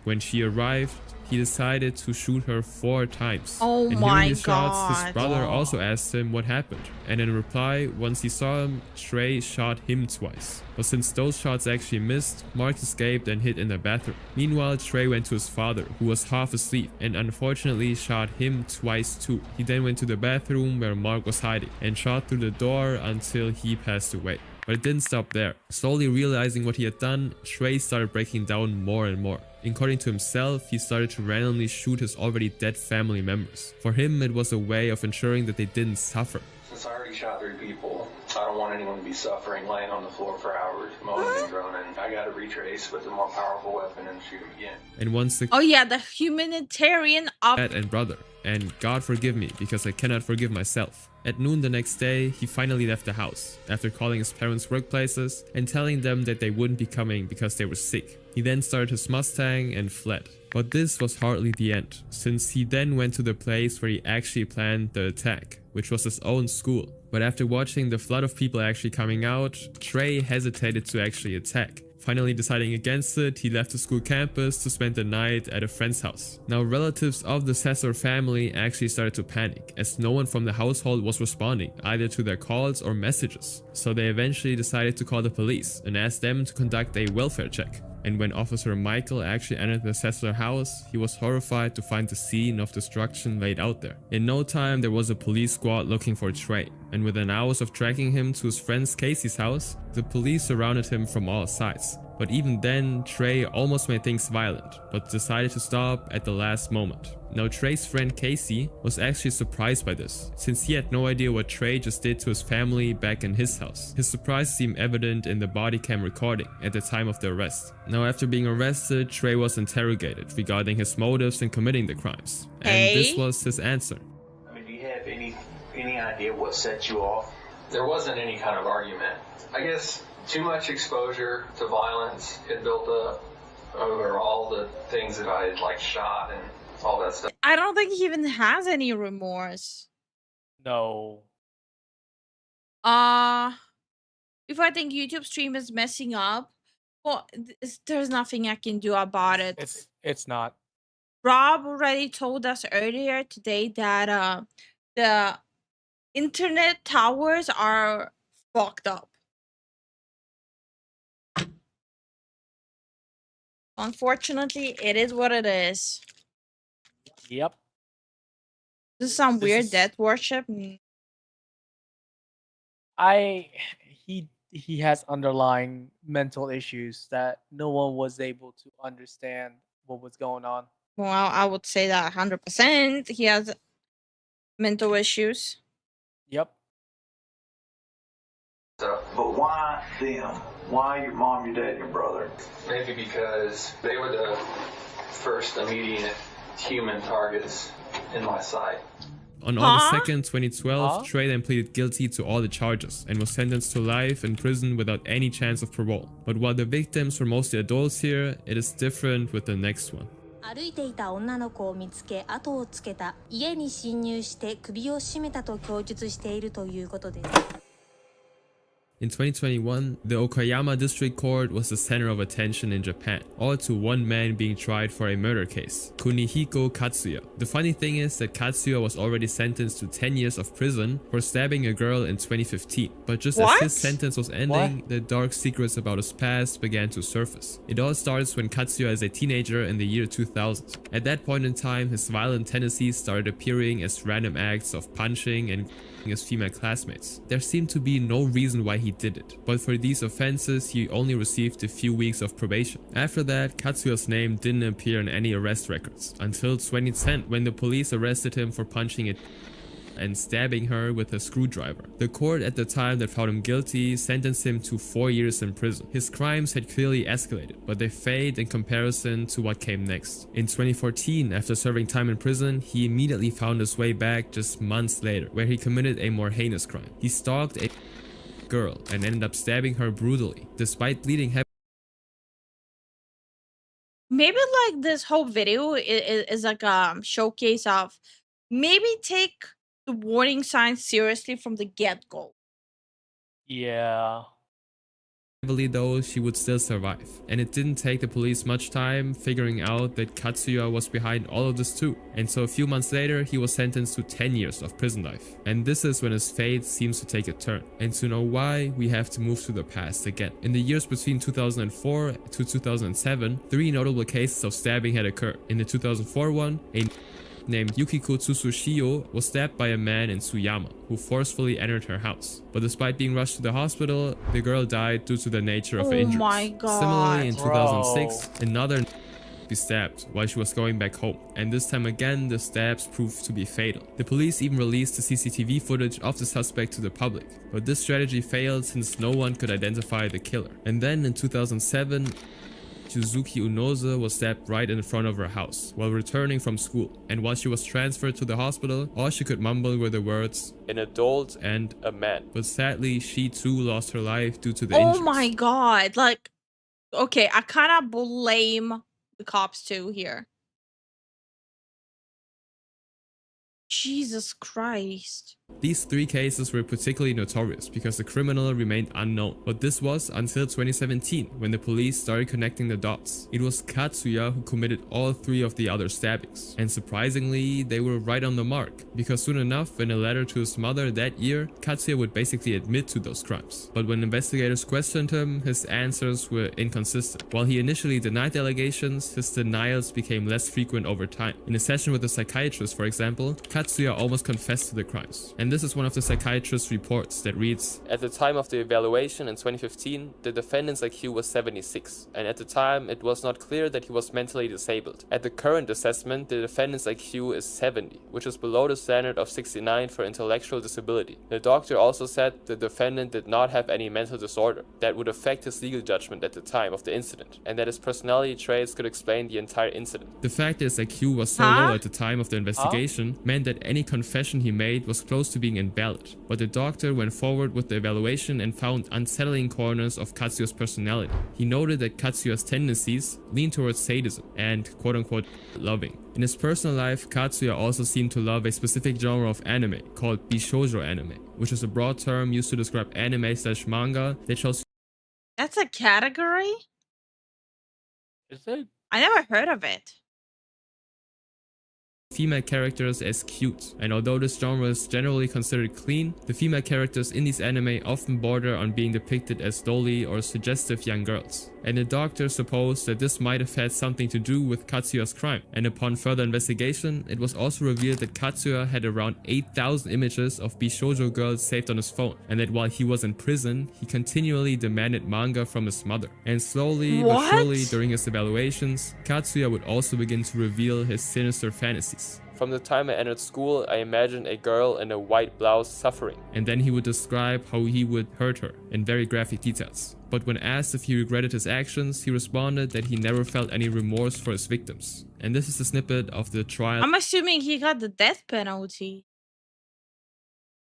When she arrived, he decided to shoot her 4 times. Oh and my hearing the shots, his God. brother also asked him what happened. And in reply, once he saw him, Trey shot him twice. But since those shots actually missed, Mark escaped and hid in the bathroom. Meanwhile, Trey went to his father, who was half asleep, and unfortunately shot him twice too. He then went to the bathroom where Mark was hiding and shot through the door until he passed away. But it didn't stop there. Slowly realizing what he had done, Trey started breaking down more and more. According to himself, he started to randomly shoot his already dead family members. For him, it was a way of ensuring that they didn't suffer. Since I already shot 3 people, I don't want anyone to be suffering, laying on the floor for hours, moaning and groaning. I gotta retrace with a more powerful weapon and shoot him again. And once the Oh yeah, the humanitarian op. dad and brother, and God forgive me because I cannot forgive myself. At noon the next day, he finally left the house, after calling his parents' workplaces and telling them that they wouldn't be coming because they were sick. He then started his Mustang and fled. But this was hardly the end, since he then went to the place where he actually planned the attack, which was his own school. But after watching the flood of people actually coming out, Trey hesitated to actually attack. Finally deciding against it, he left the school campus to spend the night at a friend's house. Now, relatives of the Sessor family actually started to panic, as no one from the household was responding, either to their calls or messages. So they eventually decided to call the police and ask them to conduct a welfare check. And when Officer Michael actually entered the Sessler house, he was horrified to find the scene of destruction laid out there. In no time, there was a police squad looking for Trey, and within hours of tracking him to his friend Casey's house, the police surrounded him from all sides. But even then, Trey almost made things violent, but decided to stop at the last moment. Now, Trey's friend Casey was actually surprised by this, since he had no idea what Trey just did to his family back in his house. His surprise seemed evident in the body cam recording at the time of the arrest. Now, after being arrested, Trey was interrogated regarding his motives in committing the crimes, and this was his answer. I mean, do you have any idea what set you off? There wasn't any kind of argument. I guess too much exposure to violence had built up over all the things that I had shot and all that stuff. I don't think he even has any remorse. No. If I think YouTube stream is messing up, well, there's nothing I can do about it. It's not. Rob already told us earlier today that the internet towers are fucked up. Unfortunately, it is what it is. Yep. This is some weird is- death worship. He has underlying mental issues that no one was able to understand what was going on. Well, I would say that 100%. He has mental issues. Yep. But why them? Why your mom, your dad, and your brother? Maybe because they were the first immediate human targets in my sight. On August 2nd, 2012, Trey then pleaded guilty to all the charges and was sentenced to life in prison without any chance of parole. But while the victims were mostly adults here, it is different with the next one. 歩いていた女の子を見つけ後をつけた。家に侵入して首を絞めたと供述しているということです。In 2021, the Okayama District Court was the center of attention in Japan, all to one man being tried for a murder case, Kunihiko Katsuya. The funny thing is that Katsuya was already sentenced to 10 years of prison for stabbing a girl in 2015. But just as his sentence was ending, the dark secrets about his past began to surface. It all starts when Katsuya is a teenager in the year 2000. At that point in time, his violent tendencies started appearing as random acts of punching and his female classmates. There seemed to be no reason why he did it, but for these offenses he only received a few weeks of probation. After that, Katsuya's name didn't appear in any arrest records until 2010, when the police arrested him for punching a and stabbing her with a screwdriver. The court at the time that found him guilty sentenced him to 4 years in prison. His crimes had clearly escalated, but they fade in comparison to what came next. In 2014, after serving time in prison, he immediately found his way back just months later, where he committed a more heinous crime. He stalked a girl and ended up stabbing her brutally, despite bleeding heavily. Maybe like this whole video is like a showcase of maybe take the warning signs seriously from the get-go. Yeah. Though, she would still survive, and it didn't take the police much time figuring out that Katsuya was behind all of this too. And so a few months later, he was sentenced to 10 years of prison life. And this is when his fate seems to take a turn. And to know why, we have to move to the past again. In the years between 2004 to 2007, 3 notable cases of stabbing had occurred. In the 2004 one, a named Yukiko Tsushio was stabbed by a man in Tsuyama who forcefully entered her house. But despite being rushed to the hospital, the girl died due to the nature of her injuries. My God. Similarly, in 2006, another be stabbed while she was going back home, and this time again the stabs proved to be fatal. The police even released the CCTV footage of the suspect to the public, but this strategy failed since no one could identify the killer. And then in 2007, Suzuki Unoze was stabbed right in front of her house while returning from school, and while she was transferred to the hospital, all she could mumble were the words "an adult" and "a man." But sadly, she too lost her life due to the injuries. Oh my God. Like, okay, I kind of blame the cops too here. Jesus Christ. These 3 cases were particularly notorious because the criminal remained unknown, but this was until 2017 when the police started connecting the dots. It was Katsuya who committed all 3 of the other stabbings, and surprisingly they were right on the mark, because soon enough in a letter to his mother that year, Katsuya would basically admit to those crimes. But when investigators questioned him, his answers were inconsistent. While he initially denied the allegations, his denials became less frequent over time. In a session with a psychiatrist, for example, Katsuya almost confessed to the crimes. And this is one of the psychiatrist's reports that reads, "At the time of the evaluation in 2015, the defendant's IQ was 76, and at the time it was not clear that he was mentally disabled. At the current assessment, the defendant's IQ is 70, which is below the standard of 69 for intellectual disability. The doctor also said the defendant did not have any mental disorder that would affect his legal judgment at the time of the incident, and that his personality traits could explain the entire incident." The fact that his IQ was so low at the time of the investigation meant that any confession he made was close to being invalid, but the doctor went forward with the evaluation and found unsettling corners of Katsuya's personality. He noted that Katsuya's tendencies leaned towards sadism and quote-unquote loving. In his personal life, Katsuya also seemed to love a specific genre of anime called bishoujo anime, which is a broad term used to describe anime/manga that shows. That's a category? Is it? I never heard of it. Female characters as cute, and although this genre is generally considered clean, the female characters in these anime often border on being depicted as dolly or suggestive young girls. And the doctor supposed that this might have had something to do with Katsuya's crime, and upon further investigation, it was also revealed that Katsuya had around 8,000 images of bishoujo girls saved on his phone, and that while he was in prison, he continually demanded manga from his mother. And slowly but surely during his evaluations, Katsuya would also begin to reveal his sinister fantasies. "From the time I entered school, I imagined a girl in a white blouse suffering." And then he would describe how he would hurt her in very graphic details. But when asked if he regretted his actions, he responded that he never felt any remorse for his victims. And this is a snippet of the trial. I'm assuming he got the death penalty.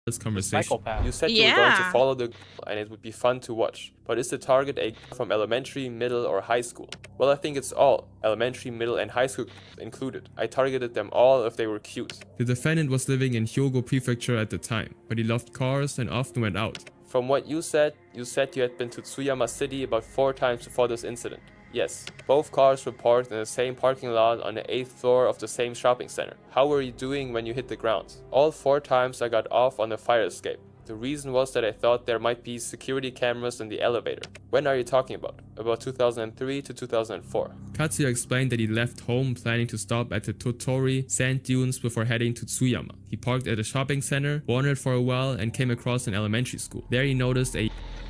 this conversation. Psychopath. You said you were going to Yeah. follow the girl and it would be fun to watch. But is the target a girl from elementary, middle, or high school? Well, I think it's all. Elementary, middle, and high school included. I targeted them all if they were cute. The defendant was living in Hyogo Prefecture at the time, but he loved cars and often went out. From what you said you had been to Tsuyama City about 4 times before this incident. Yes, both cars were parked in the same parking lot on the 8th floor of the same shopping center. How were you doing when you hit the ground? All 4 times I got off on the fire escape. The reason was that I thought there might be security cameras in the elevator. When are you talking about? About 2003 to 2004. Katsuya explained that he left home planning to stop at the Totori sand dunes before heading to Tsuyama. He parked at a shopping center, wandered for a while, and came across an elementary school. There he noticed a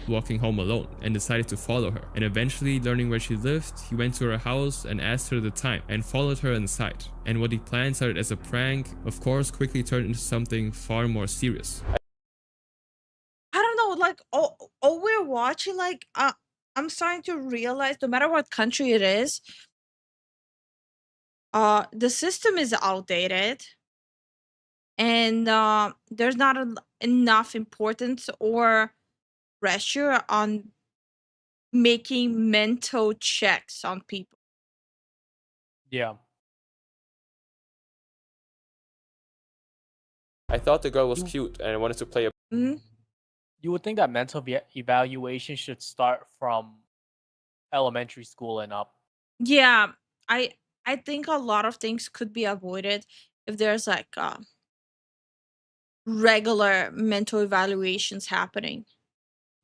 walking home alone and decided to follow her. And eventually, learning where she lived, he went to her house and asked her the time and followed her inside. And what he planned started as a prank, of course, quickly turned into something far more serious. I don't know, like, we're watching, like, I'm starting to realize no matter what country it is, the system is outdated and there's not enough importance or pressure on making mental checks on people. Yeah. I thought the girl was cute and I wanted to play a Mhm. You would think that mental evaluation should start from elementary school and up. Yeah, I think a lot of things could be avoided if there's like regular mental evaluations happening.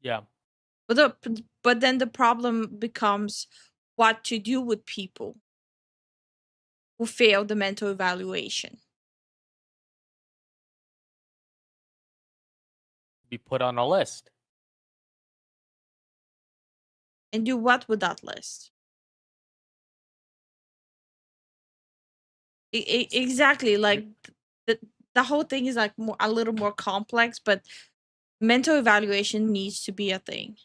Yeah. But then the problem becomes what to do with people who fail the mental evaluation. Be put on a list. And do what with that list? Exactly, like the whole thing is like a little more complex, but mental evaluation needs to be a thing.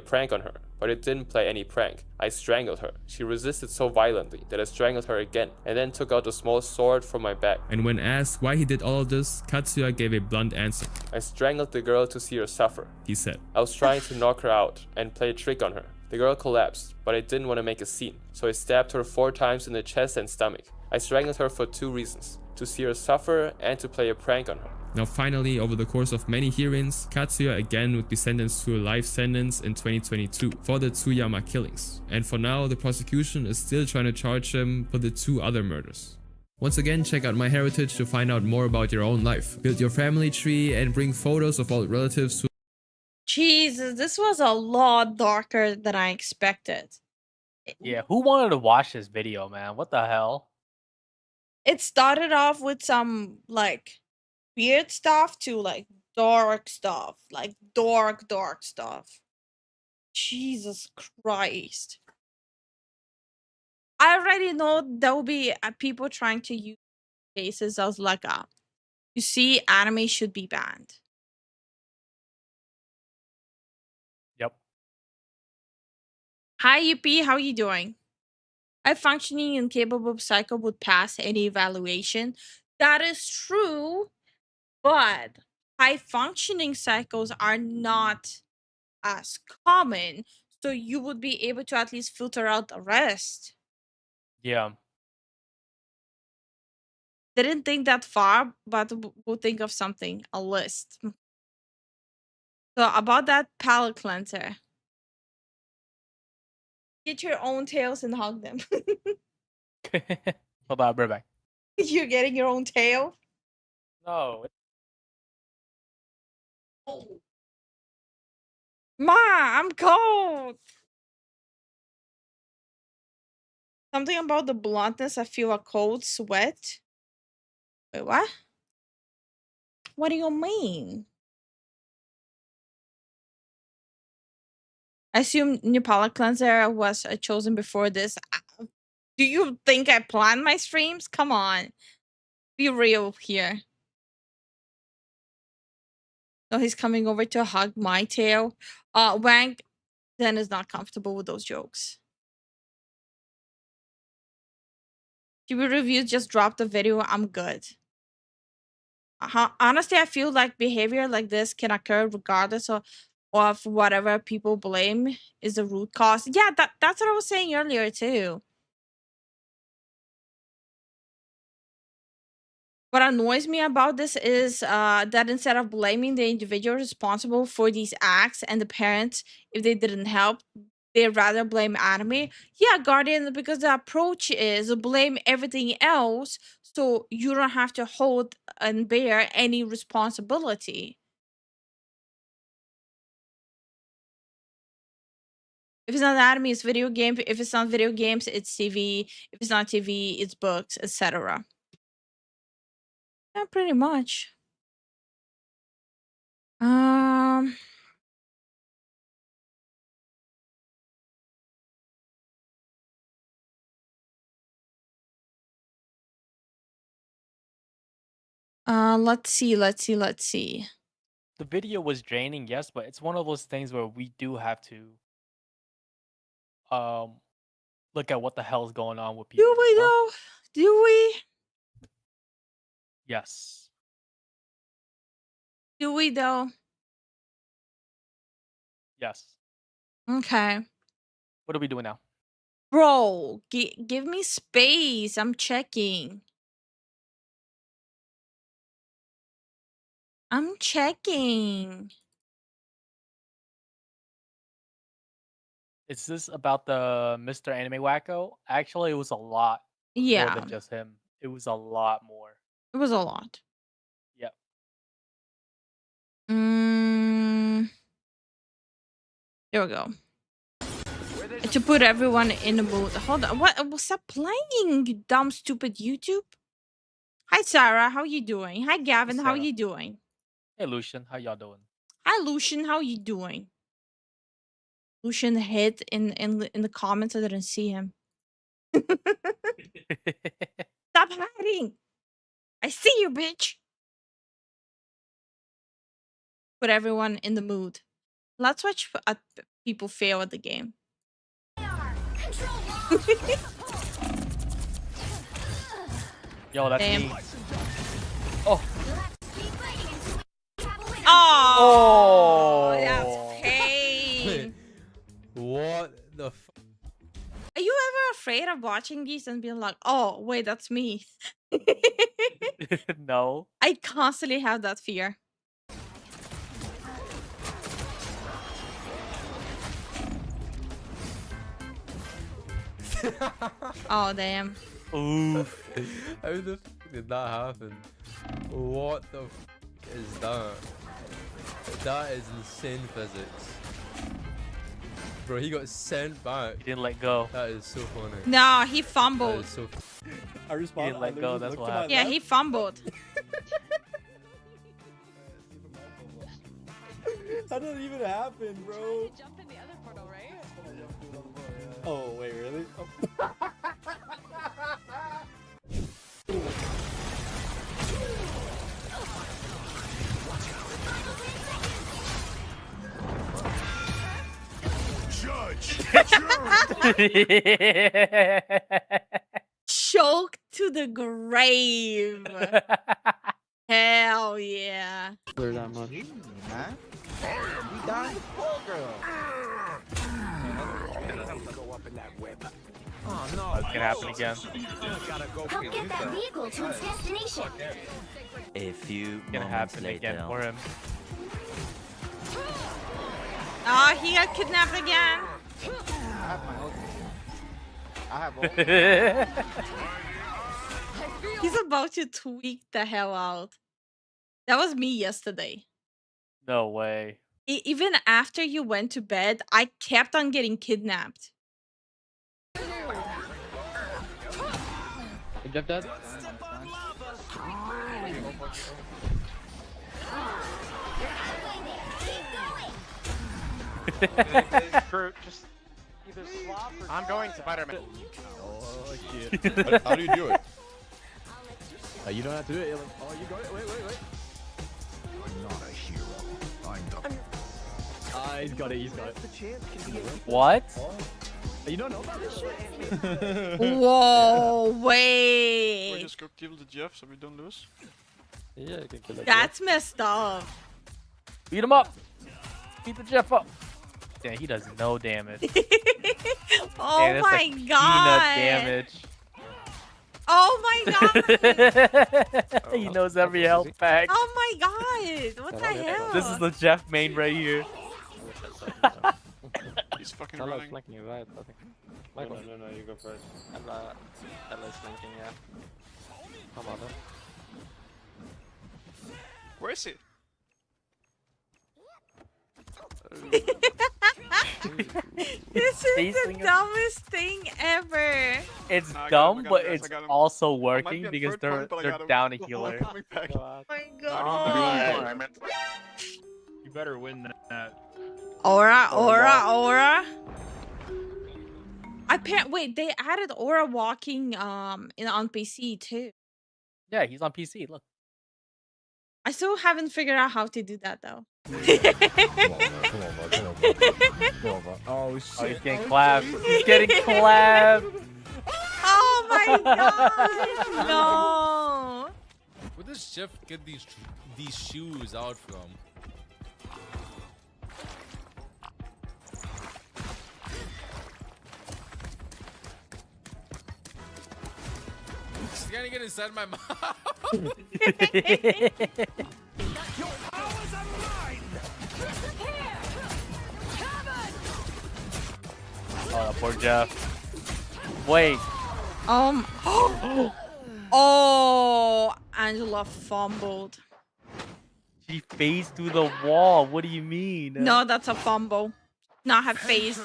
prank on her, but it didn't play any prank. I strangled her. She resisted so violently that I strangled her again, and then took out a small sword from my bag. And when asked why he did all of this, Katsuya gave a blunt answer. I strangled the girl to see her suffer, he said. I was trying to knock her out and play a trick on her. The girl collapsed, but I didn't want to make a scene, so I stabbed her 4 times in the chest and stomach. I strangled her for 2 reasons: to see her suffer and to play a prank on her. Now finally, over the course of many hearings, Katsuya again would be sentenced to a life sentence in 2022 for the Tsuyama killings. And for now, the prosecution is still trying to charge him for the 2 other murders. Once again, check out My Heritage to find out more about your own life. Build your family tree and bring photos of all relatives to... Jesus, this was a lot darker than I expected. Yeah, who wanted to watch this video, man? What the hell? It started off with some like weird stuff to like dark stuff, like dark stuff. Jesus Christ. I already know there will be people trying to use cases as like you see, anime should be banned. Yep. Hi Yuppie, how you doing? A functioning and capable psycho would pass any evaluation. That is true, but high functioning cycles are not as common, so you would be able to at least filter out the rest. Yeah. Didn't think that far, but we'll think of something, a list. So about that palate cleanser. Get your own tails and hug them. Hold on, I'll be right back. You're getting your own tail? No. Ma, I'm cold. Something about the bluntness. I feel a cold sweat. Wait, what? What do you mean? I assume new palette cleanser was chosen before this. Do you think I planned my streams? Come on. Be real here. No, he's coming over to hug my tail. Wang then is not comfortable with those jokes. TV reviews just dropped the video. I'm good. Honestly, I feel like behavior like this can occur regardless of whatever people blame is the root cause. Yeah, that's what I was saying earlier too. What annoys me about this is that instead of blaming the individual responsible for these acts and the parents if they didn't help, they rather blame anime. Yeah, Guardian, because the approach is blame everything else so you don't have to hold and bear any responsibility. If it's not anime, it's video game. If it's not video games, it's TV. If it's not TV, it's books, etc. Yeah, pretty much. Let's see. The video was draining, yes, but it's one of those things where we do have to look at what the hell is going on with people. Do we though? Do we? Yes. Do we though? Yes. Okay. What are we doing now? Bro, give me space. I'm checking. Is this about the Mr. Anime Wacko? Actually, it was a lot more Yeah, than just him. It was a lot more. it was a lot. Yep. There we go. To put everyone in the mood. Hold on. What? Stop playing, you dumb, stupid YouTube. Hi, Sarah. How you doing? Hi, Gavin. How Sarah. you doing? Hey, Lucian, how y'all doing? Hi, Lucian. How you doing? Lucian hid in the comments. I didn't see him. Stop hiding. I see you, bitch. Put everyone in the mood. Let's watch people fail at the game. Yo, that's Damn. me. Oh. Oh, that's pain. What the f? Are you ever afraid of watching these and being like, oh, wait, that's me? No. I constantly have that fear. Oh, damn. Oof. How the f did that happen? What the f is that? That is insane physics. Bro, he got sent back. He didn't let go. That is so funny. No, he That fumbled. is so I responded. He didn't let go, that's what happened. Yeah, he fumbled. How did it even happen, bro? Jump in the other portal, right? Oh, wait, really? Oh. Choked to the grave. Hell yeah. Clear that much. Huh? We died? Oh, girl. Oh no. That's gonna happen again. Help get that vehicle to its destination. A few It's gonna moments happen later. again for him. Oh, he got kidnapped again. I have all. He's about to tweak the hell out. That was me yesterday. No way. Even after you went to bed, I kept on getting kidnapped. You jumped that? Groot, just either swap or I'm going Spider-Man. Oh shit. How do you do it? You don't have to do it. You're like, oh, you got it. Wait. I'm not a hero. I'm the... he's got it. What? You don't know about this shit? Whoa, wait. We just go kill the Jeff so we don't lose. Yeah, you can kill that. That's messed up. Beat him up. Beat the Jeff up. Damn, he does no damage. Oh Damn, that's my like god. peanut damage. Oh my god. He knows every health pack. Oh my god. What the hell? This is the Jeff main right here. He's fucking Ella is running. flanking you, right? I think. Michael. No, you go first. Ella is flanking, yeah. Come on, Where is he? This is the dumbest thing ever. It's No, I got dumb, him, but guys, it's I got him. also I might working be on because third they're point, but I got him. down a I'm healer. coming back. Oh my God. god. You better win that. Aura. Wait, they added aura walking on PC too. Yeah, he's on PC. Look. I still haven't figured out how to do that though. Come on, bro. Oh shit. Oh, he's getting clapped. He's getting clapped. Oh my god! No. Where does Jeff get these shoes out from? He's gonna get inside my mouth. Oh, poor Jeff. Wait. Oh, Angela fumbled. She phased through the wall. What do you mean? No, that's a fumble. Not her face.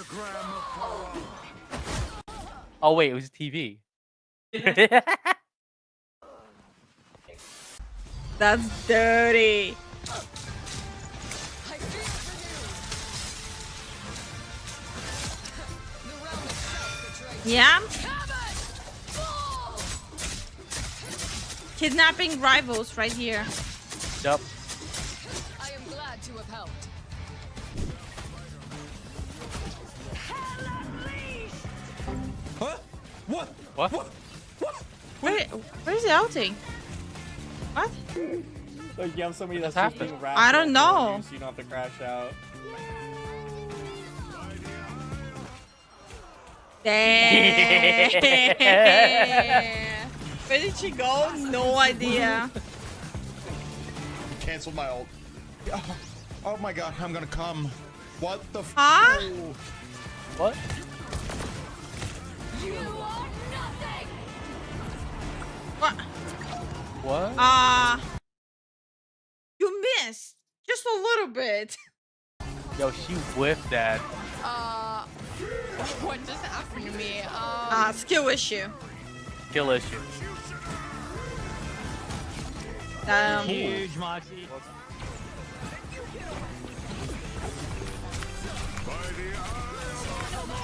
Oh wait, it was TV. That's dirty. Yeah. Kidnapping rivals right here. Yup. I am glad to have helped. What? What? What? Where's the outing? What? Like you have somebody that's What's just being happened? rational I don't know. you, so you don't have to crash out. Damn. Where did she go? No idea. Canceled my ult. Oh my god, I'm gonna come. What the f? Huh? What? You are nothing. What? What? You missed just a little bit. Yo, she whiffed that. What just happened to me? Skill issue. Kill issue. Huge, Moxie.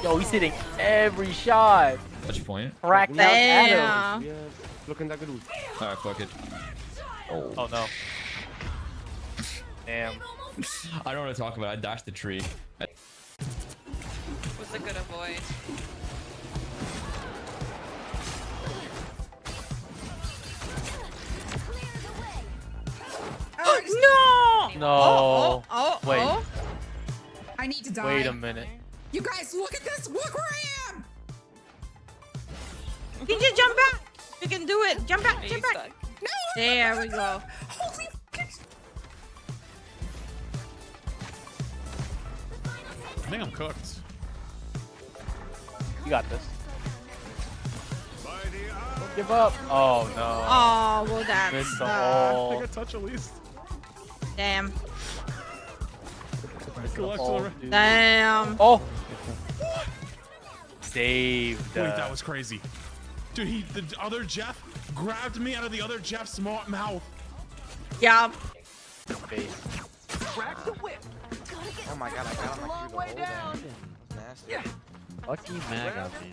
Yo, he's hitting every shot. Touch point. Cracked out Damn. Adam. Looking that good. Alright, fuck it. Oh no. Damn. I don't want to talk about it. I dashed the tree. Was a good avoid. No. No. Wait. I need to die. Wait a minute. You guys, look at this. Look where I am. You can jump back. You can do it. Jump back. Jump back. No. There we go. Holy fucking. I think I'm cooked. You got this. Don't give up. Oh no. Oh, well that's Missed the I hole. think I touch at least. damn. Missed the Good luck to hole, the dude. Damn. Oh. Saved. Wait, that was crazy. Dude, the other Jeff grabbed me out of the other Jeff's mouth. Yeah. Crack the whip. Oh my god, I got him like through the hole there. Nasty. Yeah. Lucky mag on me.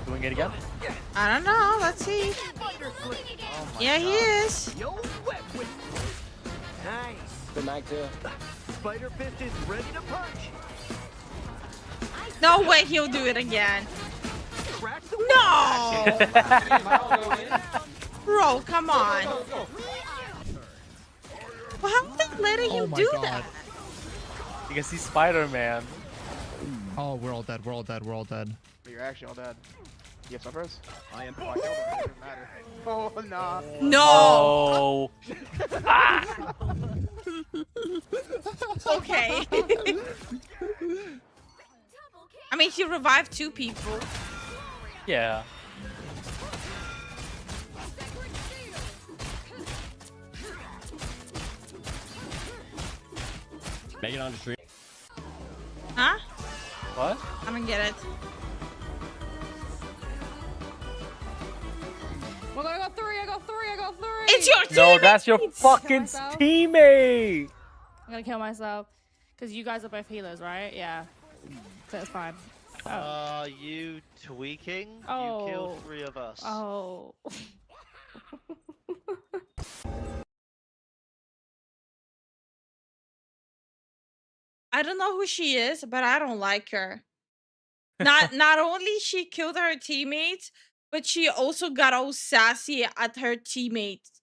Doing it again? I don't know. Let's see. Yeah, he is. Yo, wet whip. Nice. Good night, too. Spider Fist is ready to punch. No way he'll do it again. No! Bro, come on. Well, how are they letting him do that? Because he's Spider-Man. Oh, we're all dead. We're all dead. We're all dead. You're actually all dead. You have suffers? I am. Oh, I killed him. It doesn't matter. Oh, nah. No! Ah! Okay. I mean, he revived 2 people. Yeah. Make it on the street. Huh? What? I don't get it. Well, I got 3. I got 3. I got 3. It's your teammate! No, that's your fucking teammate! I'm gonna kill myself. Because you guys are both healers, right? Yeah. So it's fine. Are you tweaking? Oh. You killed 3 of us. Oh. I don't know who she is, but I don't like her. Not only she killed her teammates, but she also got all sassy at her teammates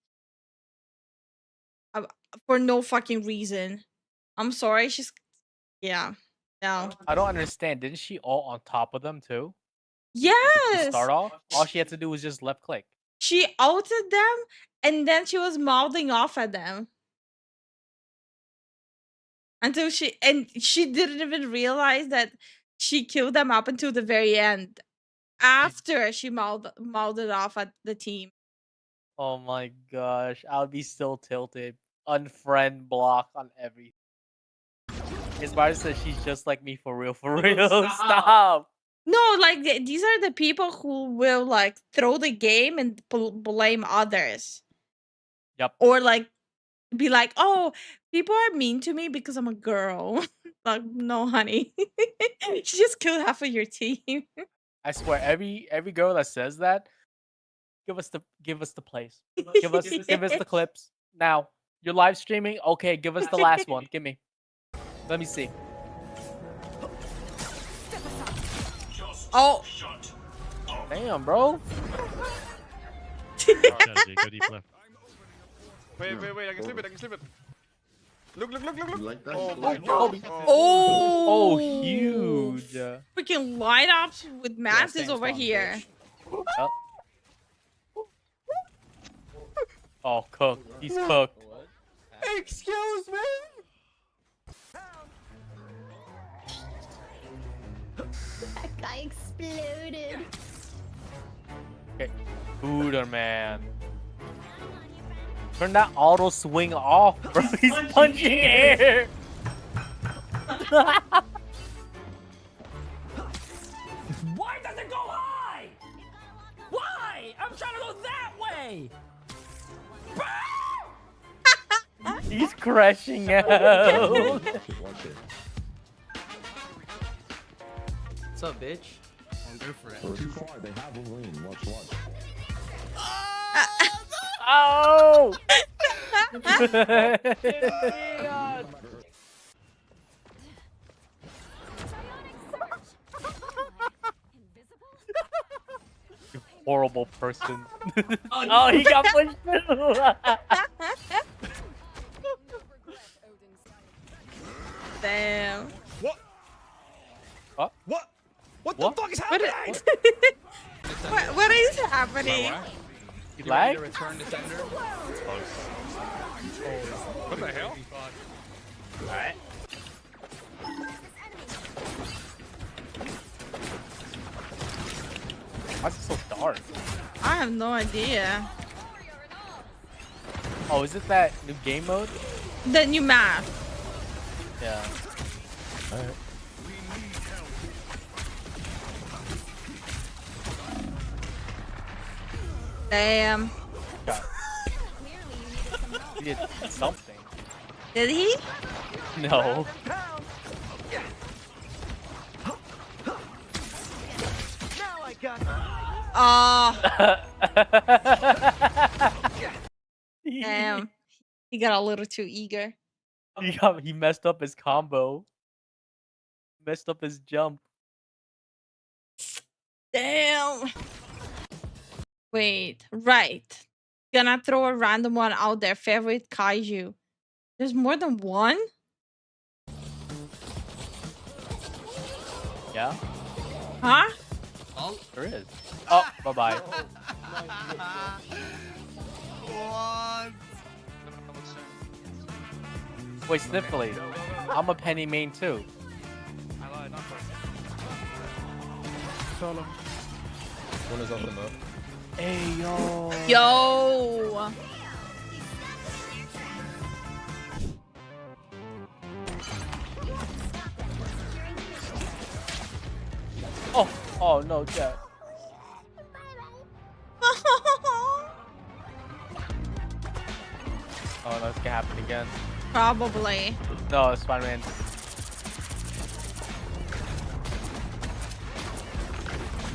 for no fucking reason. I'm sorry, yeah, no. I don't understand. Didn't she ult on top of them too? To Yes. start off, all she had to do was just left click. She ulted them, and then she was mouthing off at them until she didn't even realize that she killed them up until the very end. After she mouthed off at the team. Oh my gosh, I would be still tilted. Unfriend, block on everything. His brother says she's just like me for real, for real. Stop. No, like these are the people who will like throw the game and blame others. Yep. Or like be like, oh, people are mean to me because I'm a girl. Like, no, honey. She just killed half of your team. I swear, every girl that says that, give us the plays. Give us the clips. Now, you're live streaming? Okay, give us the last one. Give me. Let me see. Oh. Damn, bro. Go deep left. Wait, I can slip it, Look. Like that? Oh my Oh. god. Oh, huge. Freaking lineups with Mantis over here. Oh. Oh, cooked. He's cooked. Excuse me? That guy exploded. Okay. Booter man. Turn that auto swing off, bro. He's punching air. Why does it go high? Why? I'm trying to go that way. He's crashing out. What's up, bitch? I'll go for it. Too far. They have Wolverine. Watch. Oh! You horrible person. Oh, he got pushed through. Damn. What? What the fuck is happening? What is happening? You lag? Return defender. What the hell? Alright. Why is it so dark? I have no idea. Oh, is it that new game mode? The new map. Yeah. Alright. Damn. He did something. Did he? No. Oh. Damn. He got a little too eager. He messed up his combo. Messed up his jump. Damn. Wait, right. Gonna throw a random one out there. Favorite kaiju. There's more than one? Yeah. Huh? Oh, there is. Oh, bye-bye. What? Wait, Sniffly. I'm a Penny main too. One is up in the. Hey, yo. Yo. Oh no, Jet. Oh, no, this can happen again. Probably. No, Spider-Man.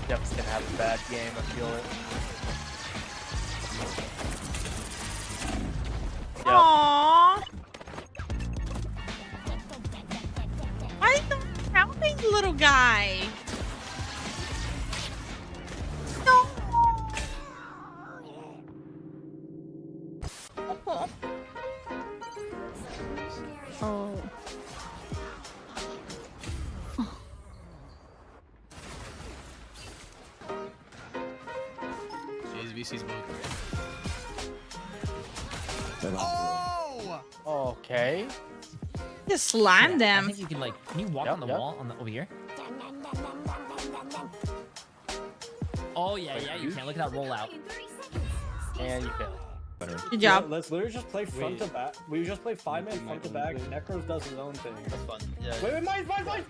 Jeff's gonna have a bad game, I feel it. Yep. Aww. Why is the helping little guy? No. Oh. VC's moving. Oh! Okay. Just slam I them. think you can like. Can you walk on the wall on the over here? Oh yeah, yeah. You can. Look at that rollout. And you can. Good job. Let's literally just play front to back. We just play 5-man front to back. Necros does his own thing. That's fun. Yeah. Wait, mine! Ah!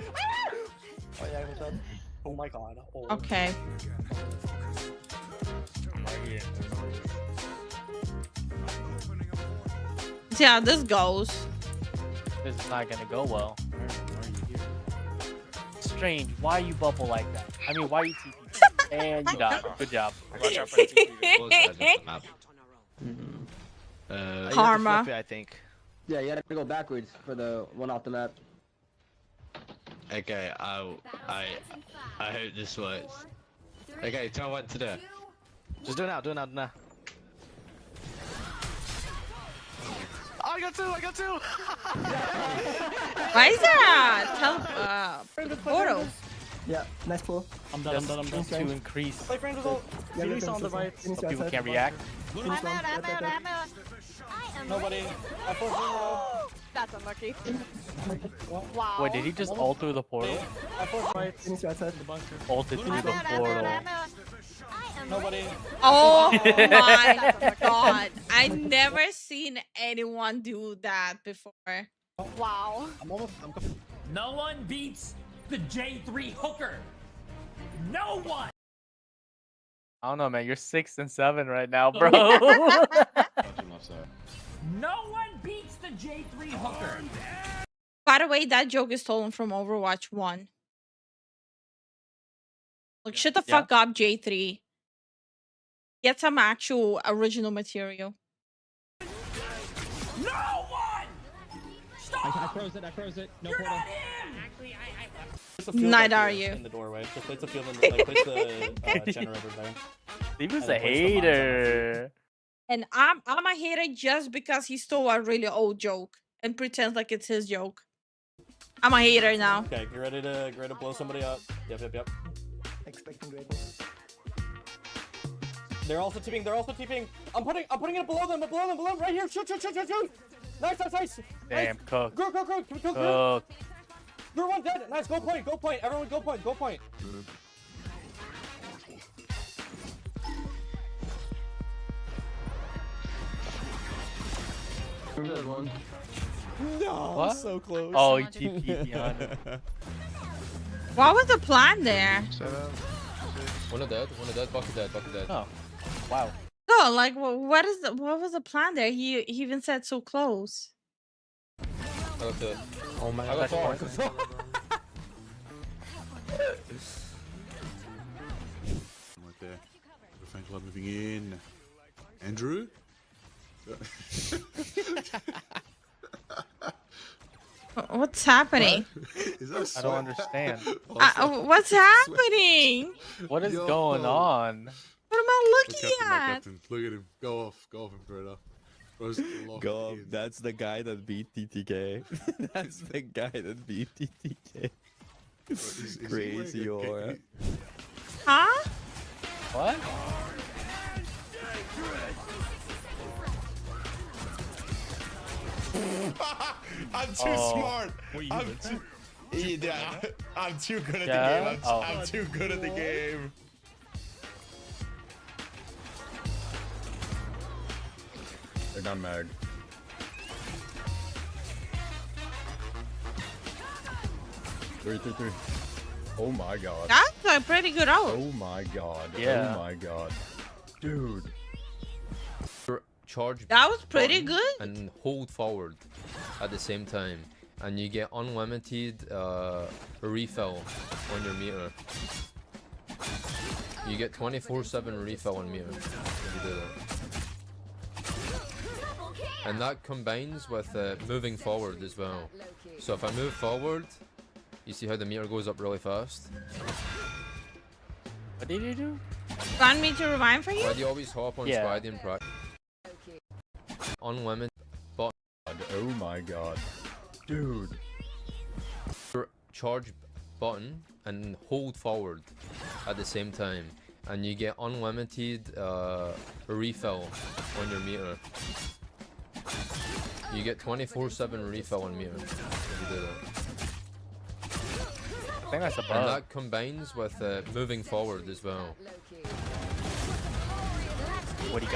Oh yeah, what's up? Oh my god. Oh. Okay. See how this goes. This is not gonna go well. Strange. Why you bubble like that? I mean, why you TP? And you died. Good job. Watch out for the TP. Karma. I think. Yeah, you gotta go backwards for the one off the map. Okay, I hope this works. Okay, tell what to do. Just do it now. Do it now. Do it now. Oh, I got two. I got two. Why is that? The portal. Yeah, nice pull. I'm done. I'm done. To increase. Play friends with all. Finish on the right. So people can react. I'm out. Nobody. I forced zero. That's unlucky. Wow. Wait, did he just ult through the portal? I forced right. Finish right side. The bunker. Ulted through the portal. Nobody. Oh my god. I never seen anyone do that before. Wow. No one beats the J3 hooker. No one. I don't know, man. You're 6 and 7 right now, bro. No one beats the J3 hooker. By the way, that joke is stolen from Overwatch 1. Like, shut the fuck up, J3. Get some actual original material. No one. Stop. I froze it. No You're portal. not him. Neither are you. In the doorway. Just place the field in the place the generator there. He was a hater. And I'm a hater just because he stole a really old joke and pretends like it's his joke. I'm a hater now. Okay, get ready to blow somebody up. Yep. Expecting great. They're also tipping. I'm putting it below them. Right here. Shoot. Nice. Damn, cook. Go. Can we kill Gru? Gru one dead. Nice. Go point. Everyone go point. One. No, What? so close. Oh, he TP'd behind him. What was the plan there? One of dead. Bucket dead. Oh, wow. No, like, what was the plan there? He even said so close. Okay. Oh my I got god. four. Right there. The French love moving in. Andrew? What's happening? Is that I don't understand. What's happening? What is going on? What am I looking Look at him, at? Captain. Look at him. Go off, Imperator. Bro's locked Go. in. That's the guy that beat TTK. That's the guy that beat TTK. Is he Crazy wearing a aura. Huh? What? I'm too Oh. smart. What, you I'm did too. Yeah, I'm too good at Yeah? the game. Oh. I'm too good at the game. They're not mad. Three. Oh my god. That's a pretty good ult. Oh my god. Yeah. Oh my god. Dude. Charge That was pretty button good. and hold forward at the same time, and you get unlimited refill on your meter. You get 24/7 refill on meter if you do that. And that combines with moving forward as well. So if I move forward, you see how the meter goes up really fast? What did you do? Want me to rewind for you? Why do you always hop on Yeah. Spidey and practice? Unlimited button. Oh my god. Dude. Charge button and hold forward at the same time, and you get unlimited refill on your meter. You get 24/7 refill on meter if you do that. I think that's a And bug. that combines with moving forward as well. What do you got?